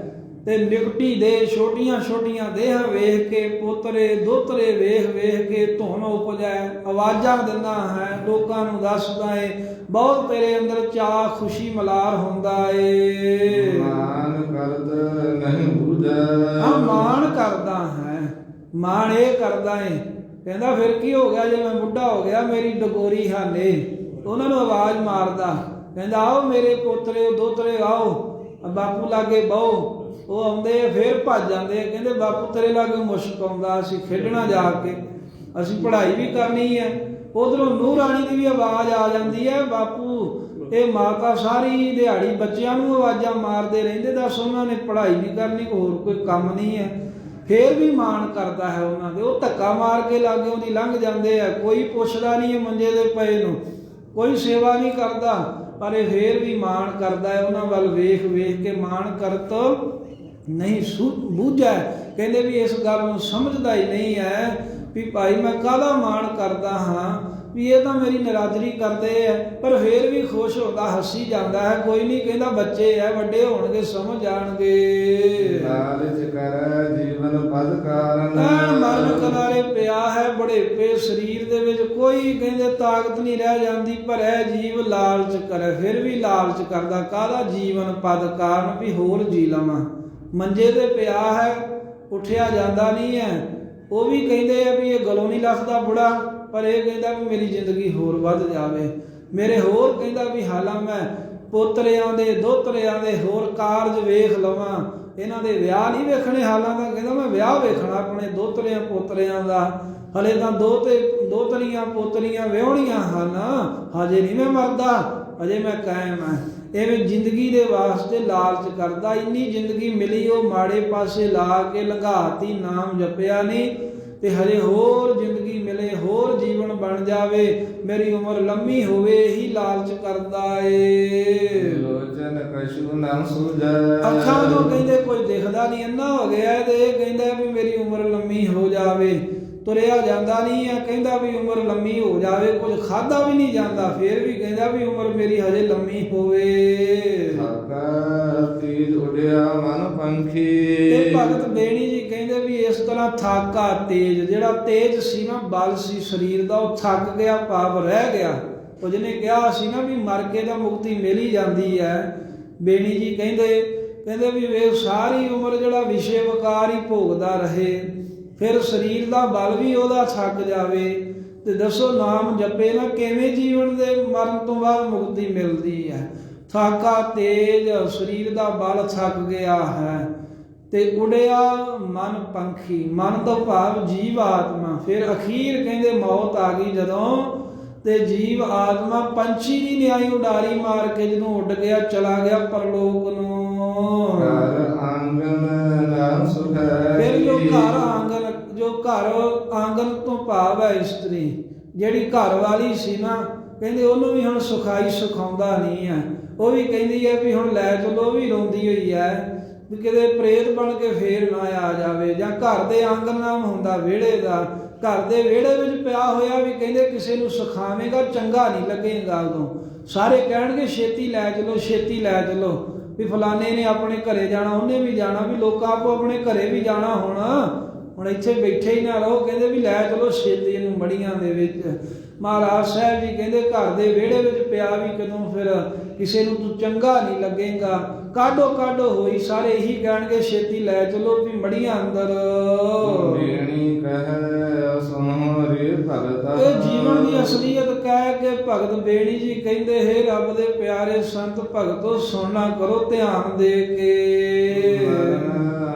ਤੇ ਨਿਕਟੀ ਦੇ ਛੋਟੀਆਂ ਦੇਹਾਂ ਵੇਖ ਕੇ, ਪੋਤਰੇ ਦੋਤਰੇ ਵੇਖ ਕੇ ਧੁਨ ਉਪਜੈ, ਆਵਾਜ਼ਾਂ ਦਿੰਦਾ ਹੈ, ਲੋਕਾਂ ਨੂੰ ਦੱਸਦਾ ਏ, ਬਹੁਤ ਤੇਰੇ ਅੰਦਰ ਚਾਅ ਖੁਸ਼ੀ ਮਲਾਰ ਹੁੰਦਾ ਏ। ਮਾਨ ਕਰਤ ਨਹੀਂ ਬੂਝੈ, ਹਾਂ ਮਾਣ ਕਰਦਾ ਹੈ, ਮਾਣ ਇਹ ਕਰਦਾ ਏ। ਕਹਿੰਦਾ ਫਿਰ ਕੀ ਹੋ ਗਿਆ ਜੇ ਮੈਂ ਬੁੱਢਾ ਹੋ ਗਿਆ, ਮੇਰੀ ਡਗੋਰੀ ਹਾਲੇ। ਉਹਨਾਂ ਨੂੰ ਆਵਾਜ਼ ਮਾਰਦਾ, ਕਹਿੰਦਾ ਆਓ ਮੇਰੇ ਪੋਤਰੇ ਦੋਤਰੇ, ਆਓ ਬਾਪੂ ਲਾਗੇ ਬਹੋ। ਉਹ ਆਉਂਦੇ ਆ, ਫਿਰ ਭੱਜ ਜਾਂਦੇ ਆ, ਕਹਿੰਦੇ ਬਾਪੂ ਤੇਰੇ ਲਾਗੇ ਮੁਸ਼ਕ ਆਉਂਦਾ, ਅਸੀਂ ਖੇਡਣਾ ਜਾ ਕੇ, ਅਸੀਂ ਪੜ੍ਹਾਈ ਵੀ ਕਰਨੀ ਹੈ। ਉਧਰੋਂ ਨੂੰਹ ਰਾਣੀ ਦੀ ਵੀ ਆਵਾਜ਼ ਆ ਜਾਂਦੀ ਹੈ, ਬਾਪੂ ਇਹ ਮਾਤਾ ਸਾਰੀ ਦਿਹਾੜੀ ਬੱਚਿਆਂ ਨੂੰ ਆਵਾਜ਼ਾਂ ਮਾਰਦੇ ਰਹਿੰਦੇ, ਦੱਸ ਉਹਨਾਂ ਨੇ ਪੜ੍ਹਾਈ ਨਹੀਂ ਕਰਨੀ, ਹੋਰ ਕੋਈ ਕੰਮ ਨਹੀਂ ਹੈ। ਫੇਰ ਵੀ ਮਾਣ ਕਰਦਾ ਹੈ ਉਹਨਾਂ ਦੇ। ਉਹ ਧੱਕਾ ਮਾਰ ਕੇ ਲਾਗੇ ਉਹਦੀ ਲੰਘ ਜਾਂਦੇ ਆ, ਕੋਈ ਪੁੱਛਦਾ ਨਹੀਂ ਹੈ ਮੰਜੇ ਦੇ ਪਏ ਨੂੰ, ਕੋਈ ਸੇਵਾ ਨਹੀਂ ਕਰਦਾ, ਪਰ ਇਹ ਫੇਰ ਵੀ ਮਾਣ ਕਰਦਾ ਹੈ। ਉਹਨਾਂ ਵੱਲ ਵੇਖ ਕੇ ਮਾਣ ਕਰਤ ਨਹੀਂ ਬੂਝੈ। ਕਹਿੰਦੇ ਵੀ ਇਸ ਗੱਲ ਨੂੰ ਸਮਝਦਾ ਹੀ ਨਹੀਂ ਹੈ ਵੀ ਭਾਈ ਮੈਂ ਕਾਹਦਾ ਮਾਣ ਕਰਦਾ ਹਾਂ, ਵੀ ਇਹ ਤਾਂ ਮੇਰੀ ਨਿਰਾਦਰੀ ਕਰਦੇ ਆ, ਪਰ ਫਿਰ ਵੀ ਖੁਸ਼ ਹੁੰਦਾ, ਹੱਸੀ ਜਾਂਦਾ ਹੈ। ਕੋਈ ਨਹੀਂ ਕਹਿੰਦਾ ਬੱਚੇ ਆ, ਵੱਡੇ ਹੋਣਗੇ ਸਮਝ ਜਾਣਗੇ। ਲਾਲਚ ਕਰ ਜੀਵਨ ਪਦ ਕਾਰਨ ਮਰਨ ਕਿਨਾਰੇ ਪਿਆ ਹੈ ਬੁਢੇਪੇ ਸਰੀਰ ਦੇ ਵਿੱਚ, ਕੋਈ ਕਹਿੰਦੇ ਤਾਕਤ ਨਹੀਂ ਰਹਿ ਜਾਂਦੀ, ਪਰ ਇਹ ਜੀਵ ਲਾਲਚ ਕਰੇ, ਫਿਰ ਵੀ ਲਾਲਚ ਕਰਦਾ। ਕਾਹਦਾ? ਜੀਵਨ ਪਦ ਕਾਰਨ, ਵੀ ਹੋਰ ਜੀ ਲਵਾਂ। ਮੰਜੇ ਤੇ ਪਿਆ ਹੈ, ਉੱਠਿਆ ਜਾਂਦਾ ਨਹੀਂ ਹੈ। ਉਹ ਵੀ ਕਹਿੰਦੇ ਆ ਵੀ ਇਹ ਗਲੋਂ ਨਹੀਂ ਲੱਥਦਾ ਬੁੜਾ, ਪਰ ਇਹ ਕਹਿੰਦਾ ਵੀ ਮੇਰੀ ਜ਼ਿੰਦਗੀ ਹੋਰ ਵੱਧ ਜਾਵੇ। ਮੇਰੇ ਹੋਰ ਕਹਿੰਦਾ ਵੀ ਹਾਲਾਂ ਮੈਂ ਪੋਤਰਿਆਂ ਦੇ ਦੋਤਰਿਆਂ ਦੇ ਹੋਰ ਕਾਰਜ ਵੇਖ ਲਵਾਂ, ਇਹਨਾਂ ਦੇ ਵਿਆਹ ਨਹੀਂ ਵੇਖਣੇ ਹਾਲਾਂ ਦਾ, ਕਹਿੰਦਾ ਮੈਂ ਵਿਆਹ ਵੇਖਣਾ ਆਪਣੇ ਦੋਤਰਿਆਂ ਪੋਤਰਿਆਂ ਦਾ। ਹਲੇ ਤਾਂ ਦੋਤਰੀਆਂ ਪੋਤਰੀਆਂ ਵਿਆਹੁਣੀਆਂ ਹਨ, ਹਜੇ ਨਹੀਂ ਮੈਂ ਮਰਦਾ, ਹਜੇ ਮੈਂ ਕਾਇਮ ਹਾਂ। ਐਵੇਂ ਜ਼ਿੰਦਗੀ ਦੇ ਵਾਸਤੇ ਲਾਲਚ ਕਰਦਾ। ਇੰਨੀ ਜ਼ਿੰਦਗੀ ਮਿਲੀ ਉਹ ਮਾੜੇ ਪਾਸੇ ਲਾ ਕੇ ਲੰਘਾਤੀ, ਨਾਮ ਜਪਿਆ ਨਹੀਂ, ਤੇ ਹਜੇ ਹੋਰ ਜ਼ਿੰਦਗੀ ਮਿਲੇ, ਹੋਰ ਜੀਵਨ ਬਣ ਜਾਵੇ, ਮੇਰੀ ਉਮਰ ਲੰਮੀ ਹੋਵੇ, ਇਹੀ ਲਾਲਚ ਕਰਦਾ ਏ। ਲੋਚਨ ਕਛੂ ਨਾ ਸੁਝੈ ਅੱਖਾਂ ਤੋਂ ਕਹਿੰਦੇ ਕੁਝ ਦਿਖਦਾ ਨਹੀਂ, ਅੰਨਾ ਹੋ ਗਿਆ ਤੇ ਇਹ ਕਹਿੰਦਾ ਵੀ ਮੇਰੀ ਉਮਰ ਲੰਮੀ ਹੋ ਜਾਵੇ। ਤੁਰਿਆ ਜਾਂਦਾ ਨਹੀਂ ਆ, ਕਹਿੰਦਾ ਵੀ ਉਮਰ ਲੰਮੀ ਹੋ ਜਾਵੇ। ਕੁਝ ਖਾਧਾ ਵੀ ਨਹੀਂ ਜਾਂਦਾ, ਫਿਰ ਵੀ ਕਹਿੰਦਾ ਵੀ ਉਮਰ ਮੇਰੀ ਹਜੇ ਲੰਮੀ ਹੋਵੇ। ਥਾਕਾ ਤੀਜ ਉਡਿਆ ਮਨ ਪੰਖੀ। ਤੇ ਭਗਤ ਬੇਣੀ ਜੀ ਕਹਿੰਦੇ ਵੀ ਇਸ ਤਰ੍ਹਾਂ ਥਾਕਾ ਤੇਜ, ਜਿਹੜਾ ਤੇਜ ਸੀ ਨਾ, ਬਲ ਸੀ ਸਰੀਰ ਦਾ, ਉਹ ਥੱਕ ਗਿਆ, ਪਾਪ ਰਹਿ ਗਿਆ। ਉਹ ਜਿਹਨੇ ਕਿਹਾ ਸੀ ਨਾ ਵੀ ਮਰ ਕੇ ਤਾਂ ਮੁਕਤੀ ਮਿਲ ਹੀ ਜਾਂਦੀ ਹੈ। ਬੇਣੀ ਜੀ ਕਹਿੰਦੇ ਵੀ ਵੇ ਸਾਰੀ ਉਮਰ ਜਿਹੜਾ ਵਿਸ਼ੇ ਵਕਾਰ ਹੀ ਭੋਗਦਾ ਰਹੇ, ਫਿਰ ਸਰੀਰ ਦਾ ਬਲ ਵੀ ਉਹਦਾ ਥੱਕ ਜਾਵੇ, ਤੇ ਦੱਸੋ ਨਾਮ ਜਪੇ ਨਾ, ਕਿਵੇਂ ਜੀਵਨ ਦੇ ਮਰਨ ਤੋਂ ਬਾਅਦ ਮੁਕਤੀ ਮਿਲਦੀ ਹੈ। ਥਾਕਾ ਤੇਜ, ਸਰੀਰ ਦਾ ਬਲ ਥੱਕ ਗਿਆ ਹੈ, ਤੇ ਉਡਿਆ ਮਨ ਪੰਖੀ, ਮਨ ਤੋਂ ਭਾਵ ਜੀਵ ਆਤਮਾ। ਫਿਰ ਅਖੀਰ ਕਹਿੰਦੇ ਮੌਤ ਆ ਗਈ ਜਦੋਂ, ਤੇ ਜੀਵ ਆਤਮਾ ਪੰਛੀ ਦੀ ਨਿਆਈ ਉਡਾਰੀ ਮਾਰ ਕੇ ਜਦੋਂ ਉੱਡ ਗਿਆ, ਚਲਾ ਗਿਆ ਪਰਲੋਕ ਨੂੰ। ਘਰ ਆਂਗਨ ਨਾ ਸੁਖ ਹੈ। ਫਿਰ ਜੋ ਘਰ ਆਂਗਨ ਤੋਂ ਭਾਵ ਹੈ ਇਸਤਰੀ, ਜਿਹੜੀ ਘਰ ਵਾਲੀ ਸੀ ਨਾ, ਕਹਿੰਦੇ ਉਹਨੂੰ ਵੀ ਹੁਣ ਸੁਖਾਈ ਸਿਖਾਉਂਦਾ ਨਹੀਂ ਹੈ। ਉਹ ਵੀ ਕਹਿੰਦੀ ਹੈ ਵੀ ਹੁਣ ਲੈ ਚਲੋ, ਉਹ ਵੀ ਰੋਂਦੀ ਹੋਈ ਹੈ ਵੀ ਕਿਤੇ ਪ੍ਰੇਤ ਬਣ ਕੇ ਫੇਰ ਨਾ ਆ ਜਾਵੇ। ਜਾਂ ਘਰ ਦੇ ਆਂਗਨ ਨਾਮ ਹੁੰਦਾ ਵਿਹੜੇ ਦਾ, ਘਰ ਦੇ ਵਿਹੜੇ ਵਿੱਚ ਪਿਆ ਹੋਇਆ ਵੀ ਕਹਿੰਦੇ ਕਿਸੇ ਨੂੰ ਸਿਖਾਵੇਂਗਾ ਚੰਗਾ ਨਹੀਂ ਲੱਗੇਗਾ। ਉਦੋਂ ਸਾਰੇ ਕਹਿਣਗੇ ਛੇਤੀ ਲੈ ਚਲੋ, ਛੇਤੀ ਲੈ ਚਲੋ, ਵੀ ਫਲਾਣੇ ਨੇ ਆਪਣੇ ਘਰੇ ਜਾਣਾ, ਉਹਨੇ ਵੀ ਜਾਣਾ, ਵੀ ਲੋਕਾਂ ਆਪੋ ਆਪਣੇ ਘਰੇ ਵੀ ਜਾਣਾ, ਹੁਣ ਇੱਥੇ ਬੈਠੇ ਹੀ ਨਾ ਰਹੋ, ਕਹਿੰਦੇ ਵੀ ਲੈ ਚਲੋ ਛੇਤੀ ਇਹਨੂੰ ਮੜੀਆਂ ਦੇ ਵਿੱਚ। ਮਹਾਰਾਜ ਸਾਹਿਬ ਜੀ ਕਹਿੰਦੇ ਘਰ ਦੇ ਵਿਹੜੇ ਵਿੱਚ ਪਿਆ ਵੀ ਕਦੋਂ ਫਿਰ ਕਿਸੇ ਨੂੰ ਤੂੰ ਚੰਗਾ ਨਹੀਂ ਲੱਗੇਗਾ, ਕਾਢੋ ਕਾਢੋ ਹੋਈ, ਸਾਰੇ ਇਹੀ ਕਹਿਣਗੇ ਛੇਤੀ ਲੈ ਚਲੋ ਵੀ ਮੜੀਆਂ ਅੰਦਰ। ਬੇਣੀ ਕਹਿ ਸੁਨਹੁਰੇ ਭਗਤਾ। ਇਹ ਜੀਵਨ ਦੀ ਅਸਲੀਅਤ ਕਹਿ ਕੇ ਭਗਤ ਬੇਣੀ ਜੀ ਕਹਿੰਦੇ ਹੈ ਰੱਬ ਦੇ ਪਿਆਰੇ ਸੰਤ ਭਗਤੋ, ਸੁਣਨਾ ਕਰੋ ਧਿਆਨ ਦੇ ਕੇ।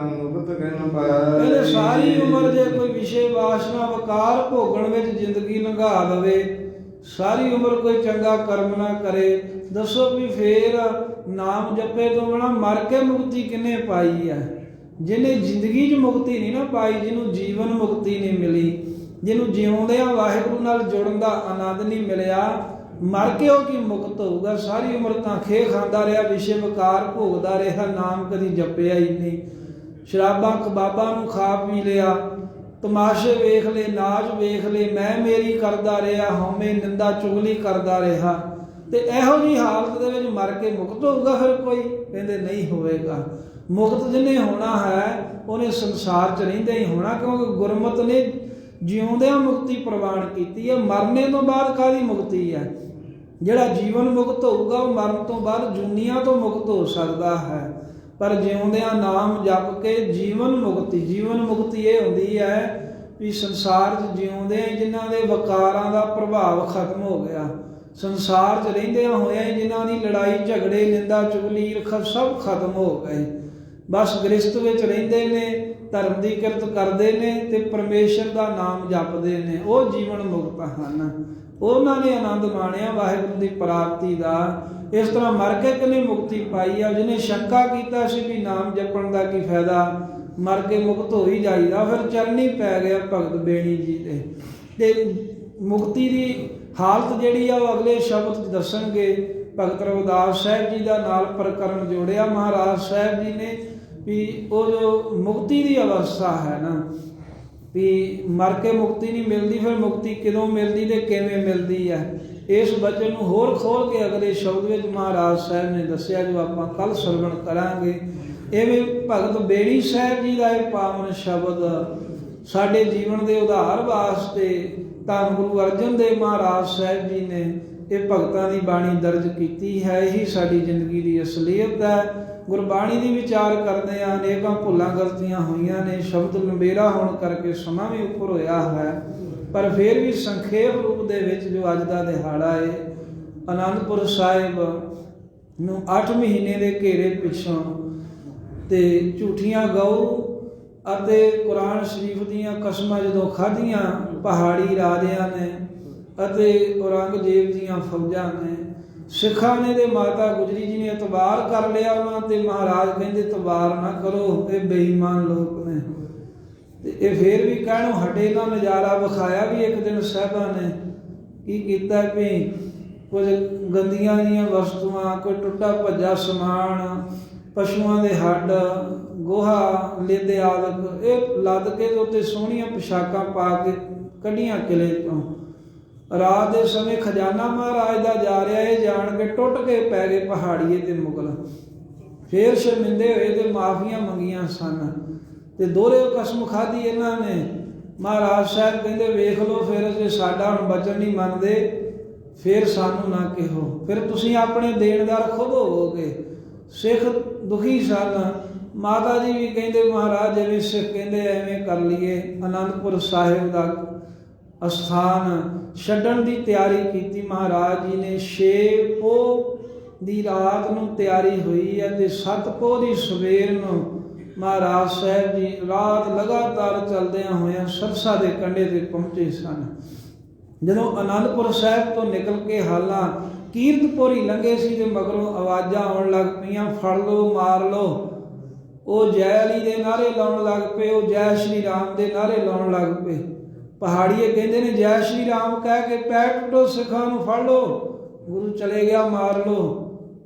ਕਹਿੰਦੇ ਸਾਰੀ ਉਮਰ ਜੇ ਕੋਈ ਵਿਸ਼ੇ ਵਾਸਨਾ ਵਕਾਰ ਭੋਗਣ ਵਿੱਚ ਜ਼ਿੰਦਗੀ ਲੰਘਾ ਦੇਵੇ, ਸਾਰੀ ਉਮਰ ਕੋਈ ਚੰਗਾ ਕਰਮ ਨਾ ਕਰੇ, ਦੱਸੋ ਵੀ ਫੇਰ ਨਾਮ ਜਪੇ ਤੋਂ ਬਿਨਾਂ ਮਰ ਕੇ ਮੁਕਤੀ ਕਿੰਨੇ ਪਾਈ ਹੈ? ਜਿਹਨੇ ਜ਼ਿੰਦਗੀ 'ਚ ਮੁਕਤੀ ਨਹੀਂ ਨਾ ਪਾਈ, ਜਿਹਨੂੰ ਜੀਵਨ ਮੁਕਤੀ ਨਹੀਂ ਮਿਲੀ, ਜਿਹਨੂੰ ਜਿਉਂਦਿਆਂ ਵਾਹਿਗੁਰੂ ਨਾਲ ਜੁੜਨ ਦਾ ਆਨੰਦ ਨਹੀਂ ਮਿਲਿਆ, ਮਰ ਕੇ ਉਹ ਕੀ ਮੁਕਤ ਹੋਊਗਾ? ਸਾਰੀ ਉਮਰ ਤਾਂ ਖੇ ਖਾਂਦਾ ਰਿਹਾ, ਵਿਸ਼ੇ ਵਕਾਰ ਭੋਗਦਾ ਰਿਹਾ, ਨਾਮ ਕਦੀ ਜਪਿਆ ਹੀ ਨਹੀਂ। ਸ਼ਰਾਬਾਂ ਕਬਾਬਾਂ ਨੂੰ ਖਾ ਪੀ ਲਿਆ, ਤਮਾਸ਼ੇ ਵੇਖ ਲਏ, ਨਾਚ ਵੇਖ ਲਏ, ਮੈਂ ਮੇਰੀ ਕਰਦਾ ਰਿਹਾ, ਹਉਮੈ ਨਿੰਦਾ ਚੁਗਲੀ ਕਰਦਾ ਰਿਹਾ, ਤੇ ਇਹੋ ਜਿਹੀ ਹਾਲਤ ਦੇ ਵਿੱਚ ਮਰ ਕੇ ਮੁਕਤ ਹੋਊਗਾ ਫਿਰ ਕੋਈ? ਕਹਿੰਦੇ ਨਹੀਂ ਹੋਵੇਗਾ। ਮੁਕਤ ਜਿਹਨੇ ਹੋਣਾ ਹੈ ਉਹਨੇ ਸੰਸਾਰ 'ਚ ਰਹਿੰਦੇ ਹੀ ਹੋਣਾ, ਕਿਉਂਕਿ ਗੁਰਮਤਿ ਨੇ ਜਿਉਂਦਿਆਂ ਮੁਕਤੀ ਪ੍ਰਵਾਨ ਕੀਤੀ ਹੈ। ਮਰਨੇ ਤੋਂ ਬਾਅਦ ਕਾਹਦੀ ਮੁਕਤੀ ਹੈ? ਜਿਹੜਾ ਜੀਵਨ ਮੁਕਤ ਹੋਊਗਾ ਉਹ ਮਰਨ ਤੋਂ ਬਾਅਦ ਜੂਨੀਆਂ ਤੋਂ ਮੁਕਤ ਹੋ ਸਕਦਾ ਹੈ, ਪਰ ਜਿਉਂਦਿਆਂ ਨਾਮ ਜਪ ਕੇ ਜੀਵਨ ਮੁਕਤੀ ਇਹ ਹੁੰਦੀ ਹੈ ਵੀ ਸੰਸਾਰ 'ਚ ਜਿਉਂਦਿਆਂ ਹੀ ਜਿਨ੍ਹਾਂ ਦੇ ਵਕਾਰਾਂ ਦਾ ਪ੍ਰਭਾਵ ਖਤਮ ਹੋ ਗਿਆ, ਸੰਸਾਰ 'ਚ ਰਹਿੰਦਿਆਂ ਹੋਇਆਂ ਹੀ ਜਿਨ੍ਹਾਂ ਦੀ ਲੜਾਈ ਝਗੜੇ ਨਿੰਦਾ ਚੁਗਲੀ ਈਰਖਾ ਸਭ ਖਤਮ ਹੋ ਗਏ, ਬਸ ਗ੍ਰਸਤ ਵਿੱਚ ਰਹਿੰਦੇ ਨੇ, ਧਰਮ ਦੀ ਕਿਰਤ ਕਰਦੇ ਨੇ ਤੇ ਪਰਮੇਸ਼ਰ ਦਾ ਨਾਮ ਜਪਦੇ ਨੇ, ਉਹ ਜੀਵਨ ਮੁਕਤ ਹਨ। ਉਹਨਾਂ ਨੇ ਆਨੰਦ ਮਾਣਿਆ ਵਾਹਿਗੁਰੂ ਦੀ ਪ੍ਰਾਪਤੀ ਦਾ। ਇਸ ਤਰ੍ਹਾਂ ਮਰ ਕੇ ਕਿਨੇ ਮੁਕਤੀ ਪਾਈ ਆ? ਜਿਹਨੇ ਸ਼ੰਕਾ ਕੀਤਾ ਸੀ ਵੀ ਨਾਮ ਜਪਣ ਦਾ ਕੀ ਫਾਇਦਾ, ਮਰ ਕੇ ਮੁਕਤ ਹੋ ਹੀ ਜਾਈਦਾ, ਫਿਰ ਚਰਨੀ ਪੈ ਗਿਆ ਭਗਤ ਬੇਣੀ ਜੀ ਦੇ। ਤੇ ਮੁਕਤੀ ਦੀ ਹਾਲਤ ਜਿਹੜੀ ਆ ਉਹ ਅਗਲੇ ਸ਼ਬਦ 'ਚ ਦੱਸਣਗੇ। ਭਗਤ ਰਵਿਦਾਸ ਸਾਹਿਬ ਜੀ ਦਾ ਨਾਲ ਪ੍ਰਕਰਮ ਜੋੜਿਆ ਮਹਾਰਾਜ ਸਾਹਿਬ ਜੀ ਨੇ ਵੀ ਉਹ ਜੋ ਮੁਕਤੀ ਦੀ ਅਵਸਥਾ ਹੈ ਨਾ, ਵੀ ਮਰ ਕੇ ਮੁਕਤੀ ਨਹੀਂ ਮਿਲਦੀ, ਫਿਰ ਮੁਕਤੀ ਕਦੋਂ ਮਿਲਦੀ ਤੇ ਕਿਵੇਂ ਮਿਲਦੀ ਹੈ। ਇਸ ਬਚਨ ਨੂੰ ਹੋਰ ਖੋਲ ਕੇ ਅਗਲੇ ਸ਼ਬਦ ਵਿੱਚ ਮਹਾਰਾਜ ਸਾਹਿਬ ਨੇ ਦੱਸਿਆ, ਜੋ ਆਪਾਂ ਕੱਲ ਸਰਵਣ ਕਰਾਂਗੇ। ਇਵੇਂ ਭਗਤ ਬੇੜੀ ਸਾਹਿਬ ਜੀ ਦਾ ਇਹ ਪਾਵਨ ਸ਼ਬਦ ਸਾਡੇ ਜੀਵਨ ਦੇ ਉਧਾਰ ਵਾਸਤੇ ਧੰਨ ਗੁਰੂ ਅਰਜਨ ਦੇਵ ਮਹਾਰਾਜ ਸਾਹਿਬ ਜੀ ਨੇ ਇਹ ਭਗਤਾਂ ਦੀ ਬਾਣੀ ਦਰਜ ਕੀਤੀ ਹੈ। ਇਹੀ ਸਾਡੀ ਜ਼ਿੰਦਗੀ ਦੀ ਅਸਲੀਅਤ ਹੈ। ਗੁਰਬਾਣੀ ਦੀ ਵਿਚਾਰ ਕਰਦੇ ਆ, ਅਨੇਕਾਂ ਭੁੱਲਾਂ ਗਲਤੀਆਂ ਹੋਈਆਂ ਨੇ, ਸ਼ਬਦ ਲੰਬੇਰਾ ਹੋਣ ਕਰਕੇ ਸਮਾਂ ਵੀ ਉੱਪਰ ਹੋਇਆ ਹੈ, ਪਰ ਫਿਰ ਵੀ ਸੰਖੇਪ ਰੂਪ ਦੇ ਵਿੱਚ ਜੋ ਅੱਜ ਦਾ ਦਿਹਾੜਾ ਹੈ, ਅਨੰਦਪੁਰ ਸਾਹਿਬ ਨੂੰ 8 ਮਹੀਨੇ ਦੇ ਘੇਰੇ ਪਿੱਛੋਂ ਤੇ ਝੂਠੀਆਂ ਗਊ ਅਤੇ ਕੁਰਾਨ ਸ਼ਰੀਫ ਦੀਆਂ ਕਸਮਾਂ ਜਦੋਂ ਖਾਧੀਆਂ ਪਹਾੜੀ ਰਾਜਿਆਂ ਨੇ ਅਤੇ ਔਰੰਗਜ਼ੇਬ ਦੀਆਂ ਫੌਜਾਂ ਨੇ, ਸਿੱਖਾਂ ਨੇ ਤੇ ਮਾਤਾ ਗੁਜਰੀ ਜੀ ਨੇ ਇਤਬਾਰ ਕਰ ਲਿਆ ਉਹਨਾਂ ਤੇ। ਮਹਾਰਾਜ ਕਹਿੰਦੇ ਇਤਬਾਰ ਨਾ ਕਰੋ, ਇਹ ਬੇਈਮਾਨ ਲੋਕ ਨੇ। ਤੇ ਇਹ ਫੇਰ ਵੀ ਕਹਿਣੋਂ ਹਟੇ ਨਾ। ਨਜ਼ਾਰਾ ਵਿਖਾਇਆ ਵੀ ਇੱਕ ਦਿਨ ਸਾਹਿਬਾਂ ਨੇ ਕੀ ਕੀਤਾ ਵੀ ਕੁਝ ਗੰਦੀਆਂ ਦੀਆਂ ਵਸਤੂਆਂ, ਕੋਈ ਟੁੱਟਾ ਭੱਜਾ ਸਮਾਨ, ਪਸ਼ੂਆਂ ਦੇ ਹੱਡ, ਗੋਹਾ, ਲਿੱਦ ਆਦਿਕ ਇਹ ਲੱਦ ਕੇ ਉੱਤੇ ਸੋਹਣੀਆਂ ਪੁਸ਼ਾਕਾਂ ਪਾ ਕੇ ਕੱਢੀਆਂ ਕਿਲੇ ਤੋਂ। ਰਾਤ ਦੇ ਸਮੇਂ ਖਜ਼ਾਨਾ ਮਹਾਰਾਜ ਦਾ ਜਾ ਰਿਹਾ, ਇਹ ਜਾਣ ਕੇ ਟੁੱਟ ਕੇ ਪੈ ਗਏ ਪਹਾੜੀਏ ਤੇ ਮੁਗਲ। ਫੇਰ ਸ਼ਰਮਿੰਦੇ ਹੋਏ ਤੇ ਮਾਫੀਆਂ ਮੰਗੀਆਂ ਸਨ ਤੇ ਦੋਹਰੇ ਕਸਮ ਖਾਧੀ ਇਹਨਾਂ ਨੇ। ਮਹਾਰਾਜ ਸਾਹਿਬ ਕਹਿੰਦੇ ਵੇਖ ਲਓ, ਫਿਰ ਜੇ ਸਾਡਾ ਹੁਣ ਬਚਨ ਨਹੀਂ ਮੰਨਦੇ ਫਿਰ ਸਾਨੂੰ ਨਾ ਕਿਹੋ, ਫਿਰ ਤੁਸੀਂ ਆਪਣੇ ਦੇਣਦਾਰ ਖੁਦ ਹੋਵੋਗੇ। ਸਿੱਖ ਦੁਖੀ ਸਨ। ਮਾਤਾ ਜੀ ਵੀ ਕਹਿੰਦੇ ਮਹਾਰਾਜ ਜਿਵੇਂ ਸਿੱਖ ਕਹਿੰਦੇ ਐਵੇਂ ਕਰ ਲਈਏ। ਅਨੰਦਪੁਰ ਸਾਹਿਬ ਦਾ ਅਸਥਾਨ ਛੱਡਣ ਦੀ ਤਿਆਰੀ ਕੀਤੀ ਮਹਾਰਾਜ ਜੀ ਨੇ। 6 ਪੋਹ ਦੀ ਰਾਤ ਨੂੰ ਤਿਆਰੀ ਹੋਈ ਹੈ ਤੇ 7 ਪੋਹ ਦੀ ਸਵੇਰ ਨੂੰ ਮਹਾਰਾਜ ਸਾਹਿਬ ਜੀ ਰਾਤ ਲਗਾਤਾਰ ਚੱਲਦਿਆਂ ਹੋਇਆਂ ਸਰਸਾ ਦੇ ਕੰਢੇ ਤੇ ਪਹੁੰਚੇ ਸਨ। ਜਦੋਂ ਅਨੰਦਪੁਰ ਸਾਹਿਬ ਤੋਂ ਨਿਕਲ ਕੇ ਹਾਲਾਂ ਕੀਰਤਪੁਰੀ ਲੰਘੇ ਸੀ ਤੇ ਮਗਰੋਂ ਆਵਾਜ਼ਾਂ ਆਉਣ ਲੱਗ ਪਈਆਂ, ਫੜ ਲਓ, ਮਾਰ ਲਓ। ਉਹ ਜੈ ਅਲੀ ਦੇ ਨਾਅਰੇ ਲਾਉਣ ਲੱਗ ਪਏ, ਉਹ ਜੈ ਸ਼੍ਰੀ ਰਾਮ ਦੇ ਨਾਅਰੇ ਲਾਉਣ ਲੱਗ ਪਏ। ਪਹਾੜੀਏ ਕਹਿੰਦੇ ਨੇ ਜੈ ਸ਼੍ਰੀ ਰਾਮ ਕਹਿ ਕੇ ਪੈ ਟੁੱਟੋ, ਸਿੱਖਾਂ ਨੂੰ ਫੜ ਲਓ। ਗੁਰੂ ਚਲੇ ਗਿਆ, ਮਾਰ ਲਓ।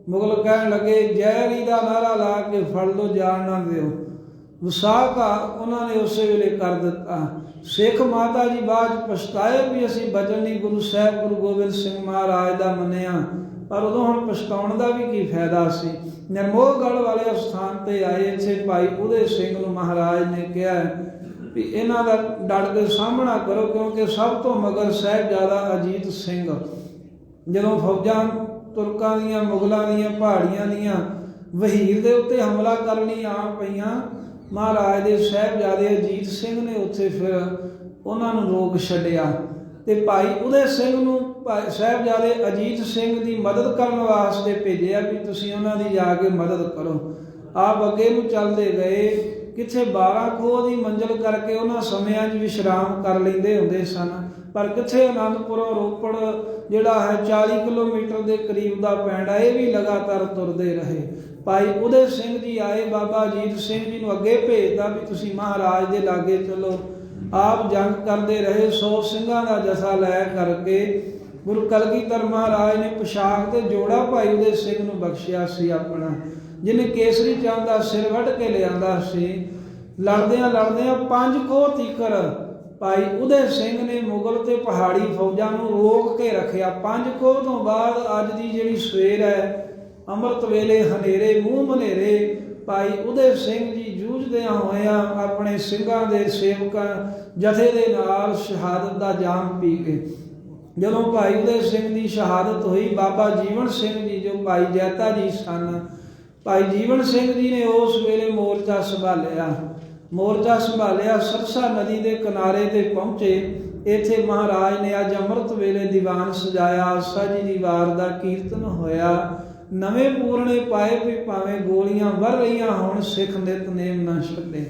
ਮੁਗਲ ਕਹਿਣ ਲੱਗੇ ਜੈ ਅਲੀ ਦਾ ਨਾਅਰਾ ਲਾ ਕੇ ਫੜ ਲਓ, ਜਾਣ ਨਾ ਦਿਓ। ਵਿਸਾਖਾ ਉਹਨਾਂ ਨੇ ਉਸੇ ਵੇਲੇ ਕਰ ਦਿੱਤਾ। ਸਿੱਖ ਮਾਤਾ ਜੀ ਬਾਅਦ ਪਛਤਾਏ ਵੀ ਅਸੀਂ ਬਚਨ ਨਹੀਂ ਗੁਰੂ ਸਾਹਿਬ ਗੁਰੂ ਗੋਬਿੰਦ ਸਿੰਘ ਮਹਾਰਾਜ ਦਾ ਮੰਨਿਆ, ਪਰ ਉਦੋਂ ਹੁਣ ਪਛਤਾਉਣ ਦਾ ਵੀ ਕੀ ਫਾਇਦਾ ਸੀ। ਨਿਰਮੋਹਗੜ੍ਹ ਵਾਲੇ ਸਥਾਨ ਤੇ ਆਏ। ਇੱਥੇ ਭਾਈ ਉਦੇ ਸਿੰਘ ਨੂੰ ਮਹਾਰਾਜ ਨੇ ਕਿਹਾ ਵੀ ਇਹਨਾਂ ਦਾ ਡਟ ਕੇ ਸਾਹਮਣਾ ਕਰੋ, ਕਿਉਂਕਿ ਸਭ ਤੋਂ ਮਗਰ ਸਾਹਿਬਜ਼ਾਦਾ ਅਜੀਤ ਸਿੰਘ ਜਦੋਂ ਫੌਜਾਂ ਤੁਰਕਾਂ ਦੀਆਂ, ਮੁਗਲਾਂ ਦੀਆਂ, ਪਹਾੜੀਆਂ ਦੀਆਂ ਵਹੀਰ ਦੇ ਉੱਤੇ ਹਮਲਾ ਕਰਨ ਲਈ ਆ ਪਈਆਂ, ਮਹਾਰਾਜ ਦੇ ਸਾਹਿਬਜ਼ਾਦੇ ਅਜੀਤ ਸਿੰਘ ਨੇ ਉੱਥੇ ਫਿਰ ਉਹਨਾਂ ਨੂੰ ਰੋਕ ਛੱਡਿਆ ਤੇ ਭਾਈ ਉਦੇ ਸਿੰਘ ਨੂੰ ਸਾਹਿਬਜ਼ਾਦੇ ਅਜੀਤ ਸਿੰਘ ਦੀ ਮਦਦ ਕਰਨ ਵਾਸਤੇ ਭੇਜਿਆ ਵੀ ਤੁਸੀਂ ਉਹਨਾਂ ਦੀ ਜਾ ਕੇ ਮਦਦ ਕਰੋ। ਆਪ ਅੱਗੇ ਨੂੰ ਚੱਲਦੇ ਗਏ। ਕਿੱਥੇ 12 ਖੋਹ ਦੀ ਮੰਜ਼ਿਲ ਕਰਕੇ ਉਹਨਾਂ ਸਮਿਆਂ 'ਚ ਵਿਸ਼ਰਾਮ ਕਰ ਲੈਂਦੇ ਹੁੰਦੇ ਸਨ, ਪਰ ਕਿੱਥੇ ਅਨੰਦਪੁਰੋਂ ਰੋਪੜ ਜਿਹੜਾ ਹੈ 40 ਕਿਲੋਮੀਟਰ ਦੇ ਕਰੀਬ ਦਾ ਪਿੰਡ ਹੈ, ਇਹ ਵੀ ਲਗਾਤਾਰ ਤੁਰਦੇ ਰਹੇ। ਭਾਈ ਉਦੇ ਸਿੰਘ ਜੀ ਆਏ, ਬਾਬਾ ਅਜੀਤ ਸਿੰਘ ਜੀ ਨੂੰ ਅੱਗੇ ਭੇਜਦਾ ਵੀ ਤੁਸੀਂ ਮਹਾਰਾਜ ਦੇ ਲਾਗੇ ਚਲੋ। ਆਪ ਜੰਗ ਕਰਦੇ ਰਹੇ। 100 ਸਿੰਘਾਂ ਦਾ ਜਥਾ ਲੈ ਕਰਕੇ ਗੁਰੂ ਕਲਗੀਧਰ ਮਹਾਰਾਜ ਨੇ ਪੁਸ਼ਾਕ ਤੇ ਜੋੜਾ ਭਾਈ ਉਦੇ ਸਿੰਘ ਨੂੰ ਬਖਸ਼ਿਆ ਸੀ ਆਪਣਾ, ਜਿਹਨੇ ਕੇਸਰੀ ਚੰਦ ਦਾ ਸਿਰ ਵੱਢ ਕੇ ਲਿਆਂਦਾ ਸੀ। ਲੜਦਿਆਂ ਲੜਦਿਆਂ 5 ਕੋਹ ਤੀਕਰ ਭਾਈ ਉਦੇ ਸਿੰਘ ਨੇ ਮੁਗਲ ਤੇ ਪਹਾੜੀ ਫੌਜਾਂ ਨੂੰ ਰੋਕ ਕੇ ਰੱਖਿਆ। 5 ਕੋਹ ਤੋਂ ਬਾਅਦ ਅੱਜ ਦੀ ਜਿਹੜੀ ਸਵੇਰ ਹੈ, ਅੰਮ੍ਰਿਤ ਵੇਲੇ ਹਨੇਰੇ ਮੂੰਹ ਮਨੇਰੇ ਭਾਈ ਉਦੇ ਸਿੰਘ ਜੀ ਜੂਝਦਿਆਂ ਹੋਇਆਂ ਆਪਣੇ ਸਿੰਘਾਂ ਦੇ ਸੇਵਕਾਂ ਜਥੇ ਦੇ ਨਾਲ ਸ਼ਹਾਦਤ ਦਾ ਜਾਮ ਪੀ ਕੇ ਜਦੋਂ ਭਾਈ ਉਦੇ ਸਿੰਘ ਦੀ ਸ਼ਹਾਦਤ ਹੋਈ, ਬਾਬਾ ਜੀਵਨ ਸਿੰਘ ਜੀ ਜੋ ਭਾਈ ਜੈਤਾ ਜੀ ਸਨ, ਭਾਈ ਜੀਵਨ ਸਿੰਘ ਜੀ ਨੇ ਉਸ ਵੇਲੇ ਮੋਰਚਾ ਸੰਭਾਲਿਆ। ਸਰਸਾ ਨਦੀ ਦੇ ਕਿਨਾਰੇ ਤੇ ਪਹੁੰਚੇ। ਇੱਥੇ ਮਹਾਰਾਜ ਨੇ ਅੱਜ ਅੰਮ੍ਰਿਤ ਵੇਲੇ ਦੀਵਾਨ ਸਜਾਇਆ। ਆਸਾ ਜੀ ਦੀ ਵਾਰ ਦਾ ਕੀਰਤਨ ਹੋਇਆ। ਨਵੇਂ ਪੂਰਣੇ ਪਾਏ ਵੀ ਭਾਵੇਂ ਗੋਲੀਆਂ ਵਰ ਰਹੀਆਂ ਹੋਣ, ਸਿੱਖ ਨਿਤਨੇਮ ਨਾ ਛੱਡੇ।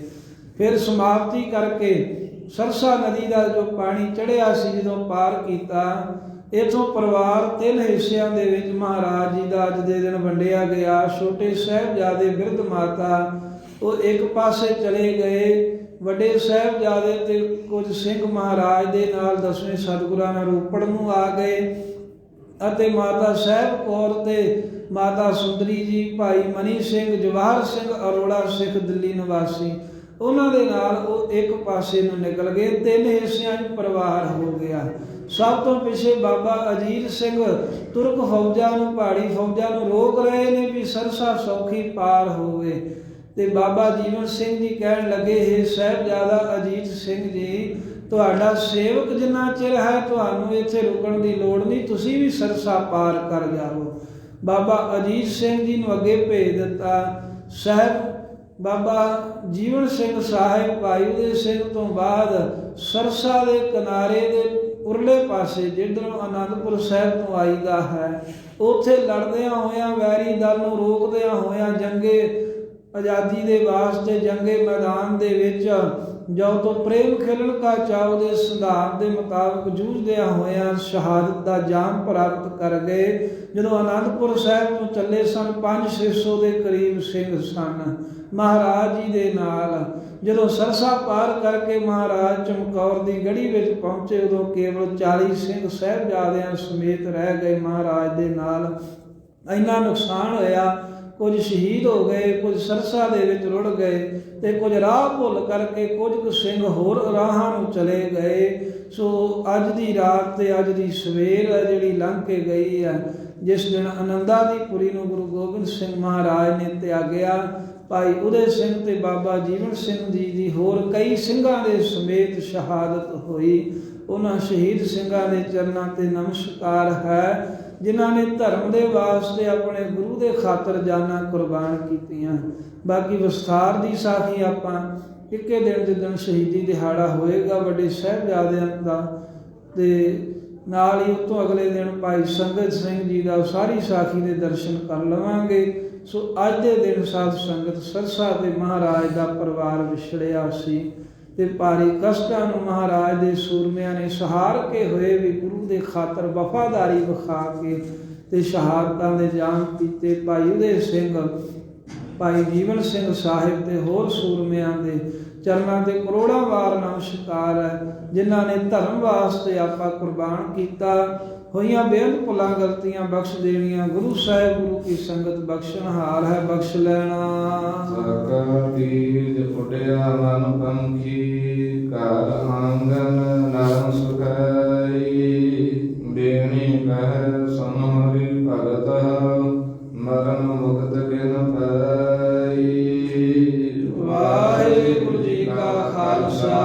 ਫਿਰ ਸਮਾਪਤੀ ਕਰਕੇ ਸਰਸਾ ਨਦੀ ਦਾ ਜੋ ਪਾਣੀ ਚੜ੍ਹਿਆ ਸੀ, ਜਦੋਂ ਪਾਰ ਕੀਤਾ, ਇੱਥੋਂ ਪਰਿਵਾਰ 3 ਹਿੱਸਿਆਂ ਦੇ ਵਿੱਚ ਮਹਾਰਾਜ ਜੀ ਦਾ ਅੱਜ ਦੇ ਦਿਨ ਵੰਡਿਆ ਗਿਆ। ਛੋਟੇ ਸਾਹਿਬਜ਼ਾਦੇ ਬਿਰਧ ਮਾਤਾ ਉਹ ਇੱਕ ਪਾਸੇ ਚਲੇ ਗਏ। ਵੱਡੇ ਸਾਹਿਬਜ਼ਾਦੇ ਤੇ ਕੁਝ ਸਿੰਘ ਮਹਾਰਾਜ ਦੇ ਨਾਲ 10ਵੇਂ ਸਤਿਗੁਰਾਂ ਨਾਲ ਰੋਪੜ ਨੂੰ ਆ ਗਏ ਅਤੇ ਮਾਤਾ ਸਾਹਿਬ ਕੌਰ ਤੇ ਮਾਤਾ ਸੁੰਦਰੀ ਜੀ, ਭਾਈ ਮਨੀ ਸਿੰਘ, ਜਵਾਹਰ ਸਿੰਘ ਅਰੋੜਾ ਸਿੱਖ ਦਿੱਲੀ ਨਿਵਾਸੀ, ਉਹਨਾਂ ਦੇ ਨਾਲ ਉਹ ਇੱਕ ਪਾਸੇ ਨੂੰ ਨਿਕਲ ਗਏ। 3 ਹਿੱਸਿਆਂ 'ਚ ਪਰਿਵਾਰ ਹੋ ਗਿਆ। ਸਭ ਤੋਂ ਪਿੱਛੇ ਬਾਬਾ ਅਜੀਤ ਸਿੰਘ ਤੁਰਕ ਫੌਜਾਂ ਨੂੰ, ਪਹਾੜੀ ਫੌਜਾਂ ਨੂੰ ਰੋਕ ਰਹੇ ਨੇ ਵੀ ਸਰਸਾ ਸੌਖੀ ਪਾਰ ਹੋਵੇ। ਤੇ ਬਾਬਾ ਜੀਵਨ ਸਿੰਘ ਜੀ ਕਹਿਣ ਲੱਗੇ, ਹੇ ਸਾਹਿਬਜ਼ਾਦਾ ਅਜੀਤ ਸਿੰਘ ਜੀ, ਤੁਹਾਡਾ ਸੇਵਕ ਜਿੰਨਾ ਚਿਰ ਹੈ ਤੁਹਾਨੂੰ ਇੱਥੇ ਰੁਕਣ ਦੀ ਲੋੜ ਨਹੀਂ, ਤੁਸੀਂ ਵੀ ਸਰਸਾ ਪਾਰ ਕਰ ਜਾਓ। ਬਾਬਾ ਅਜੀਤ ਸਿੰਘ ਜੀ ਨੂੰ ਅੱਗੇ ਭੇਜ ਦਿੱਤਾ। ਸਾਹਿਬ ਬਾਬਾ ਜੀਵਨ ਸਿੰਘ ਸਾਹਿਬ ਭਾਈ ਉਦੈ ਸਿੰਘ ਤੋਂ ਬਾਅਦ ਸਰਸਾ ਦੇ ਕਿਨਾਰੇ ਦੇ ਉਰਲੇ ਪਾਸੇ, ਜਿੱਧਰੋਂ ਅਨੰਦਪੁਰ ਸਾਹਿਬ ਤੋਂ ਆਈਦਾ ਹੈ, ਉੱਥੇ ਲੜਦਿਆਂ ਹੋਇਆਂ, ਵੈਰੀ ਦਲ ਨੂੰ ਰੋਕਦਿਆਂ ਹੋਇਆਂ, ਜੰਗੇ ਆਜ਼ਾਦੀ ਦੇ ਵਾਸਤੇ ਜੰਗੇ ਮੈਦਾਨ ਦੇ ਵਿੱਚ ਜੋ ਤੋਂ ਪ੍ਰੇਮ ਖਿਲਣ ਕਾ ਚਾਉ ਦੇ ਸਿਧਾਂਤ ਦੇ ਮੁਤਾਬਕ ਜੂਝਦਿਆਂ ਹੋਇਆਂ ਸ਼ਹਾਦਤ ਦਾ ਜਾਮ ਪ੍ਰਾਪਤ ਕਰ ਗਏ। ਜਦੋਂ ਅਨੰਦਪੁਰ ਸਾਹਿਬ ਤੋਂ ਚੱਲੇ ਸਨ, 500-600 ਦੇ ਕਰੀਬ ਸਿੰਘ ਸਨ ਮਹਾਰਾਜ ਜੀ ਦੇ ਨਾਲ। ਜਦੋਂ ਸਰਸਾ ਪਾਰ ਕਰਕੇ ਮਹਾਰਾਜ ਚਮਕੌਰ ਦੀ ਗੜੀ ਵਿੱਚ ਪਹੁੰਚੇ, ਉਦੋਂ ਕੇਵਲ 40 ਸਿੰਘ ਸਾਹਿਬਜ਼ਾਦਿਆਂ ਸਮੇਤ ਰਹਿ ਗਏ ਮਹਾਰਾਜ ਦੇ ਨਾਲ। ਇੰਨਾ ਨੁਕਸਾਨ ਹੋਇਆ, ਕੁਝ ਸ਼ਹੀਦ ਹੋ ਗਏ, ਕੁਝ ਸਰਸਾ ਦੇ ਵਿੱਚ ਰੁੜ ਗਏ, ਤੇ ਕੁਝ ਰਾਹ ਭੁੱਲ ਕਰਕੇ ਕੁਝ ਕੁ ਸਿੰਘ ਹੋਰ ਰਾਹਾਂ ਨੂੰ ਚਲੇ ਗਏ। ਸੋ ਅੱਜ ਦੀ ਰਾਤ ਤੇ ਅੱਜ ਦੀ ਸਵੇਰ ਹੈ ਜਿਹੜੀ ਲੰਘ ਕੇ ਗਈ ਹੈ, ਜਿਸ ਦਿਨ ਆਨੰਦਾਂ ਦੀ ਪੁਰੀ ਨੂੰ ਗੁਰੂ ਗੋਬਿੰਦ ਸਿੰਘ ਮਹਾਰਾਜ ਨੇ ਤਿਆਗਿਆ, ਭਾਈ ਉਦੈ ਸਿੰਘ ਤੇ ਬਾਬਾ ਜੀਵਨ ਸਿੰਘ ਜੀ ਦੀ ਹੋਰ ਕਈ ਸਿੰਘਾਂ ਦੇ ਸਮੇਤ ਸ਼ਹਾਦਤ ਹੋਈ। ਉਹਨਾਂ ਸ਼ਹੀਦ ਸਿੰਘਾਂ ਦੇ ਚਰਨਾਂ ਤੇ ਨਮਸਕਾਰ ਹੈ, ਜਿਨ੍ਹਾਂ ਨੇ ਧਰਮ ਦੇ ਵਾਸਤੇ ਆਪਣੇ ਗੁਰੂ ਦੇ ਖਾਤਰ ਜਾਨਾਂ ਕੁਰਬਾਨ ਕੀਤੀਆਂ। ਬਾਕੀ ਵਿਸਥਾਰ ਦੀ ਸਾਖੀ ਆਪਾਂ ਇੱਕੇ ਦਿਨ ਜਿੱਦਣ ਸ਼ਹੀਦੀ ਦਿਹਾੜਾ ਹੋਏਗਾ ਵੱਡੇ ਸਾਹਿਬਜ਼ਾਦਿਆਂ ਦਾ, ਤੇ ਨਾਲ ਹੀ ਉਤੋਂ ਅਗਲੇ ਦਿਨ ਭਾਈ ਸੰਗਤ ਸਿੰਘ ਜੀ ਦਾ ਸਾਰੀ ਸਾਖੀ ਦੇ ਦਰਸ਼ਨ ਕਰ ਲਵਾਂਗੇ। ਸੋ ਅੱਜ ਦੇ ਦਿਨ ਸਾਧ ਸੰਗਤ ਸਰਸਾ ਤੇ ਮਹਾਰਾਜ ਦਾ ਪਰਿਵਾਰ ਵਿਛੜਿਆ ਸੀ, ਤੇ ਭਾਰੀ ਕਸ਼ਟਾਂ ਨੂੰ ਮਹਾਰਾਜ ਦੇ ਸੂਰਮਿਆਂ ਨੇ ਸਹਾਰ ਕੇ ਹੋਏ ਵੀ ਗੁਰੂ ਦੇ ਖਾਤਰ ਵਫਾਦਾਰੀ ਵਿਖਾ ਕੇ ਤੇ ਸ਼ਹਾਦਤਾਂ ਦੇ ਜਾਮ ਕੀਤੇ। ਭਾਈ ਉਦੈ ਸਿੰਘ, ਭਾਈ ਜੀਵਨ ਸਿੰਘ ਸਾਹਿਬ ਤੇ ਹੋਰ ਸੂਰਮਿਆਂ ਦੇ ਚਰਨਾਂ ਤੇ ਕਰੋੜਾਂ ਵਾਰ ਨਮਸਕਾਰ ਹੈ, ਜਿਨ੍ਹਾਂ ਨੇ ਧਰਮ ਵਾਸਤੇ ਆਪਾ ਕੁਰਬਾਨ ਕੀਤਾ। ਹੋਈਆਂ ਬੇਅੰਤ ਭੁੱਲਾਂ ਗਲਤੀਆਂ ਬਖਸ਼ ਦੇਣੀਆਂ, ਗੁਰੂ ਸਾਹਿਬ ਗੁਰੂ ਕੀ ਸੰਗਤ ਬਖਸ਼ਣਹਾਰ ਹੈ, ਬਖਸ਼ ਲੈਣਾ। ਸਕਲ ਤੀਜ ਉੱਡਿਆ ਮਨ ਪੰਖੀ, ਘਰ ਆਂਗਨ ਨਰਮ ਸੁਖਾਈ। ਬੇਣੀ ਕਹਿ ਸੁਨੋ ਹਰਿ ਭਗਤ, ਮਰਨ ਮੁਕਤ ਕਿਨ ਪਾਈ। ਵਾਹਿਗੁਰੂ ਜੀ ਕਾ ਖਾਲਸਾ,